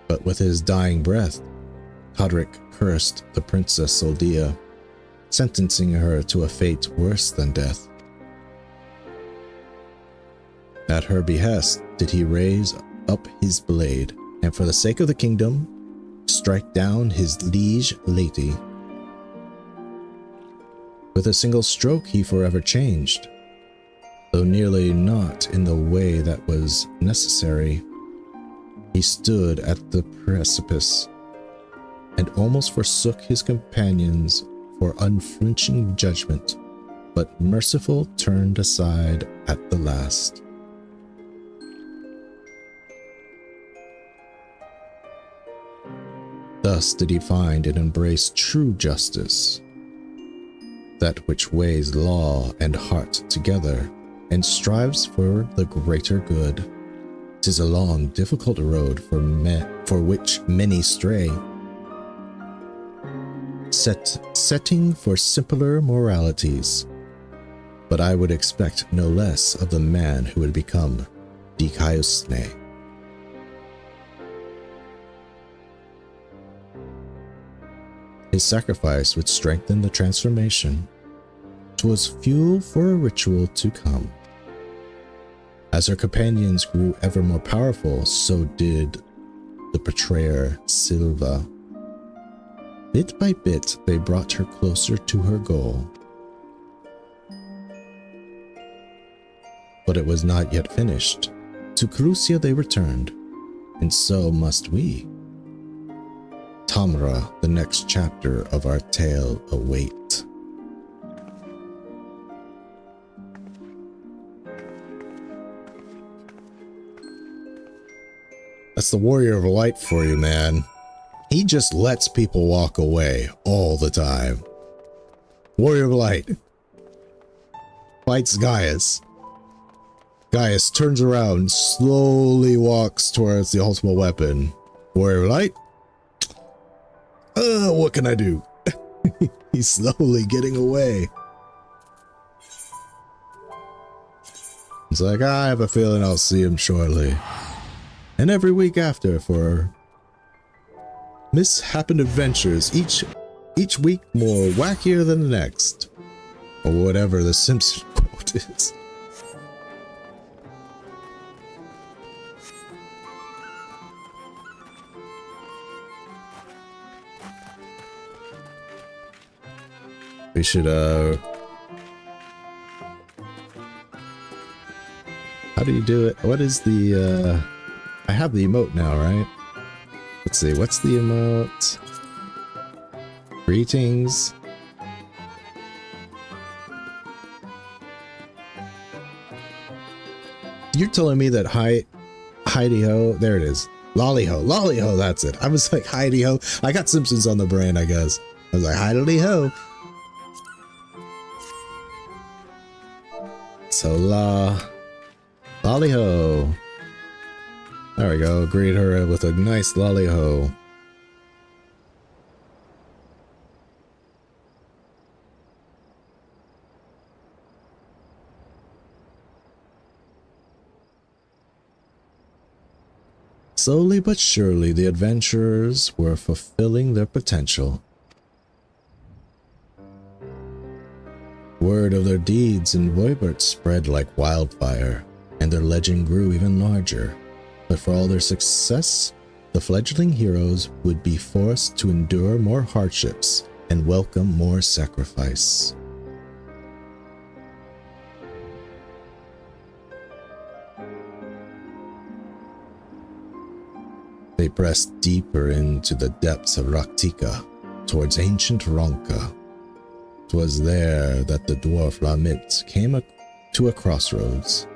But with his dying breath, Tadric cursed the Princess Soldia, sentencing her to a fate worse than death. At her behest did he raise up his blade, and for the sake of the kingdom, strike down his liege lady. With a single stroke he forever changed, though nearly not in the way that was necessary. He stood at the precipice, and almost forsook his companions for unflinching judgment, but merciful turned aside at the last. Thus did he find and embrace true justice, that which weighs law and heart together and strives for the greater good. 'Tis a long, difficult road for which many stray, setting for simpler moralities. But I would expect no less of the man who would become Dikaiosne. His sacrifice would strengthen the transformation. 'Twas fuel for a ritual to come. As her companions grew ever more powerful, so did the betrayer Silva. Bit by bit, they brought her closer to her goal. But it was not yet finished. To Carusia they returned, and so must we. Tamra, the next chapter of our tale await. That's the Warrior of Light for you, man. He just lets people walk away all the time. Warrior of Light fights Gaius. Gaius turns around, slowly walks towards the ultimate weapon. Warrior of Light? What can I do? He's slowly getting away. It's like, I have a feeling I'll see him shortly. And every week after for mishappened adventures, each week more wackier than the next. Or whatever the Simpson quote is. We should, how do you do it? What is the, I have the emote now, right? Let's see, what's the emote? Greetings. You're telling me that Heidi-ho, there it is. Lolly-ho, Lolly-ho, that's it. I was like, Heidi-ho. I got Simpsons on the brain, I guess. I was like, Heidi-ho. So, Lolly-ho. There we go. Greet her with a nice lolly-ho. Slowly but surely, the adventurers were fulfilling their potential. Word of their deeds in Voibert spread like wildfire, and their legend grew even larger. But for all their success, the fledgling heroes would be forced to endure more hardships and welcome more sacrifice. pressed deeper into the depths of Raktika, towards ancient Ronka. 'Twas there that the dwarf Lamit came to a crossroads,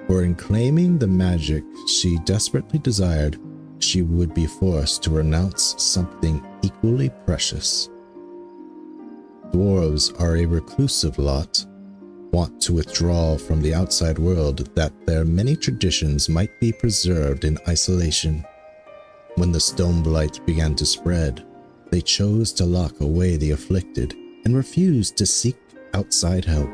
for in claiming the magic she desperately desired, she would be forced to renounce something equally precious. Dwarves are a reclusive lot, want to withdraw from the outside world that their many traditions might be preserved in isolation. When the stone blight began to spread, they chose to lock away the afflicted and refused to seek outside help.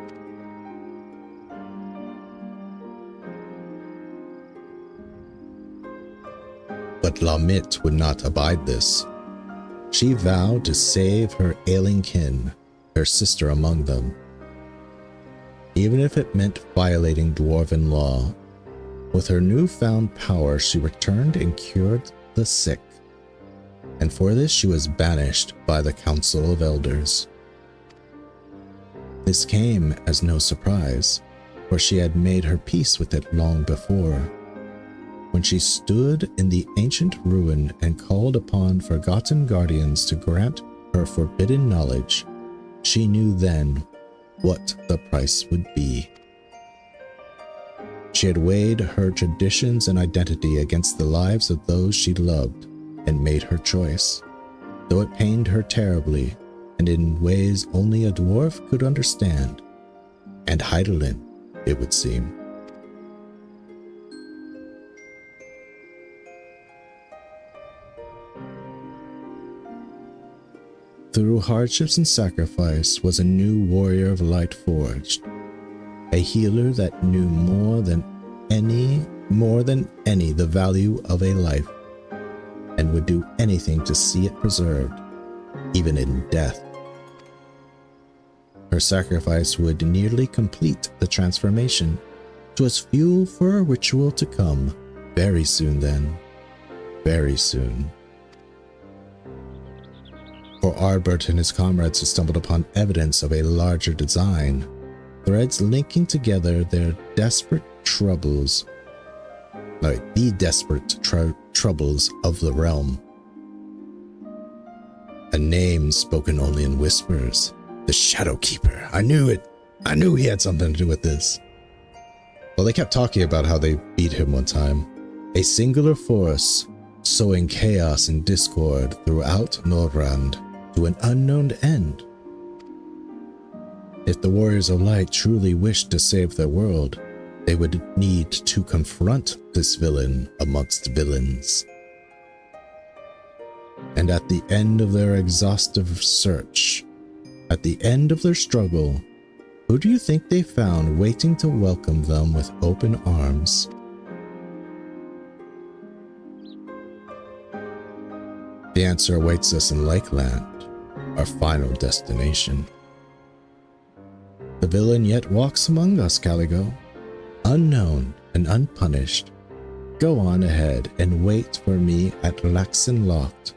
But Lamit would not abide this. She vowed to save her ailing kin, her sister among them. Even if it meant violating dwarven law, with her newfound power she returned and cured the sick, and for this she was banished by the Council of Elders. This came as no surprise, for she had made her peace with it long before. When she stood in the ancient ruin and called upon forgotten guardians to grant her forbidden knowledge, she knew then what the price would be. She had weighed her traditions and identity against the lives of those she loved and made her choice, though it pained her terribly and in ways only a dwarf could understand, and Heidelin, it would seem. Through hardships and sacrifice was a new warrior of light forged, a healer that knew more than any the value of a life, and would do anything to see it preserved, even in death. Her sacrifice would nearly complete the transformation. 'Twas fuel for a ritual to come, very soon then, very soon. For Arbert and his comrades had stumbled upon evidence of a larger design, threads linking together their desperate troubles, troubles of the realm. A name spoken only in whispers, the Shadowkeeper. I knew it. I knew he had something to do with this. Well, they kept talking about how they beat him one time. A singular force, sowing chaos and discord throughout Norrand to an unknown end. If the Warriors of Light truly wished to save their world, they would need to confront this villain amongst villains. And at the end of their exhaustive search, at the end of their struggle, who do you think they found waiting to welcome them with open arms? The answer awaits us in Lakeland, our final destination. The villain yet walks among us, Caligo, unknown and unpunished. Go on ahead and wait for me at Laxen Loft.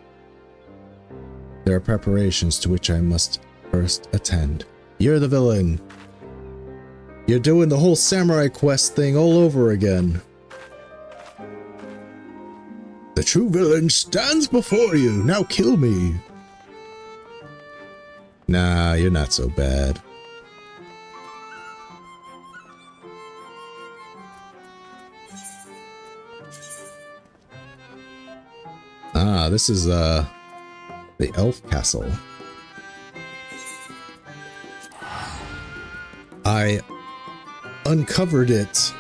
There are preparations to which I must first attend. You're the villain. You're doing the whole samurai quest thing all over again. The true villain stands before you. Now kill me. Nah, you're not so bad. Ah, this is the elf castle. I uncovered it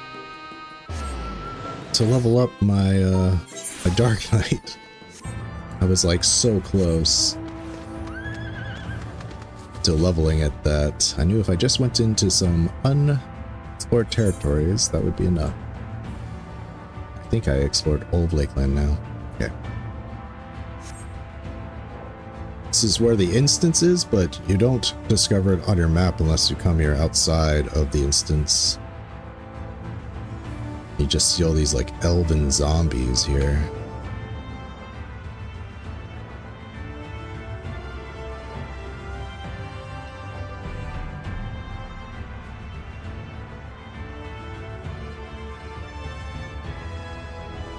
to level up my my Dark Knight. I was like so close to leveling at that. I knew if I just went into some unexplored territories, that would be enough. I think I explored all of Lakeland now. Okay. This is where the instance is, but you don't discover it on your map unless you come here outside of the instance. You just see all these like elven zombies here.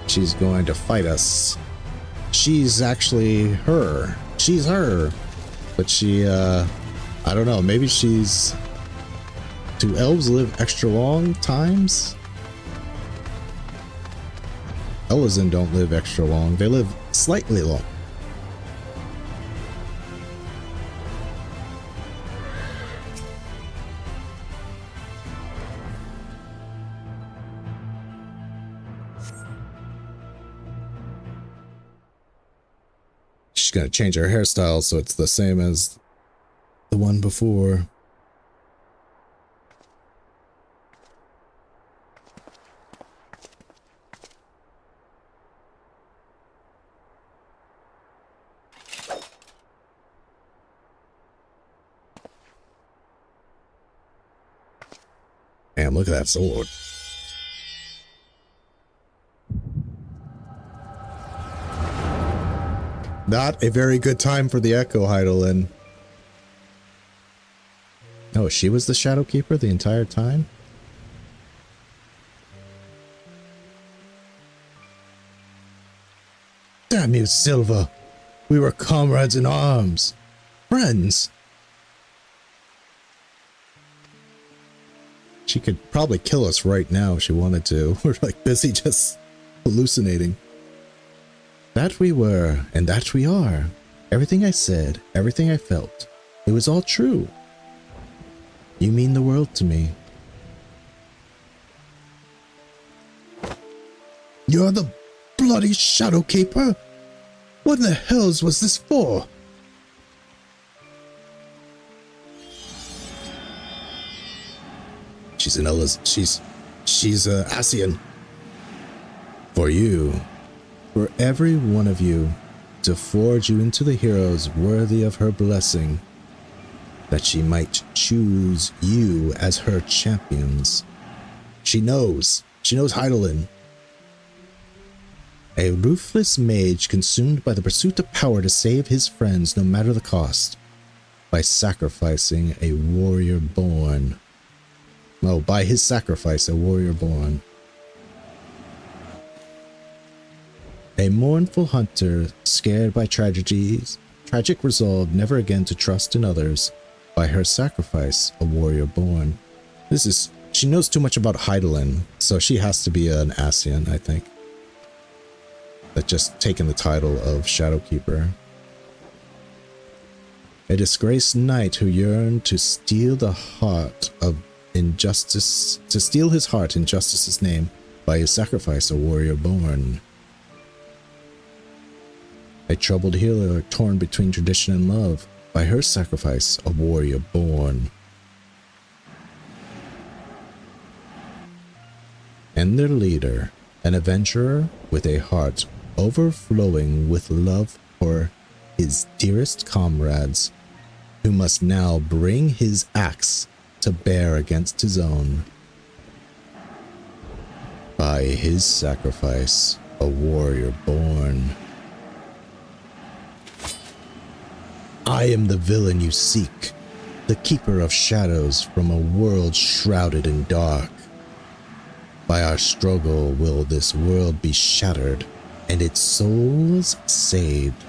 She's going to fight us. she's actually her. She's her. But she, I don't know, maybe she's... Do elves live extra long times? Elizin don't live extra long. They live slightly long. She's gonna change her hairstyle so it's the same as the one before. Damn, look at that sword. Not a very good time for the Echo Heidelin. Oh, she was the Shadow Keeper the entire time? Damn you, Silva. We were comrades in arms. Friends. She could probably kill us right now if she wanted to. We're like busy just hallucinating. That we were, and that we are. Everything I said, everything I felt, it was all true. You mean the world to me. You're the bloody Shadow Keeper? What in the hells was this for? She's an she's a Asian. For you, for every one of you, to forge you into the heroes worthy of her blessing, that she might choose you as her champions. She knows Heidelin. A ruthless mage consumed by the pursuit of power to save his friends no matter the cost, by sacrificing a warrior born. Oh, by his sacrifice, a warrior born. A mournful hunter, scared by tragedies, tragic resolve never again to trust in others, by her sacrifice, a warrior born. She knows too much about Heidelin, so she has to be an Asian, I think. That just taken the title of Shadowkeeper. A disgraced knight who yearned to steal the heart of injustice, to steal his heart in justice's name, by his sacrifice, a warrior born. A troubled healer torn between tradition and love, by her sacrifice, a warrior born. And their leader, an adventurer with a heart overflowing with love for his dearest comrades, who must now bring his axe to bear against his own. By his sacrifice, a warrior born. I am the villain you seek, the keeper of shadows from a world shrouded in dark. By our struggle will this world be shattered and its souls saved.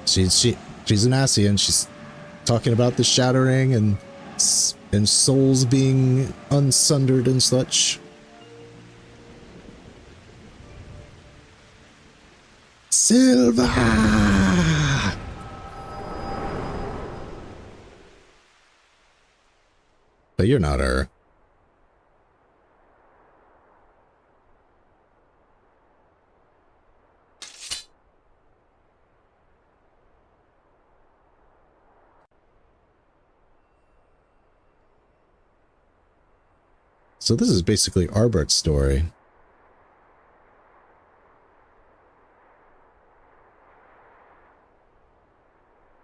She's an Asian. She's talking about the shattering and souls being unsundered and such. Silva! But you're not her. So this is basically Arbert's story.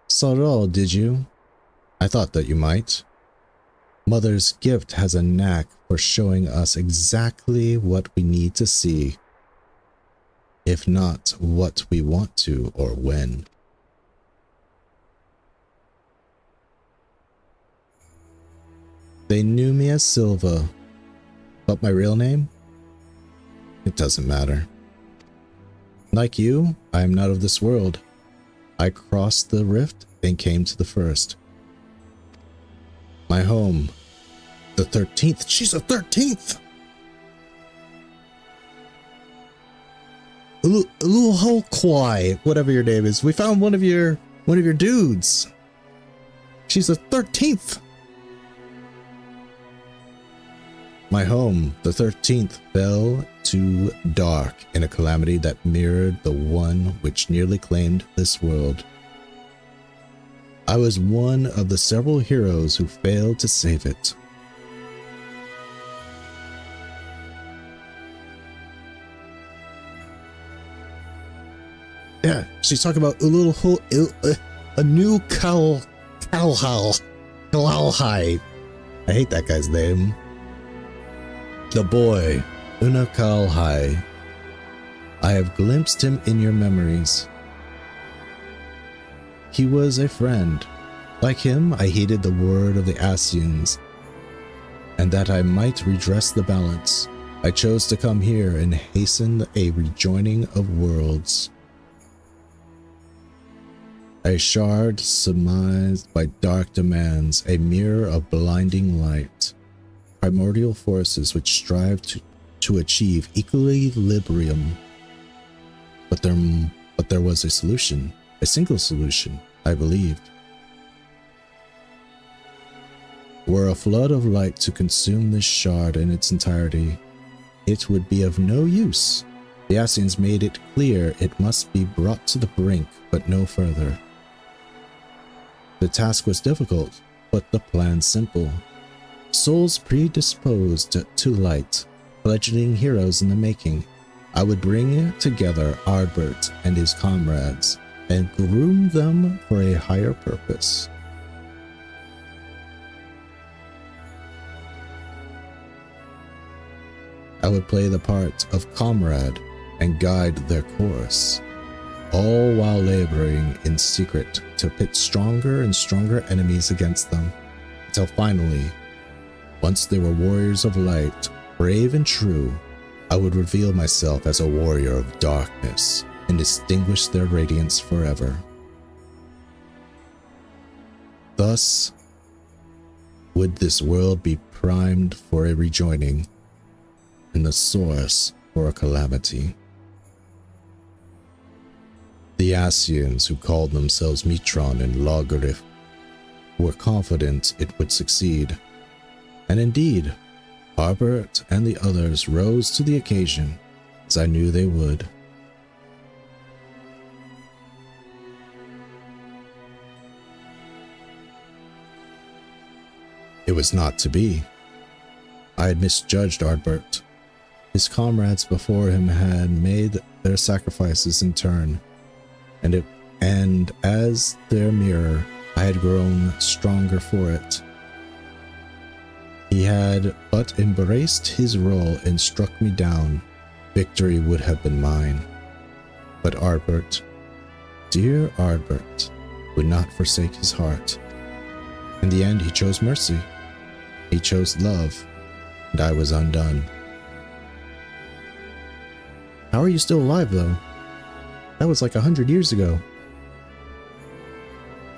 Saw it all, did you? I thought that you might. Mother's gift has a knack for showing us exactly what we need to see, if not what we want to or when. They knew me as Silva. But my real name? It doesn't matter. like you, I am not of this world. I crossed the rift and came to the first. My home, the 13th. She's a 13th! Ulu Kwai, whatever your name is. We found one of your dudes. She's a 13th. My home, the 13th, fell to dark in a calamity that mirrored the one which nearly claimed this world. I was one of the several heroes who failed to save it. Yeah, she's talking about a new Kalalhai. I hate that guy's name. The boy, Unakalhai. I have glimpsed him in your memories. He was a friend. Like him, I heeded the word of the Asians, and that I might redress the balance, I chose to come here and hasten a rejoining of worlds. A shard surmised by dark demands, a mirror of blinding light, primordial forces which strive to achieve equilibrium. But there was a solution, a single solution, I believed. Were a flood of light to consume this shard in its entirety, it would be of no use. The Asians made it clear it must be brought to the brink, but no further. The task was difficult, but the plan simple. Souls predisposed to light, fledgling heroes in the making. I would bring together Ardbert and his comrades and groom them for a higher purpose. I would play the part of comrade and guide their course, all while laboring in secret to pit stronger and stronger enemies against them, until finally, once they were warriors of light, brave and true, I would reveal myself as a warrior of darkness and extinguish their radiance forever. Thus would this world be primed for a rejoining, and the source for a calamity. The Asians, who called themselves Mitron and Logarith, were confident it would succeed, and indeed, Ardbert and the others rose to the occasion, as I knew they would. It was not to be. I had misjudged Ardbert. His comrades before him had made their sacrifices in turn, and as their mirror, I had grown stronger for it. He had but embraced his role and struck me down. Victory would have been mine. But Ardbert, dear Ardbert, would not forsake his heart. In the end, he chose mercy. He chose love, and I was undone. How are you still alive, though? That was like 100 years ago.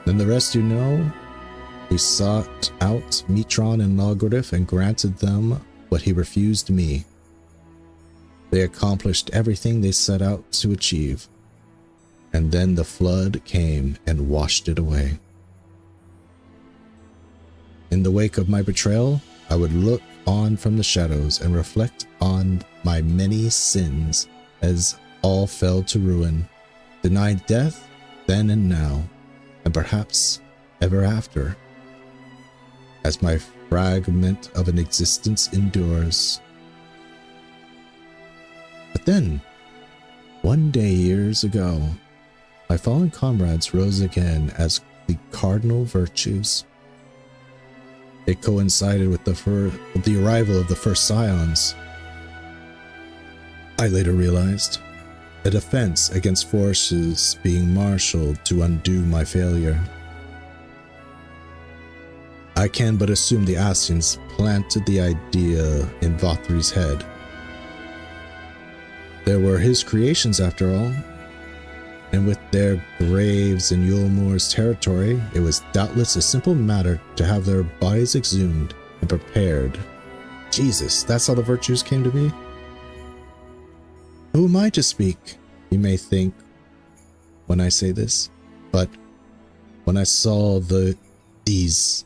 Then the rest you know, he sought out Mitron and Logarith and granted them what he refused me. They accomplished everything they set out to achieve, and then the flood came and washed it away. In the wake of my betrayal, I would look on from the shadows and reflect on my many sins as all fell to ruin, denied death then and now, and perhaps ever after, as my fragment of an existence endures. But then, one day years ago, my fallen comrades rose again as the cardinal virtues. It coincided with the arrival of the first scions. I later realized a defense against forces being marshaled to undo my failure. I can but assume the Asians planted the idea in Vothri's head. There were his creations after all, and with their graves in Yulmore's territory, it was doubtless a simple matter to have their bodies exhumed and prepared. Jesus, that's how the virtues came to be? Who am I to speak, you may think, when I say this? But when I saw these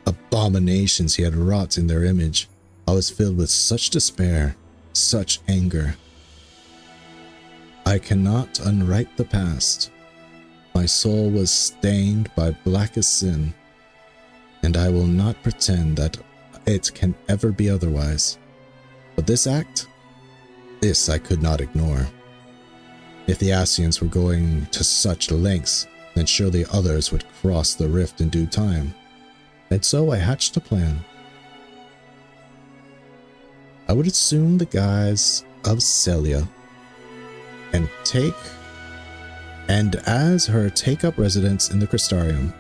abominations he had wrought in their image, I was filled with such despair, such anger. I cannot unwrite the past. My soul was stained by blackest sin, and I will not pretend that it can ever be otherwise. But this act, this I could not ignore. If the Ascians were going to such lengths, then surely others would cross the rift in due time. And so I hatched a plan. I would assume the guise of Celia and as her take up residence in the Crystarium,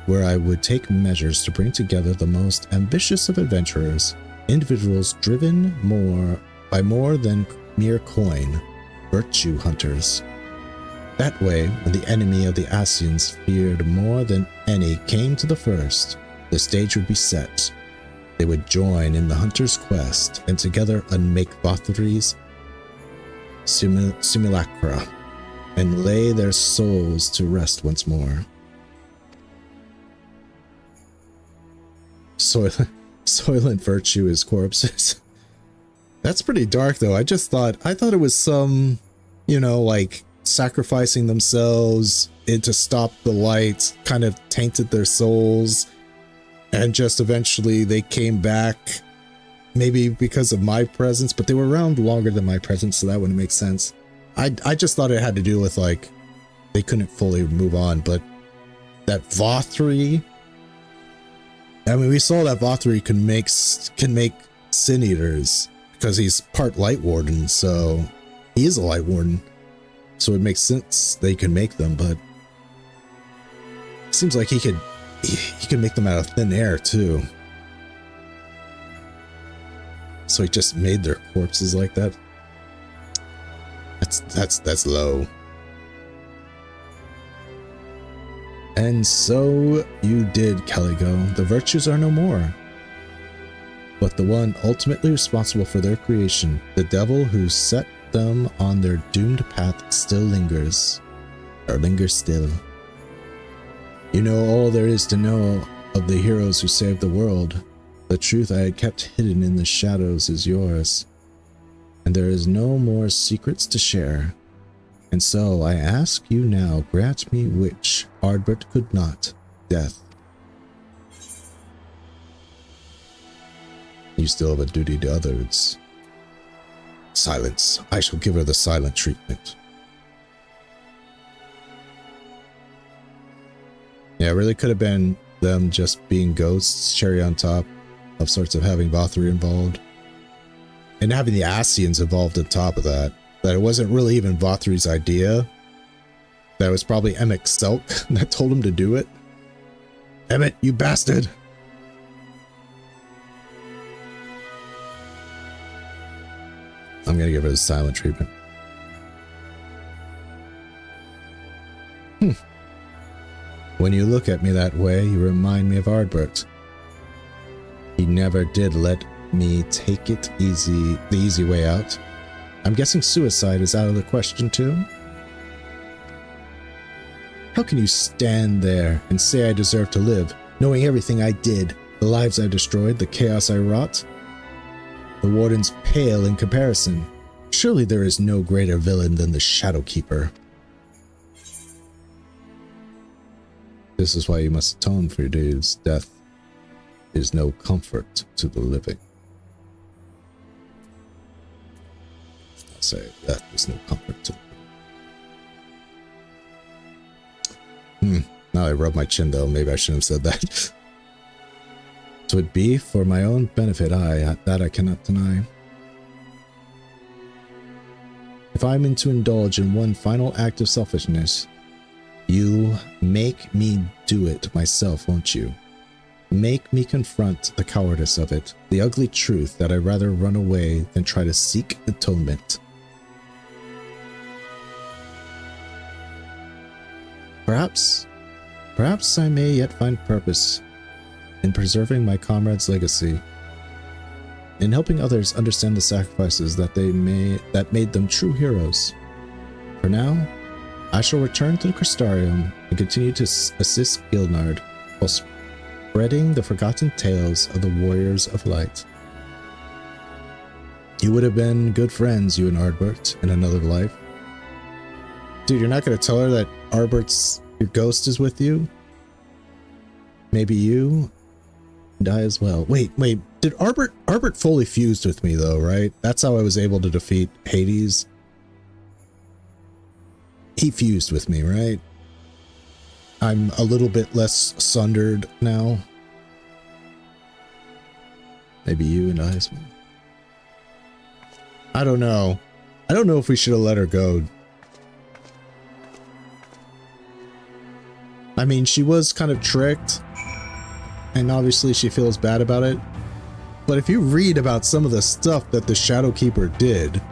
where I would take measures to bring together the most ambitious of adventurers, individuals driven by more than mere coin, virtue hunters. That way, when the enemy of the Ascians feared more than any came to the first, the stage would be set. They would join in the hunter's quest and together unmake Vothri's simulacra and lay their souls to rest once more. Soylent virtue is corpses. That's pretty dark though. I thought it was some, like sacrificing themselves to stop the light kind of tainted their souls, and just eventually they came back, maybe because of my presence, but they were around longer than my presence, so that wouldn't make sense. I just thought it had to do with like they couldn't fully move on, but that Vothri, I mean, we saw that Vothri can make sin eaters because he's part light warden, so he is a light warden, so it makes sense they can make them. But it seems like he could make them out of thin air too. So he just made their corpses like that. That's low. And so you did, Caligo. The virtues are no more. But the one ultimately responsible for their creation, the devil who set them on their doomed path, still lingers. Or lingers still. You know all there is to know of the heroes who saved the world. The truth I had kept hidden in the shadows is yours. And there is no more secrets to share. And so I ask you now, grant me which Ardbert could not, death. You still have a duty to others. Silence. I shall give her the silent treatment. Yeah, it really could have been them just being ghosts, cherry on top of sorts of having Vothri involved. And having the Ascians involved on top of that. That it wasn't really even Vothri's idea. That it was probably Emmett Selk that told him to do it. Emmett, you bastard! I'm gonna give her the silent treatment. When you look at me that way, you remind me of Ardbert. He never did let me take it easy, the easy way out. I'm guessing suicide is out of the question too? How can you stand there and say I deserve to live, knowing everything I did, the lives I destroyed, the chaos I wrought? The Warden's pale in comparison. Surely there is no greater villain than the Shadowkeeper. This is why you must atone for your deeds. Death is no comfort to the living. I'll say death is no comfort to the living. Now I rub my chin though, maybe I shouldn't have said that. Twould be for my own benefit, that I cannot deny. If I'm in to indulge in one final act of selfishness, you make me do it myself, won't you? Make me confront the cowardice of it, the ugly truth that I'd rather run away than try to seek atonement. Perhaps I may yet find purpose in preserving my comrades' legacy, in helping others understand the sacrifices that made them true heroes. For now, I shall return to the Crystarium and continue to assist Gilnard while spreading the forgotten tales of the Warriors of Light. You would have been good friends, you and Ardbert, in another life. Dude, you're not going to tell her that your ghost is with you? Maybe you and I as well. Wait, did Ardbert fully fused with me though, right? That's how I was able to defeat Hades. He fused with me, right? I'm a little bit less sundered now. Maybe you and I as well. I don't know. I don't know if we should have let her go. I mean, she was kind of tricked, and obviously she feels bad about it. But if you read about some of the stuff that the Shadowkeeper did,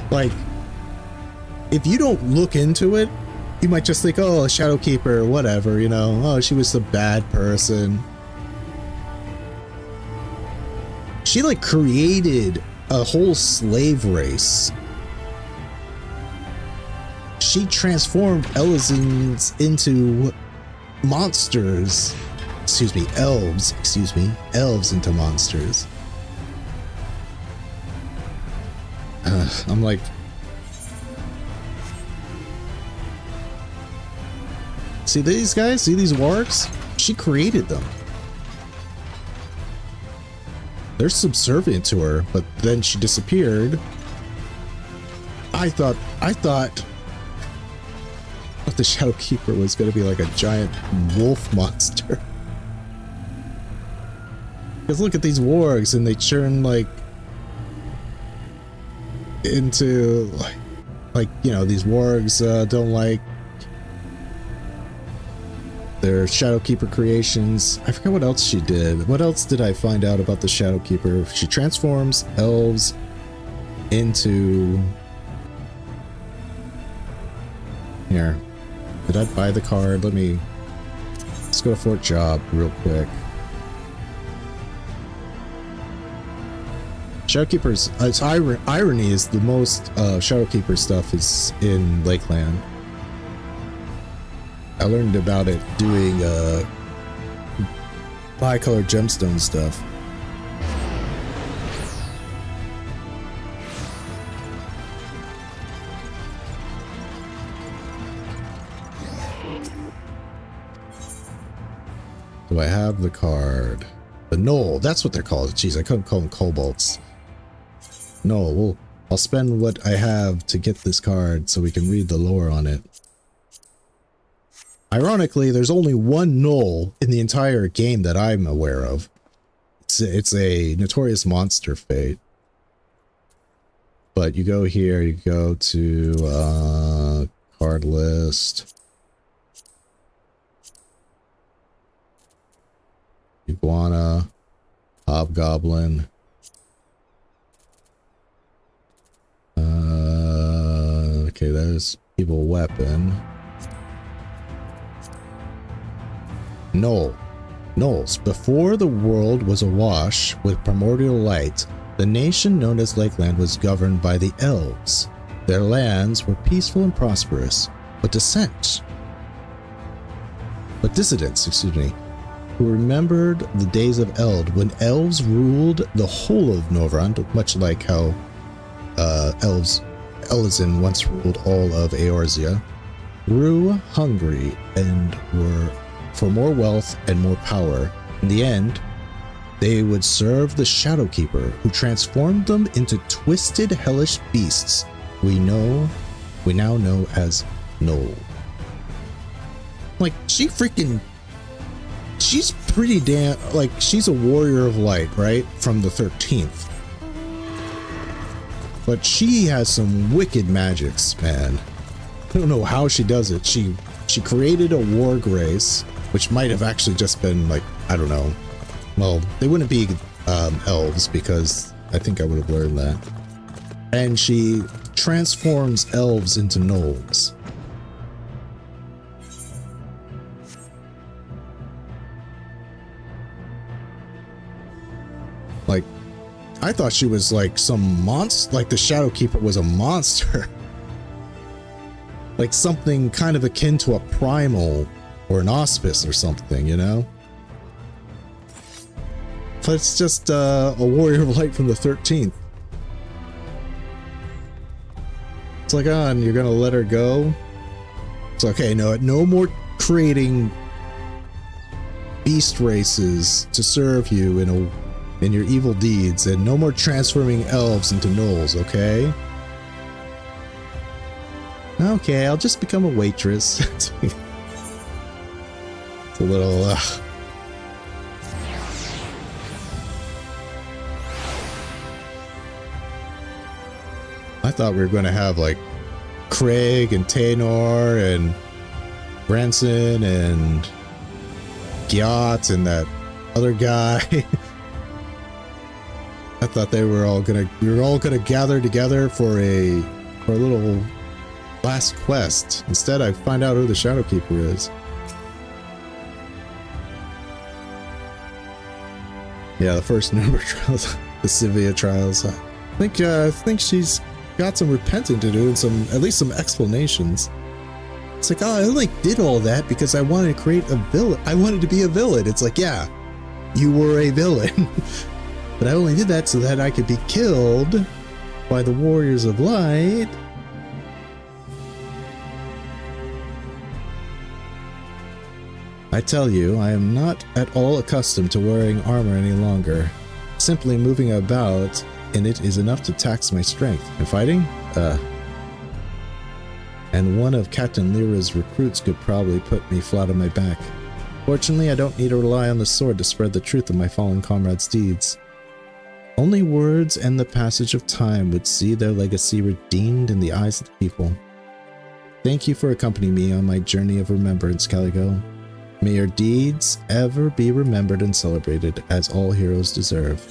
like, if you don't look into it, you might just think, oh, Shadowkeeper, whatever, you know, oh, she was a bad person. She, like, created a whole slave race. She transformed Elizans into monsters. Elves into monsters. I'm like, see these guys? See these wargs? She created them. They're subservient to her, but then she disappeared. I thought the Shadowkeeper was going to be like a giant wolf monster. Because look at these wargs, and they turn like into like you know, these wargs don't like their Shadowkeeper creations. I forgot what else she did. What else did I find out about the Shadowkeeper? She transforms elves into... Here. Did I buy the card? Let's go to Fort Job real quick. Shadowkeeper's... it's irony is the most Shadowkeeper stuff is in Lakeland. I learned about it doing bi-colored gemstone stuff. Do I have the card? The Knoll, that's what they're called. Jeez, I couldn't call them kobolds. No, I'll spend what I have to get this card so we can read the lore on it. Ironically, there's only one Knoll in the entire game that I'm aware of. It's a notorious monster fate. But you go here, you go to card list. Iguana, Hobgoblin. Okay, there's evil weapon. Knolls. Before the world was awash with primordial light, the nation known as Lakeland was governed by the elves. Their lands were peaceful and prosperous, but dissidents, who remembered the days of Eld when elves ruled the whole of Novrand, much like how Elizin once ruled all of Eorzea, grew hungry and were for more wealth and more power. In the end, they would serve the Shadowkeeper, who transformed them into twisted, hellish beasts we now know as Knoll. Like, she's pretty damn, like, she's a warrior of light, right? From the 13th. But she has some wicked magics, man. I don't know how she does it. She created a warg race, which might have actually just been like, I don't know. Well, they wouldn't be elves, because I think I would have learned that. And she transforms elves into gnolls. Like, I thought she was like some monster, like the Shadowkeeper was a monster. Like something kind of akin to a primal or an auspice or something, you know? But it's just a warrior of light from the 13th. It's like, and you're gonna let her go? It's okay, no more creating beast races to serve you in your evil deeds, and no more transforming elves into gnolls, okay? Okay, I'll just become a waitress. It's a little, I thought we were going to have like Craig and Taynor and Branson and Gyat and that other guy. I thought we were all gonna gather together for a little last quest. Instead, I find out who the Shadowkeeper is. Yeah, the first number trials, the Sivia trials. I think she's got some repenting to do and at least some explanations. It's like, I only did all that because I wanted to create a villain. I wanted to be a villain. It's like, yeah, you were a villain. But I only did that so that I could be killed by the Warriors of Light. I tell you, I am not at all accustomed to wearing armor any longer. Simply moving about in it is enough to tax my strength. And fighting? And one of Captain Lyra's recruits could probably put me flat on my back. Fortunately, I don't need to rely on the sword to spread the truth of my fallen comrades' deeds. Only words and the passage of time would see their legacy redeemed in the eyes of the people. Thank you for accompanying me on my journey of remembrance, Caligo. May your deeds ever be remembered and celebrated as all heroes deserve.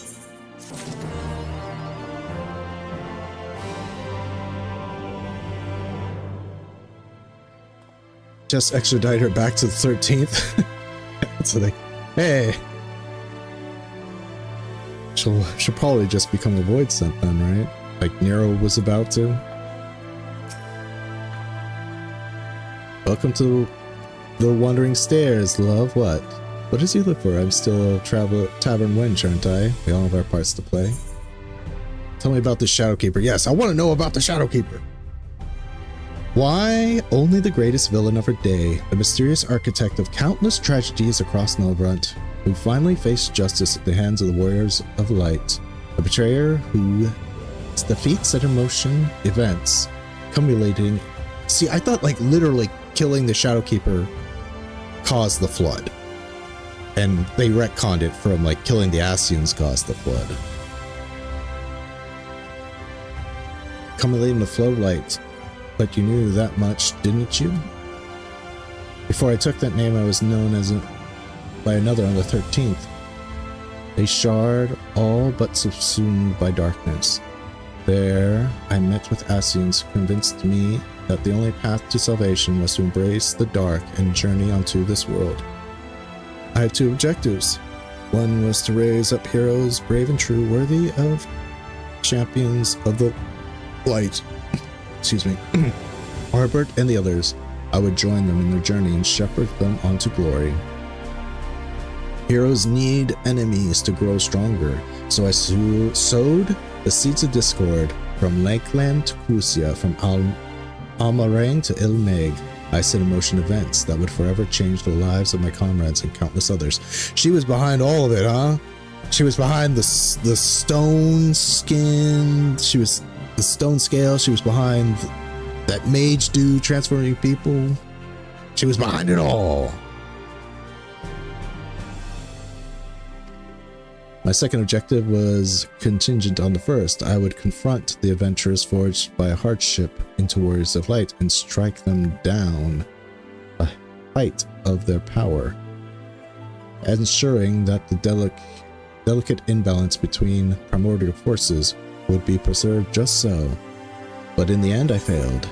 Just extradite her back to the 13th. So they, hey. She'll probably just become a void scent then, right? Like Nero was about to. Welcome to the Wandering Stairs, love. What does he look for? I'm still a tavern wench, aren't I? We all have our parts to play. Tell me about the Shadowkeeper. Yes, I want to know about the Shadowkeeper. Why, only the greatest villain of her day, the mysterious architect of countless tragedies across Nullbrunt, who finally faced justice at the hands of the Warriors of Light, a betrayer who defeats set in motion events, cumulating. See, I thought like literally killing the Shadowkeeper caused the flood, and they retconned it from like killing the Ascians caused the flood. Cumulating the floodlight. But you knew that much, didn't you? Before I took that name, I was known as by another on the 13th. A shard all but subsumed by darkness. There, I met with Ascians who convinced me that the only path to salvation was to embrace the dark and journey onto this world. I had two objectives. One was to raise up heroes brave and true, worthy of champions of the light. Excuse me. Harbert and the others, I would join them in their journey and shepherd them onto glory. Heroes need enemies to grow stronger, so I sowed the seeds of discord from Lakeland to Kusia, from Almarang to Ilmeg. I set in motion events that would forever change the lives of my comrades and countless others. She was behind all of it, huh? She was behind the stone skin. She was the stone scale. She was behind that mage dude transforming people. She was behind it all. My second objective was contingent on the first. I would confront the adventurers forged by hardship into Warriors of Light and strike them down by height of their power, ensuring that the delicate imbalance between primordial forces would be preserved just so. But in the end, I failed.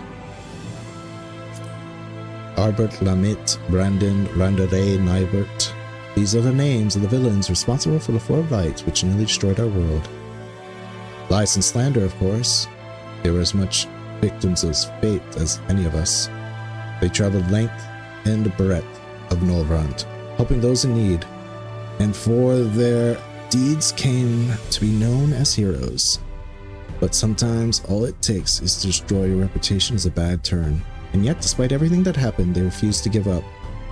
Arbert, Lamit, Brandon, Randere, Nivert. These are the names of the villains responsible for the Floor of Light, which nearly destroyed our world. Lies and slander, of course. They were as much victims of fate as any of us. They traveled length and breadth of Nolvrand, helping those in need, and for their deeds came to be known as heroes. But sometimes all it takes is to destroy your reputation as a bad turn. And yet, despite everything that happened, they refused to give up.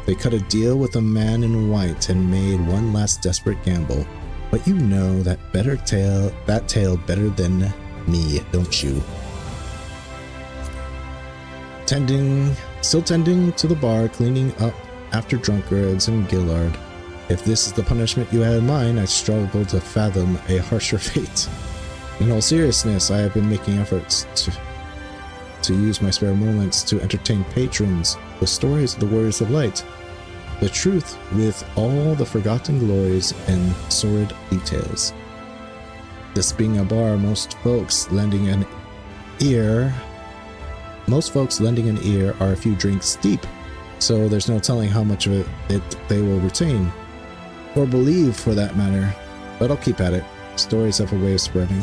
They cut a deal with a man in white and made one last desperate gamble. But you know that tale better than me, don't you? Still tending to the bar, cleaning up after drunkards and Gillard. If this is the punishment you had in mind, I struggle to fathom a harsher fate. In all seriousness, I have been making efforts to use my spare moments to entertain patrons with stories of the Warriors of Light. The truth with all the forgotten glories and sordid details. This being a bar, most folks lending an ear are a few drinks deep, so there's no telling how much of it they will retain. Or believe, for that matter. But I'll keep at it. Stories have a way of spreading.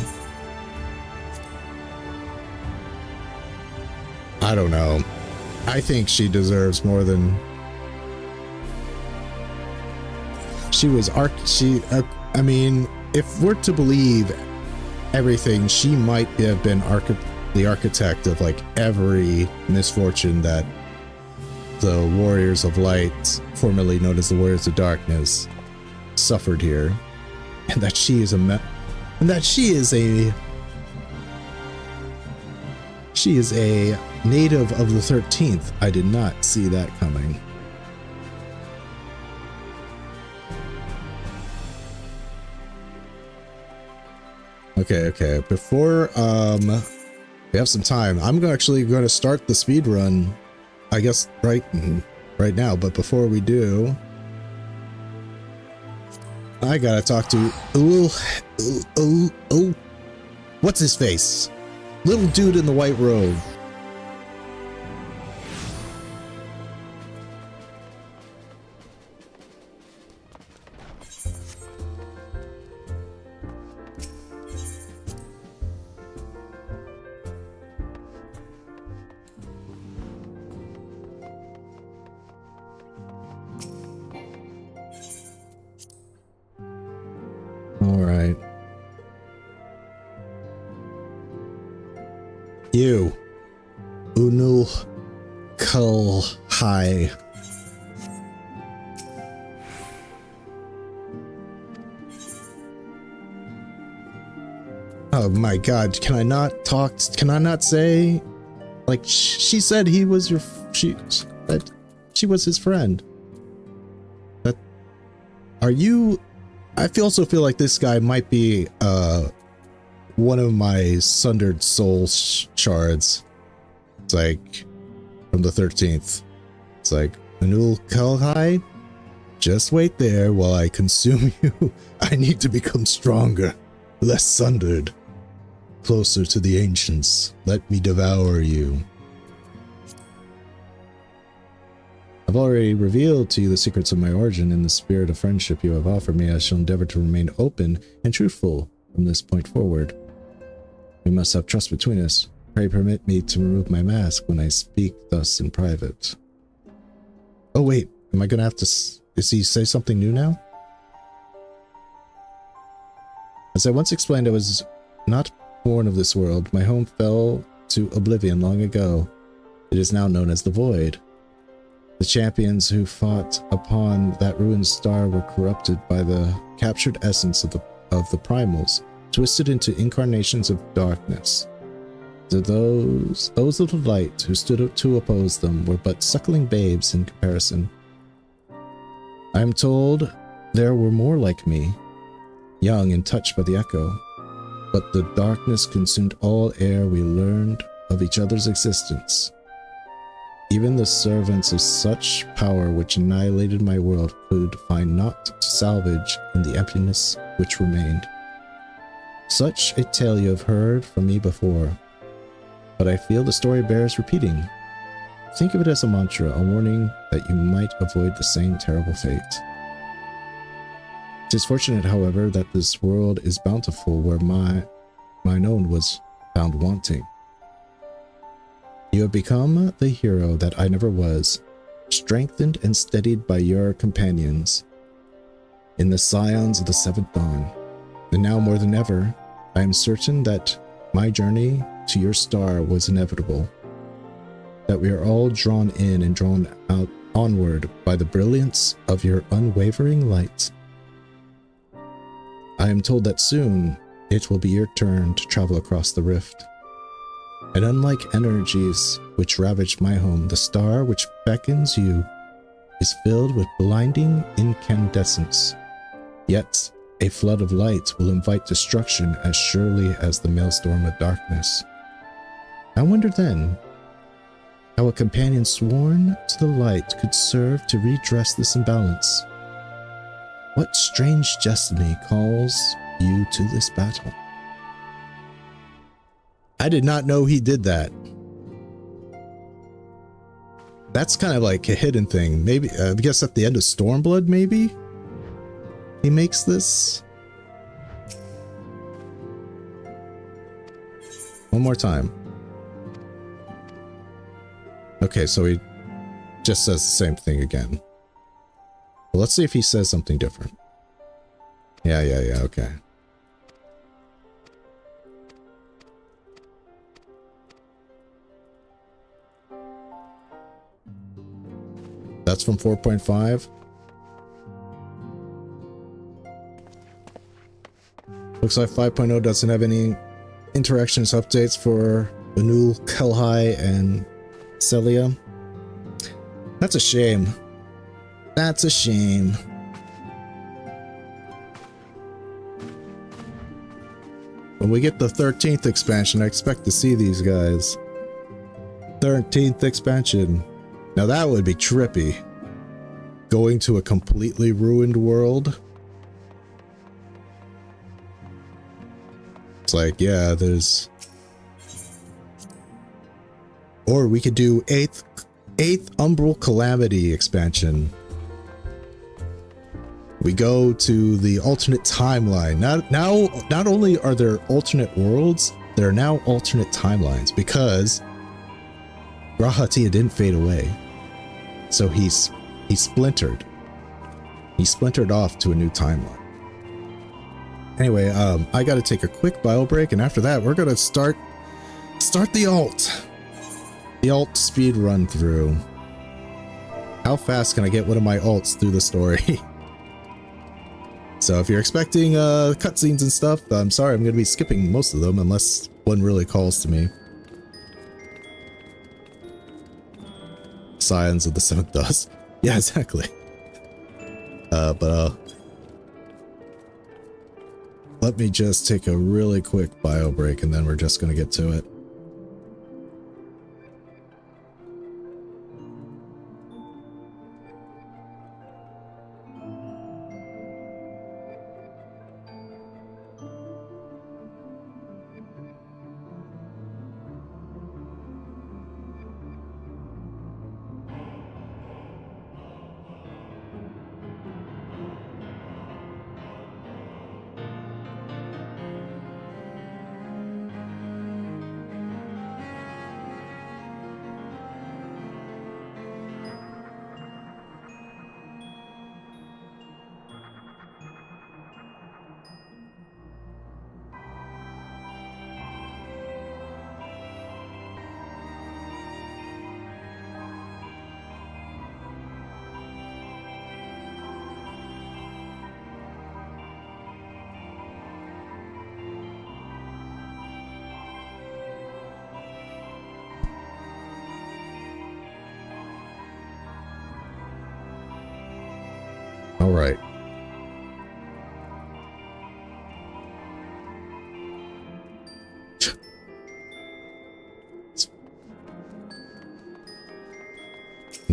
I don't know. I think she deserves more than... I mean, if we're to believe everything, she might have been the architect of like every misfortune that the Warriors of Light, formerly known as the Warriors of Darkness, suffered here, and that she is a native of the 13th. I did not see that coming. Okay. Before we have some time, I'm actually going to start the speed run, I guess right now. But before we do, I gotta talk to what's his face? Little dude in the white robe. All right. You, Unul Kulhai. Oh my God! Can I not talk? Can I not say? Like she said, he was that she was his friend. That are you? I also feel like this guy might be one of my sundered soul shards. It's like from the 13th. It's like, Anul Kalhai, just wait there while I consume you. I need to become stronger, less sundered, closer to the ancients. Let me devour you. I've already revealed to you the secrets of my origin. In the spirit of friendship you have offered me, I shall endeavor to remain open and truthful from this point forward. We must have trust between us. Pray permit me to remove my mask when I speak thus in private. Oh wait, am I gonna have to... Does he say something new now? As I once explained, I was not born of this world. My home fell to oblivion long ago. It is now known as the Void. The champions who fought upon that ruined star were corrupted by the captured essence of the primals, twisted into incarnations of darkness. To those of the light who stood up to oppose them were but suckling babes in comparison. I am told there were more like me, young and touched by the echo, but the darkness consumed all ere we learned of each other's existence. Even the servants of such power which annihilated my world could find naught to salvage in the emptiness which remained. Such a tale you have heard from me before, but I feel the story bears repeating. Think of it as a mantra, a warning that you might avoid the same terrible fate. It is fortunate, however, that this world is bountiful where mine own was found wanting. You have become the hero that I never was, strengthened and steadied by your companions in the scions of the seventh dawn. And now more than ever, I am certain that my journey to your star was inevitable, that we are all drawn in and drawn out onward by the brilliance of your unwavering light. I am told that soon it will be your turn to travel across the rift. And unlike energies which ravaged my home, the star which beckons you is filled with blinding incandescence. Yet a flood of light will invite destruction as surely as the maelstrom of darkness. I wonder then how a companion sworn to the light could serve to redress this imbalance. What strange destiny calls you to this battle? I did not know he did that. That's kind of like a hidden thing. Maybe, I guess at the end of Stormblood, maybe? He makes this? One more time. Okay, so he just says the same thing again. Well, let's see if he says something different. Yeah, okay. That's from 4.5. Looks like 5.0 doesn't have any interactions updates for Banul, Kelhai, and Celia. That's a shame. That's a shame. When we get the 13th expansion, I expect to see these guys. 13th expansion. Now that would be trippy. Going to a completely ruined world. It's like, yeah, there's... Or we could do 8th Umbral Calamity expansion. We go to the alternate timeline. Not only are there alternate worlds, there are now alternate timelines because Grahatia didn't fade away. So he splintered. He splintered off to a new timeline. Anyway, I gotta take a quick bio break, and after that, we're gonna start the alt. The alt speed run through. How fast can I get one of my alts through the story? So if you're expecting cutscenes and stuff, I'm sorry, I'm gonna be skipping most of them unless one really calls to me. Scions of the Seventh Dust. Yeah, exactly. Let me just take a really quick bio break and then we're just gonna get to it. All right.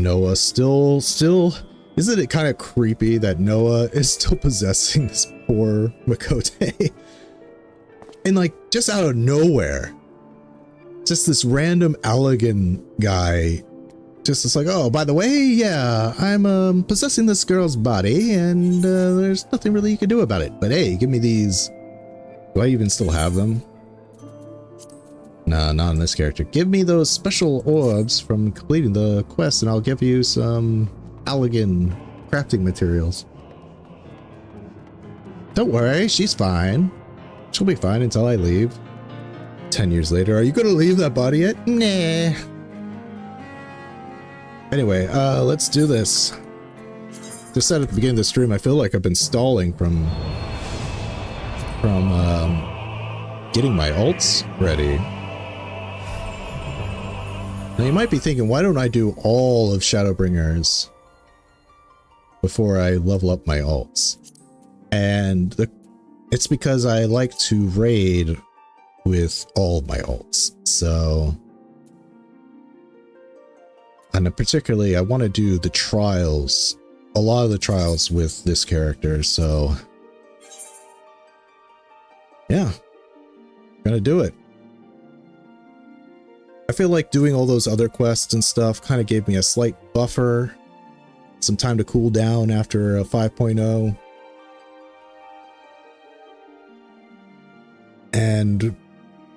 Noah still, isn't it kind of creepy that Noah is still possessing this poor Makote? And like, just out of nowhere, just this random Allegan guy, just is like, oh, by the way, yeah, I'm possessing this girl's body, and there's nothing really you can do about it. But hey, give me these. Do I even still have them? Nah, not in this character. Give me those special orbs from completing the quest, and I'll give you some Allegan crafting materials. Don't worry, she's fine. She'll be fine until I leave. 10 years later, are you gonna leave that body yet? Nah. Anyway, let's do this. Just said at the beginning of the stream, I feel like I've been stalling from getting my ults ready. Now you might be thinking, why don't I do all of Shadowbringers before I level up my ults? And it's because I like to raid with all of my ults. So, and particularly I want to do the trials, a lot of the trials with this character. So yeah, gonna do it. I feel like doing all those other quests and stuff kind of gave me a slight buffer, some time to cool down after a 5.0. And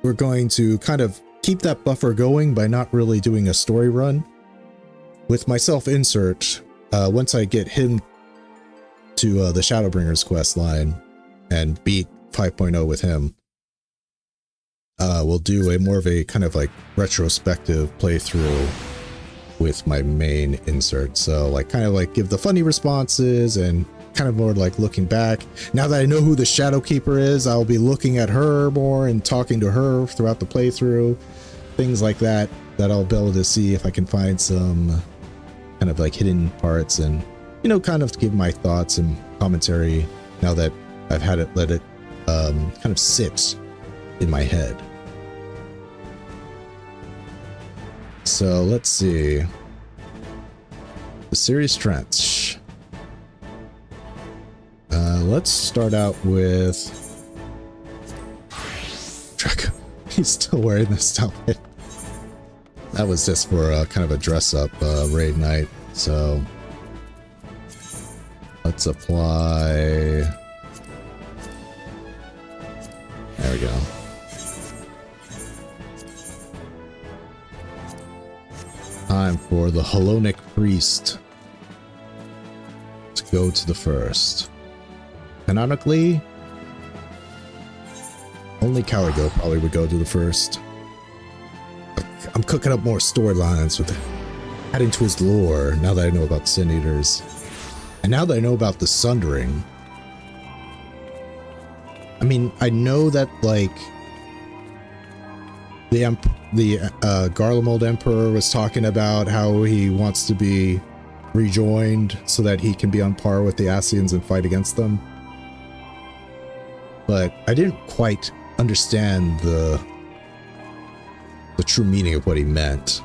we're going to kind of keep that buffer going by not really doing a story run. With my self-insert, once I get him to the Shadowbringers quest line and beat 5.0 with him, we'll do a more of a kind of like retrospective playthrough with my main insert. So like kind of like give the funny responses and kind of more like looking back. Now that I know who the Shadowkeeper is, I'll be looking at her more and talking to her throughout the playthrough. Things like that, that I'll be able to see if I can find some kind of like hidden parts and, you know, kind of give my thoughts and commentary now that I've had it, let it kind of sit in my head. So let's see. The Serious Trench. Let's start out with Draco. He's still wearing this outfit. That was just for kind of a dress-up raid night. So let's apply. There we go. Time for the Halonic Priest to go to the first. Canonically, only Caligo probably would go to the first. I'm cooking up more storylines with adding to his lore now that I know about Sin Eaters. And now that I know about the Sundering. I mean, I know that like the Garlemald Emperor was talking about how he wants to be rejoined so that he can be on par with the Ascians and fight against them. But I didn't quite understand the true meaning of what he meant.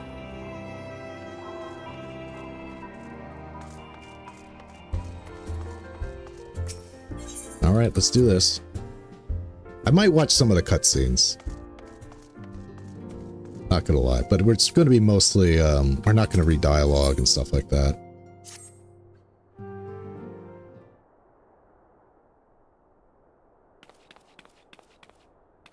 All right, let's do this. I might watch some of the cutscenes. Not gonna lie, but it's going to be mostly, we're not going to read dialogue and stuff like that.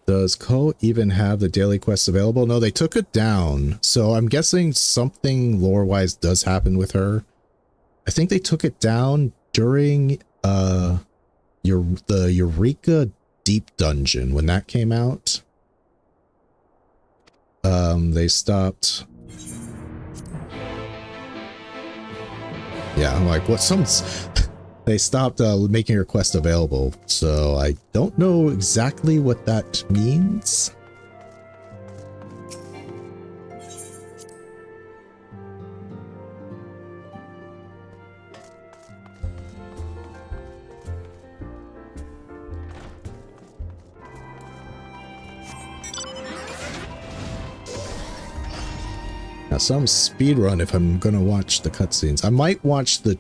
Does Ko even have the daily quests available? No, they took it down. So I'm guessing something lore-wise does happen with her. I think they took it down during the Eureka Deep Dungeon when that came out. They stopped. Yeah, I'm like, what? They stopped making her quest available, so I don't know exactly what that means. Now, some speed run if I'm gonna watch the cutscenes. I might watch the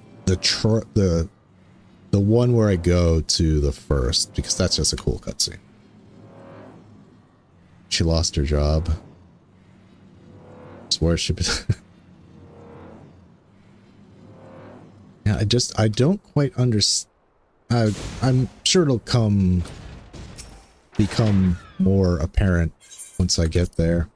one where I go to the first, because that's just a cool cutscene. She lost her job. Just worship it. Yeah, I don't quite understand. I'm sure it'll become more apparent once I get there.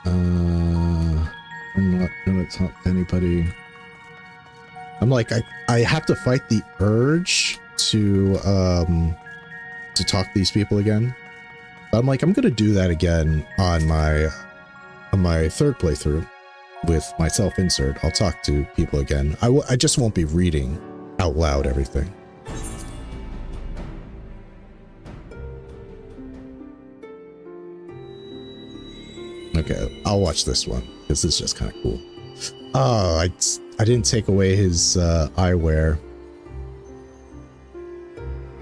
I'm not gonna talk to anybody. I'm like, I have to fight the urge to talk to these people again. But I'm like, I'm gonna do that again on my third playthrough with my self-insert. I'll talk to people again. I just won't be reading out loud everything. Okay, I'll watch this one because this is just kind of cool. Oh, I didn't take away his eyewear.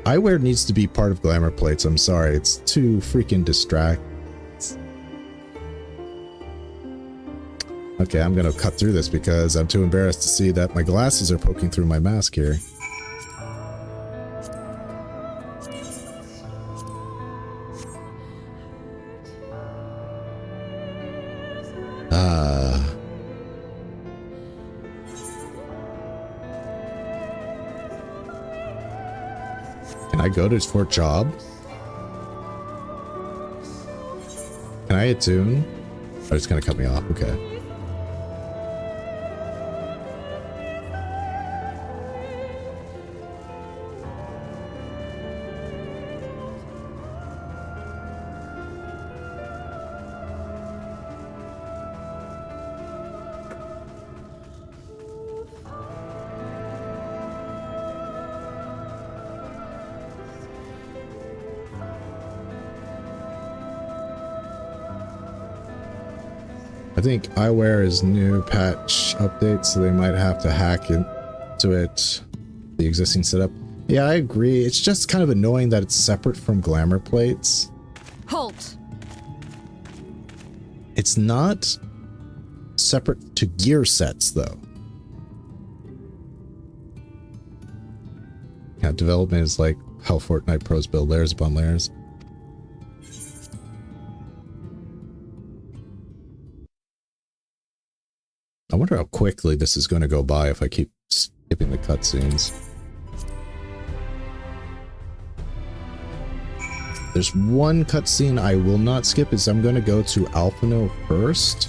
Eyewear needs to be part of glamour plates. I'm sorry, it's too freaking distract. Okay, I'm gonna cut through this because I'm too embarrassed to see that my glasses are poking through my mask here. Can I go to for a job? Can I attune? Oh, it's gonna cut me off. Okay. I think eyewear is new patch update, so they might have to hack into it, the existing setup. Yeah, I agree. It's just kind of annoying that it's separate from glamour plates. Halt! It's not separate to gear sets, though. Yeah, development is like how Fortnite pros build layers upon layers. I wonder how quickly this is going to go by if I keep skipping the cutscenes. There's one cutscene I will not skip, is I'm going to go to Alphino first.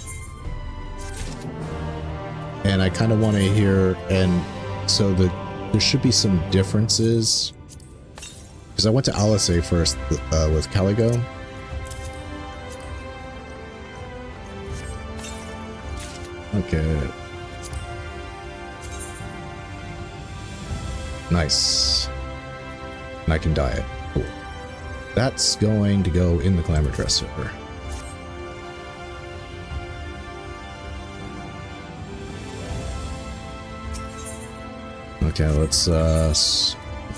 And I kind of want to hear, and so there should be some differences. Because I went to Alizé first with Caligo. Okay. Nice. And I can dye it. Cool. That's going to go in the glamour dress server. Okay, let's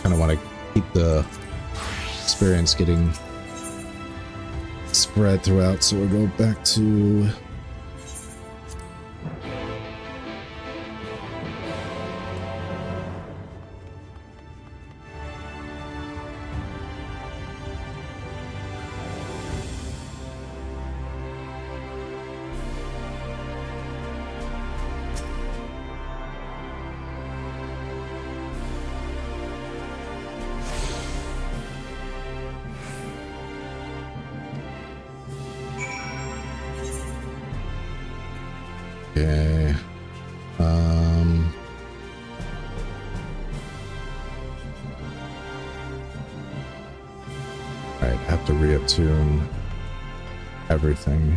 kind of want to keep the experience getting spread throughout, so we'll go back to okay. Alright, I have to reattune everything.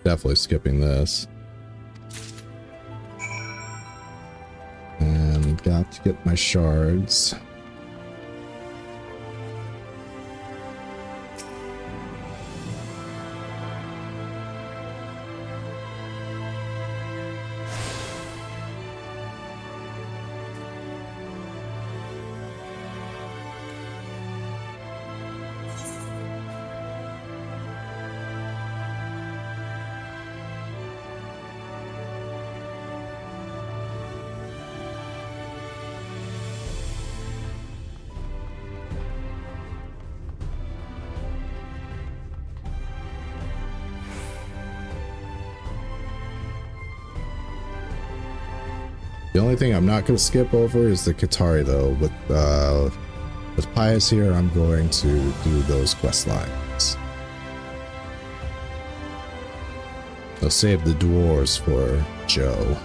Definitely skipping this. And got to get my shards. The only thing I'm not going to skip over is the Qatari, though. With Pius here, I'm going to do those quest lines. I'll save the dwarves for Joe.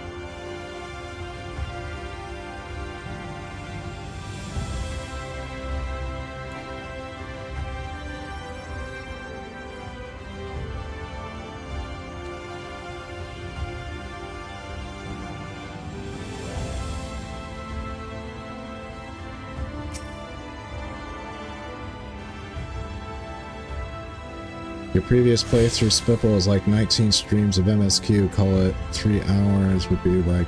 Your previous playthrough Spipple was like 19 streams of MSQ. Call it 3 hours would be like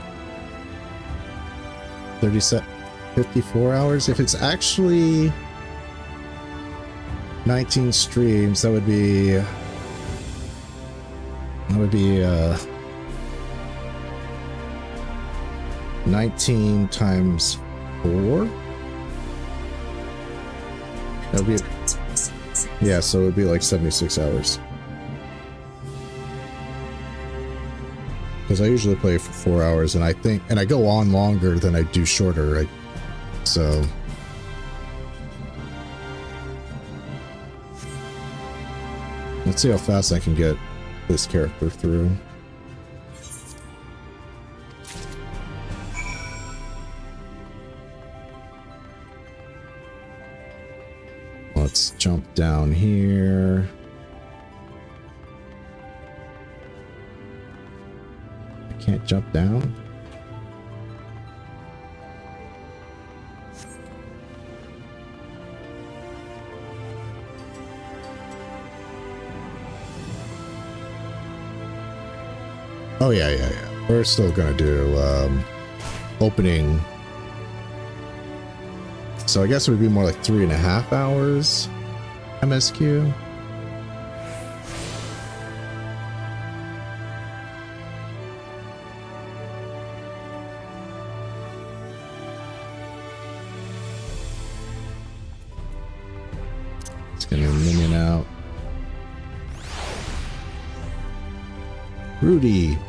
54 hours. If it's actually 19 streams, that would be 19 times 4. That would be, yeah, so it would be like 76 hours. Because I usually play for 4 hours, and I go on longer than I do shorter, right? So let's see how fast I can get this character through. Let's jump down here. I can't jump down. Oh yeah. We're still gonna do opening. So I guess it would be more like 3.5 hours MSQ. Let's get a minion out. Rudy.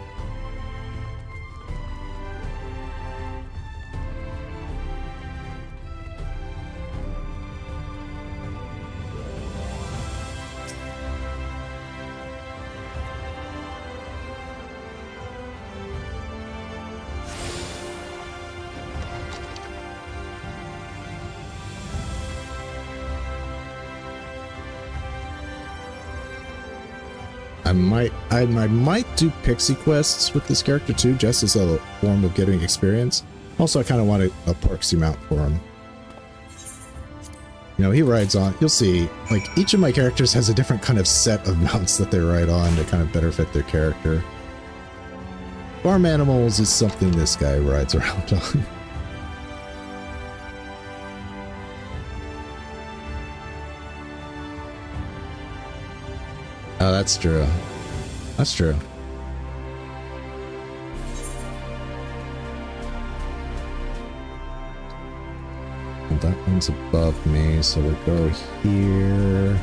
I might do pixie quests with this character too, just as a form of getting experience. Also, I kind of want a Parksy mount for him. You know, he rides on, you'll see, like, each of my characters has a different kind of set of mounts that they ride on to kind of better fit their character. Farm animals is something this guy rides around on. Oh, that's true. That's true. Well, that one's above me, so we'll go here.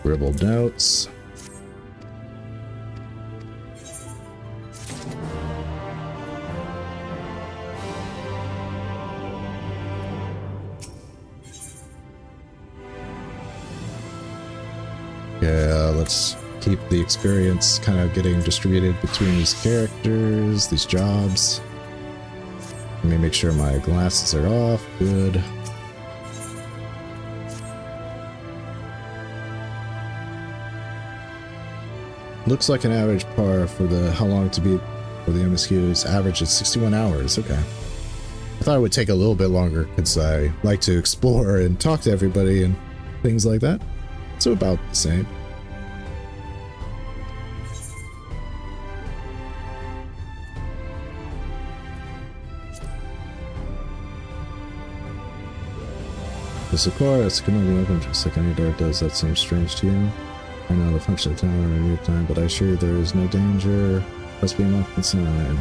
Scribbled notes. Yeah, let's keep the experience kind of getting distributed between these characters, these jobs. Let me make sure my glasses are off. Good. Looks like an average par for the how long to beat for the MSQ's average is 61 hours. Okay. I thought it would take a little bit longer because I like to explore and talk to everybody and things like that. So about the same. Yes, of course, it can only open just like any door does. That seems strange to you. I know the function of the tower in real time, but I assure you there is no danger. Must be locked inside.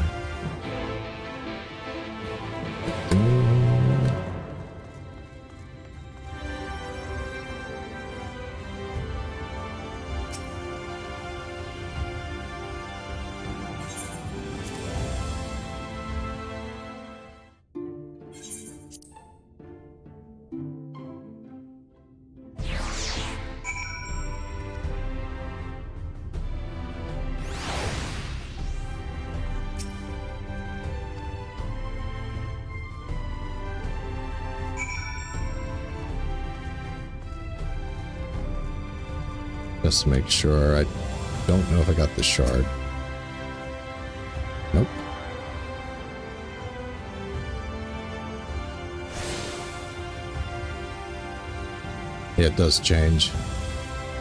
Just to make sure. I don't know if I got the shard. Nope. Yeah, it does change.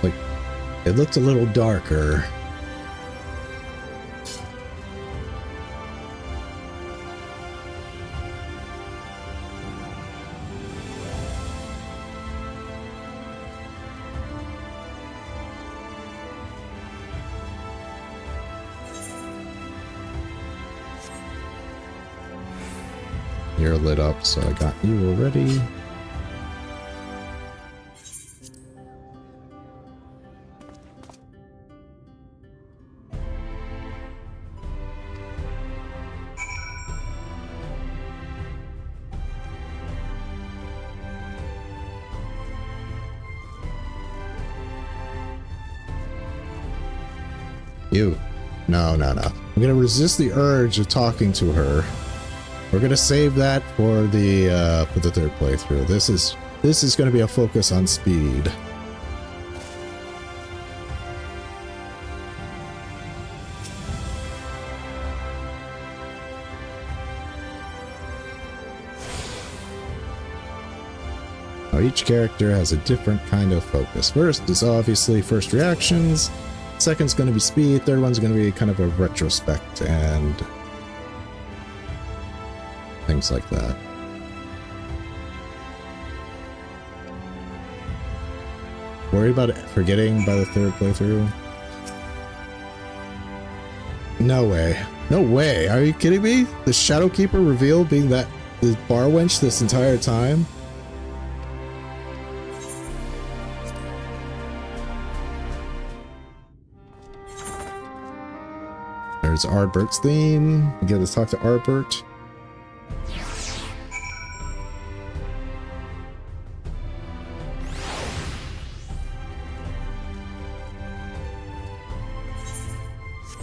Like, it looked a little darker. You're lit up, so I got you already. You. No. I'm gonna resist the urge of talking to her. We're gonna save that for the third playthrough. This is gonna be a focus on speed. Now each character has a different kind of focus. First is obviously first reactions. Second's gonna be speed. Third one's gonna be kind of a retrospect and things like that. Worry about it forgetting by the third playthrough? No way. No way. Are you kidding me? The Shadowkeeper reveal being that the bar wench this entire time? There's Artbert's theme. We get to talk to Artbert.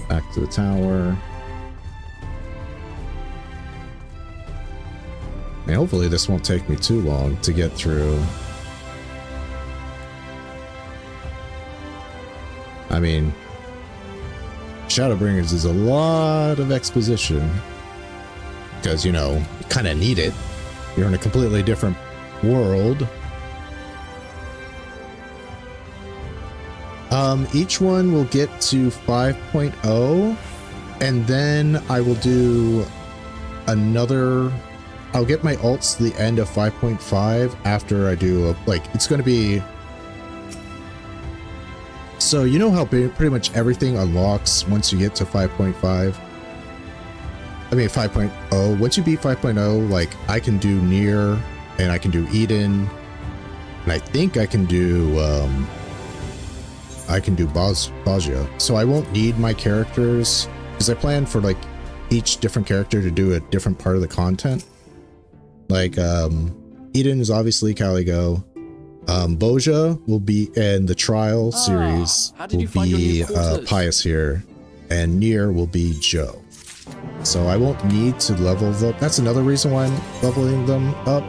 Back to the tower. And hopefully this won't take me too long to get through. I mean, Shadowbringers is a lot of exposition. Because, you know, you kind of need it. You're in a completely different world. Each one will get to 5.0, and then I will do another. I'll get my alts to the end of 5.5 after I do a, like, it's going to be. So you know how pretty much everything unlocks once you get to 5.5. I mean 5.0. Once you beat 5.0, like I can do Nier, and I can do Eden, and I think I can do Bozja. So I won't need my characters because I plan for like each different character to do a different part of the content. Like Eden is obviously Caligo. Bozja will be in the Trial series will be Pious here, and Nier will be Joe. So I won't need to level them. That's another reason why I'm leveling them up.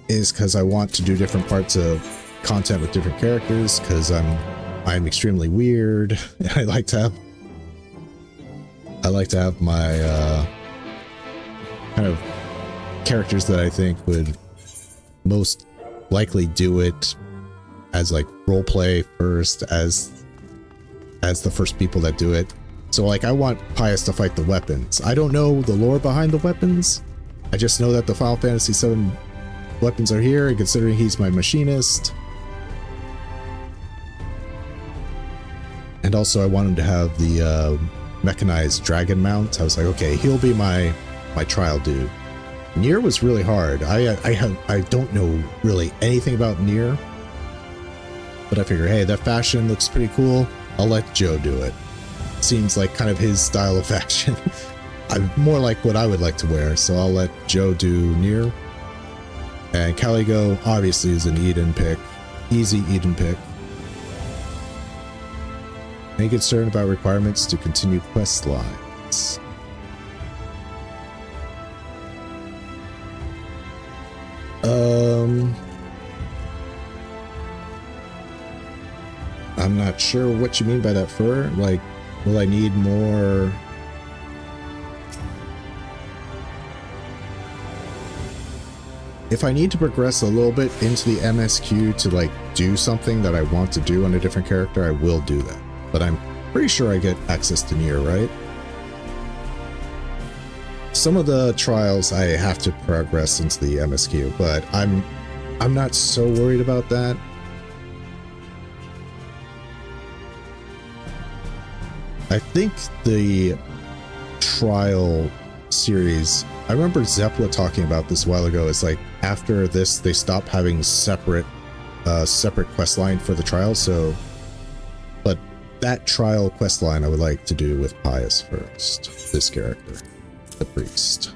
Is because I want to do different parts of content with different characters, because I'm extremely weird. I like to have my kind of characters that I think would most likely do it as like roleplay first, as the first people that do it. So like I want Pious to fight the weapons. I don't know the lore behind the weapons, I just know that the Final Fantasy VII weapons are here, and considering he's my machinist. And also I want him to have the mechanized dragon mount. I was like, okay, he'll be my trial dude. Nier was really hard. I don't know really anything about Nier, but I figure, hey, that fashion looks pretty cool. I'll let Joe do it. Seems like kind of his style of fashion. I'm more like what I would like to wear, so I'll let Joe do Nier. And Caligo obviously is an Eden pick. Easy Eden pick. Any concern about requirements to continue quest lines? I'm not sure what you mean by that, Fur. Like, will I need more? If I need to progress a little bit into the MSQ to like do something that I want to do on a different character, I will do that. But I'm pretty sure I get access to Nier, right? Some of the trials I have to progress into the MSQ, but I'm not so worried about that. I think the trial series, I remember Zeppla talking about this a while ago, is like after this they stop having separate quest line for the trial, so but that trial quest line I would like to do with Pius first, this character, the priest.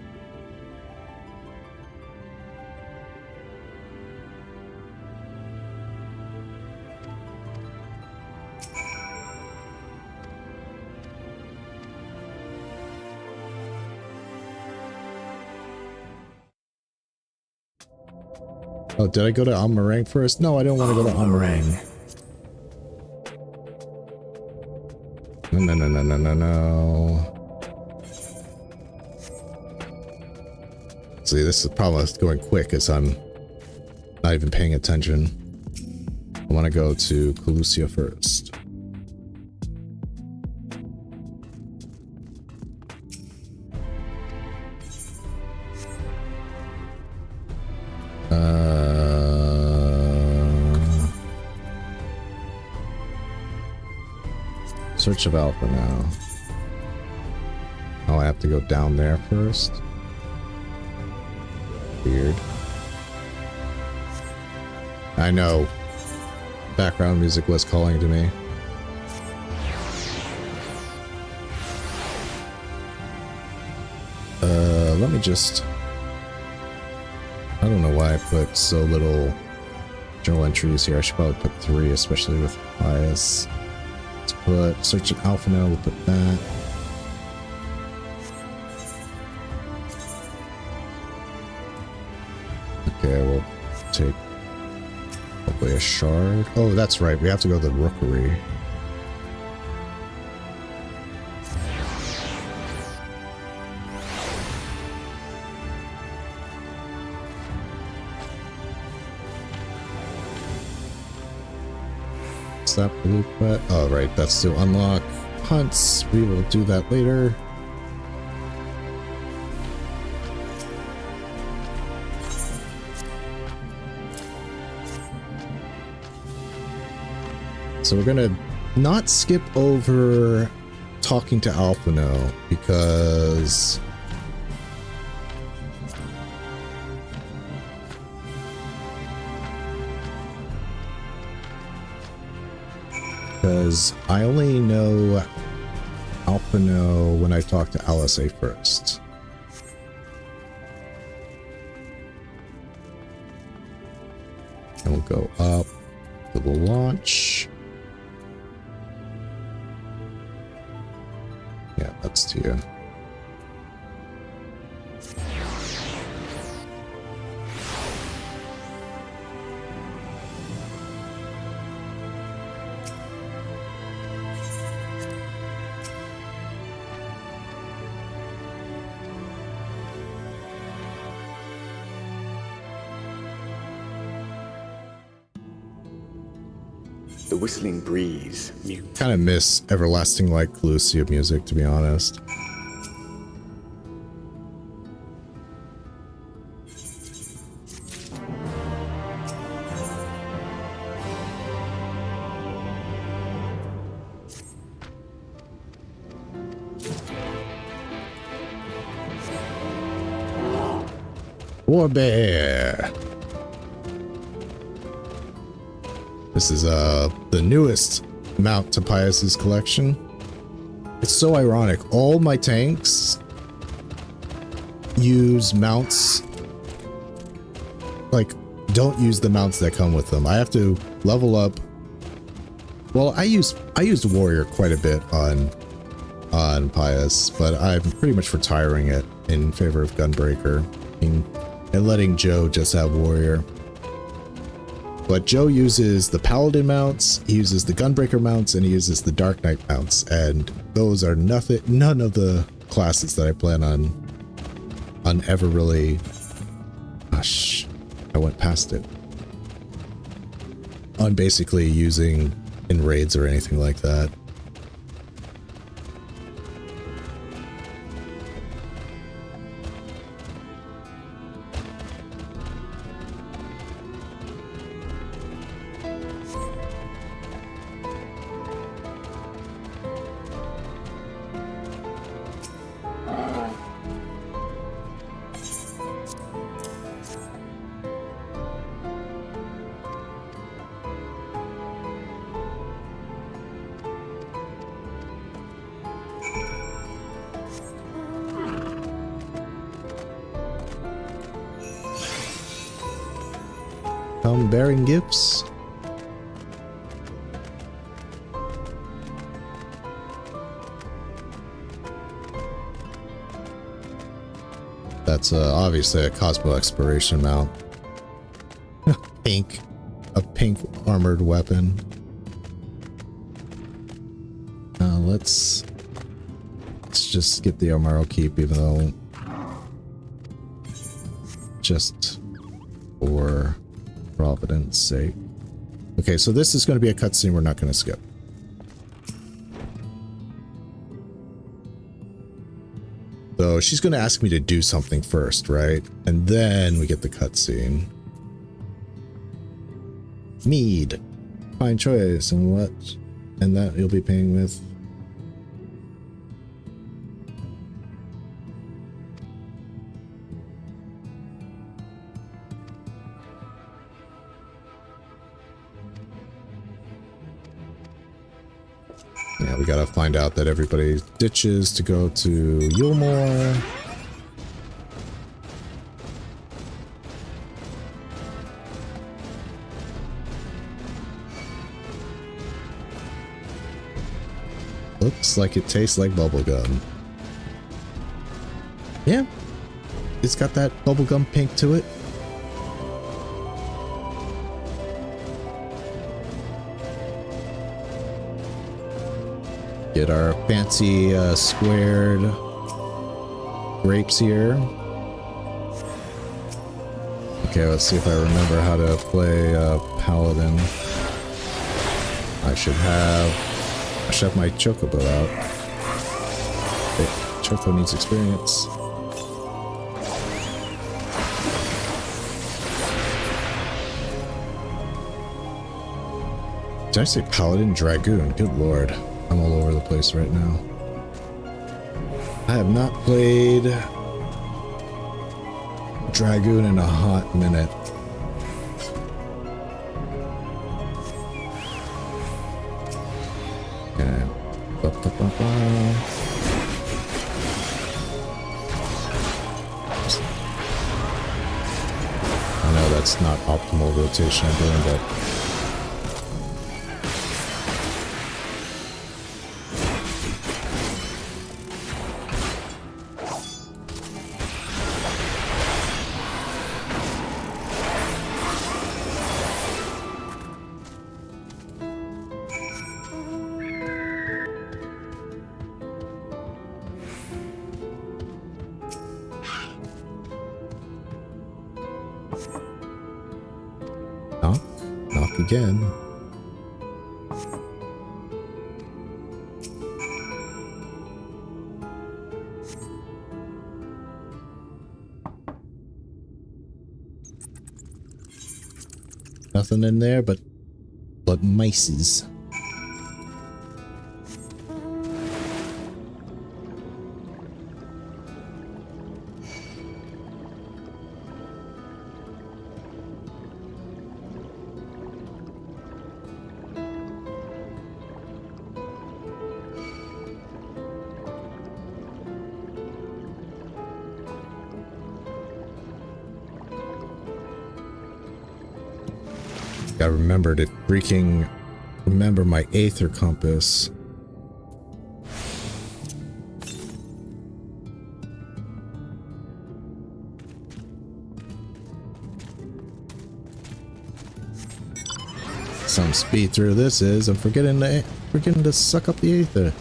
Oh, did I go to Amarang first? No, I don't want to go to Amarang. No. See, this is the problem with going quick, is I'm not even paying attention. I want to go to Calusia first. Search of Alpha now. Oh, I have to go down there first. Weird. I know. Background music was calling to me. Let me just... I don't know why I put so little journal entries here. I should probably put 3, especially with Pius. Let's put search of Alpha now, we'll put that. Okay, we'll take hopefully a shard. Oh, that's right, we have to go to the Rookery. That blue quest. Oh, right, that's to unlock hunts. We will do that later. So we're gonna not skip over talking to Alphino because I only know Alphino when I talk to LSA first. And we'll go up to the launch. Yeah, that's to you. The whistling breeze. Kind of miss Everlasting Light Calusia music, to be honest. War Bear. This is the newest mount to Pius's collection. It's so ironic. All my tanks use mounts, like, don't use the mounts that come with them. I have to level up. Well, I used Warrior quite a bit on Pius, but I'm pretty much retiring it in favor of Gunbreaker and letting Joe just have Warrior. But Joe uses the Paladin mounts, he uses the Gunbreaker mounts, and he uses the Dark Knight mounts, and those are none of the classes that I plan on ever really. Gosh, I went past it. On basically using in raids or anything like that. Come bearing gifts. That's obviously a Cosmo Exploration mount. Pink. A pink armored weapon. Let's just get the Armaro Keep, even though just for Providence sake. Okay, so this is going to be a cutscene we're not going to skip. So she's going to ask me to do something first, right? And then we get the cutscene. Mead. Fine choice. And what? And that you'll be paying with. Yeah, we gotta find out that everybody ditches to go to Yulmore. Looks like it tastes like bubblegum. Yeah, it's got that bubblegum pink to it. Get our fancy squared grapes here. Okay, let's see if I remember how to play Paladin. I should have my Chocobo out. Okay, Choco needs experience. Did I say Paladin? Dragoon? Good lord. I'm all over the place right now. I have not played Dragoon in a hot minute. Okay. I know that's not optimal rotation I'm doing, but knock again. Nothing in there but mices. I remembered it. Freaking remember my Aether compass. Some speed through this is. I'm forgetting to suck up the Aether.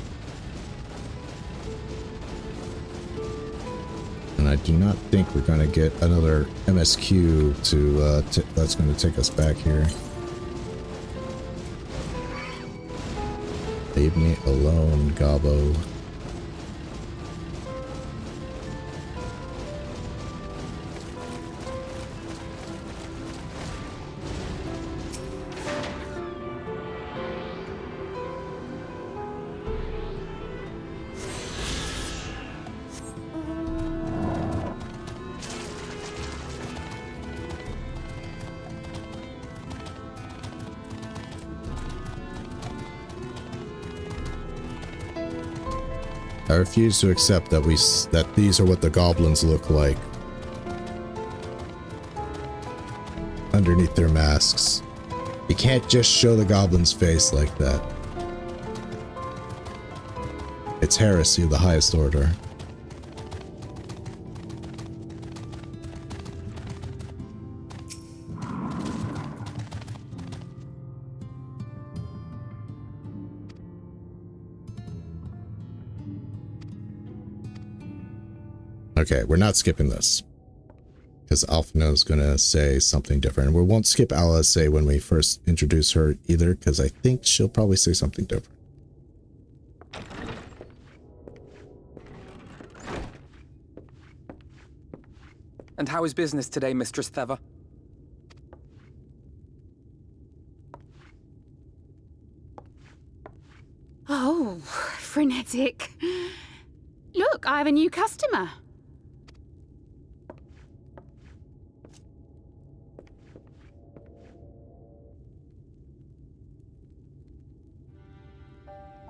And I do not think we're going to get another MSQ to that's going to take us back here. Leave me alone, Gobbo. I refuse to accept that these are what the goblins look like underneath their masks. You can't just show the goblin's face like that. It's heresy of the highest order. Okay, we're not skipping this. Because Alphina's gonna say something different. We won't skip Alisaie when we first introduce her either, because I think she'll probably say something different. And how is business today, Mistress Theva? Oh, frenetic. Look, I have a new customer.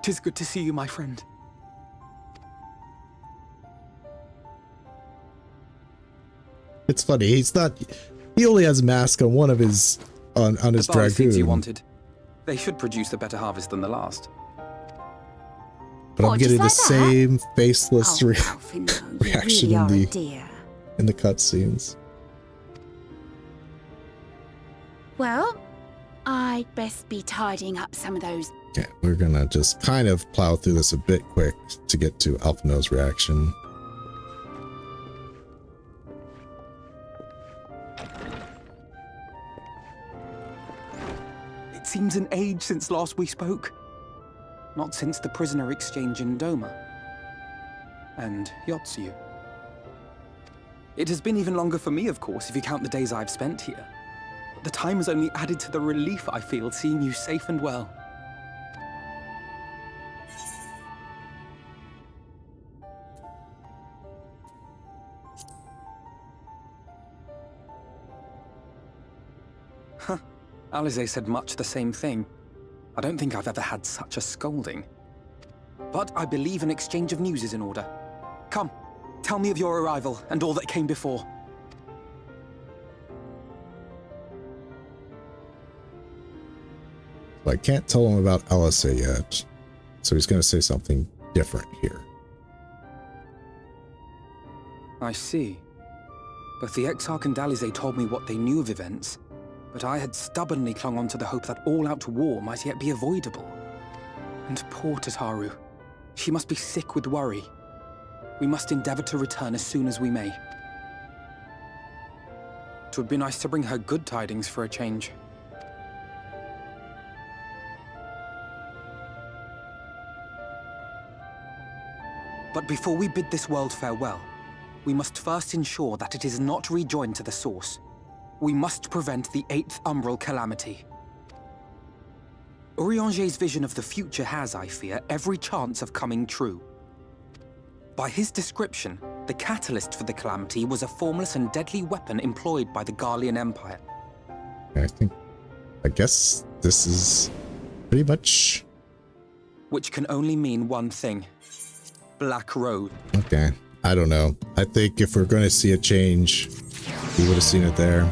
Tis good to see you, my friend. It's funny, he only has a mask on one of his, on his The bar seeds you dragoon. wanted. They should produce a better harvest than the last. But I'm What, getting the just like that? same faceless Oh, Alphino, you reaction really in are the- a dear. in the cutscenes. Well, I'd best be tidying up some of those. Okay, we're gonna just kind of plow through this a bit quick to get to Alphino's reaction. It seems an age since last we spoke. Not since the prisoner exchange in Doma. And Yotsu. It has been even longer for me, of course, if you count the days I've spent here. But the time has only added to the relief I feel seeing you safe and well. Huh. Alisaie said much the same thing. I don't think I've ever had such a scolding. But I believe an exchange of news is in order. Come, tell me of your arrival and all that came before. I can't tell him about Alisaie yet, so he's gonna say something different here. I see. Both the Exarch and Alisaie told me what they knew of events, but I had stubbornly clung on to the hope that all-out war might yet be avoidable. And poor Tataru. She must be sick with worry. We must endeavor to return as soon as we may. It would be nice to bring her good tidings for a change. But before we bid this world farewell, we must first ensure that it is not rejoined to the source. We must prevent the 8th Umbral calamity. Urianger's vision of the future has, I fear, every chance of coming true. By his description, the catalyst for the calamity was a formless and deadly weapon employed by the Garlean Empire. I guess this is pretty much... Which can only mean one thing. Black Road. Okay, I don't know. I think if we're going to see a change, we would have seen it there.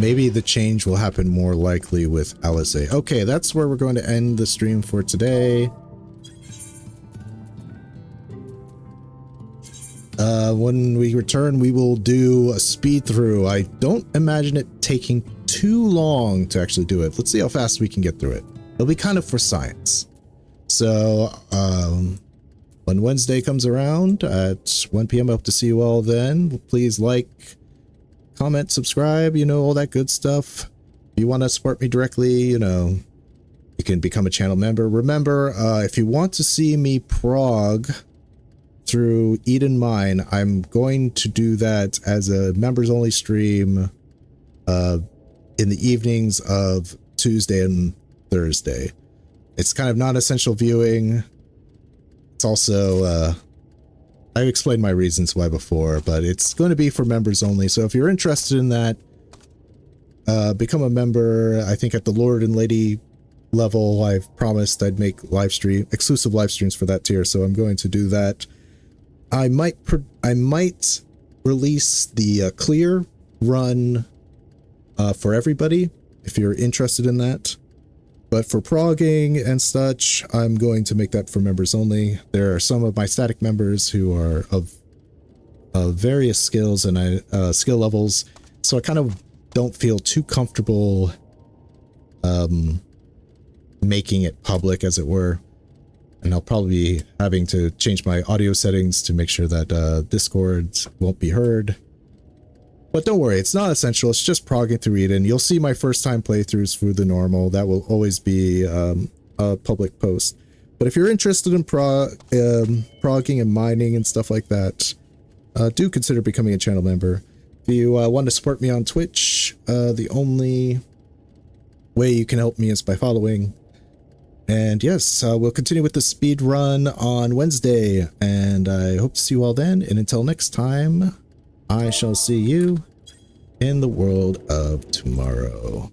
maybe the change will happen more likely with LSA. Okay, that's where we're going to end the stream for today. When we return, we will do a speed through. I don't imagine it taking too long to actually do it. Let's see how fast we can get through it. It'll be kind of for science. So, when Wednesday comes around at 1 p.m., I hope to see you all then. Please like, comment, subscribe, you know, all that good stuff. If you want to support me directly, you know, you can become a channel member. Remember, if you want to see me prog through Eden Mine, I'm going to do that as a members only stream in the evenings of Tuesday and Thursday. It's kind of non-essential viewing. It's also I've explained my reasons why before, but it's going to be for members only. So if you're interested in that, become a member. I think at the Lord and Lady level, I've promised I'd make exclusive live streams for that tier, so I'm going to do that. I might release the clear run for everybody if you're interested in that. But for progging and such, I'm going to make that for members only. There are some of my static members who are of various skills and skill levels, so I kind of don't feel too comfortable making it public, as it were. And I'll probably be having to change my audio settings to make sure that Discord won't be heard. But don't worry, it's not essential. It's just progging through Eden. You'll see my first time playthroughs through the normal. That will always be a public post. But if you're interested in progging and mining and stuff like that, do consider becoming a channel member. If you want to support me on Twitch, the only way you can help me is by following. And yes, we'll continue with the speed run on Wednesday, and I hope to see you all then. And until next time, I shall see you in the world of tomorrow.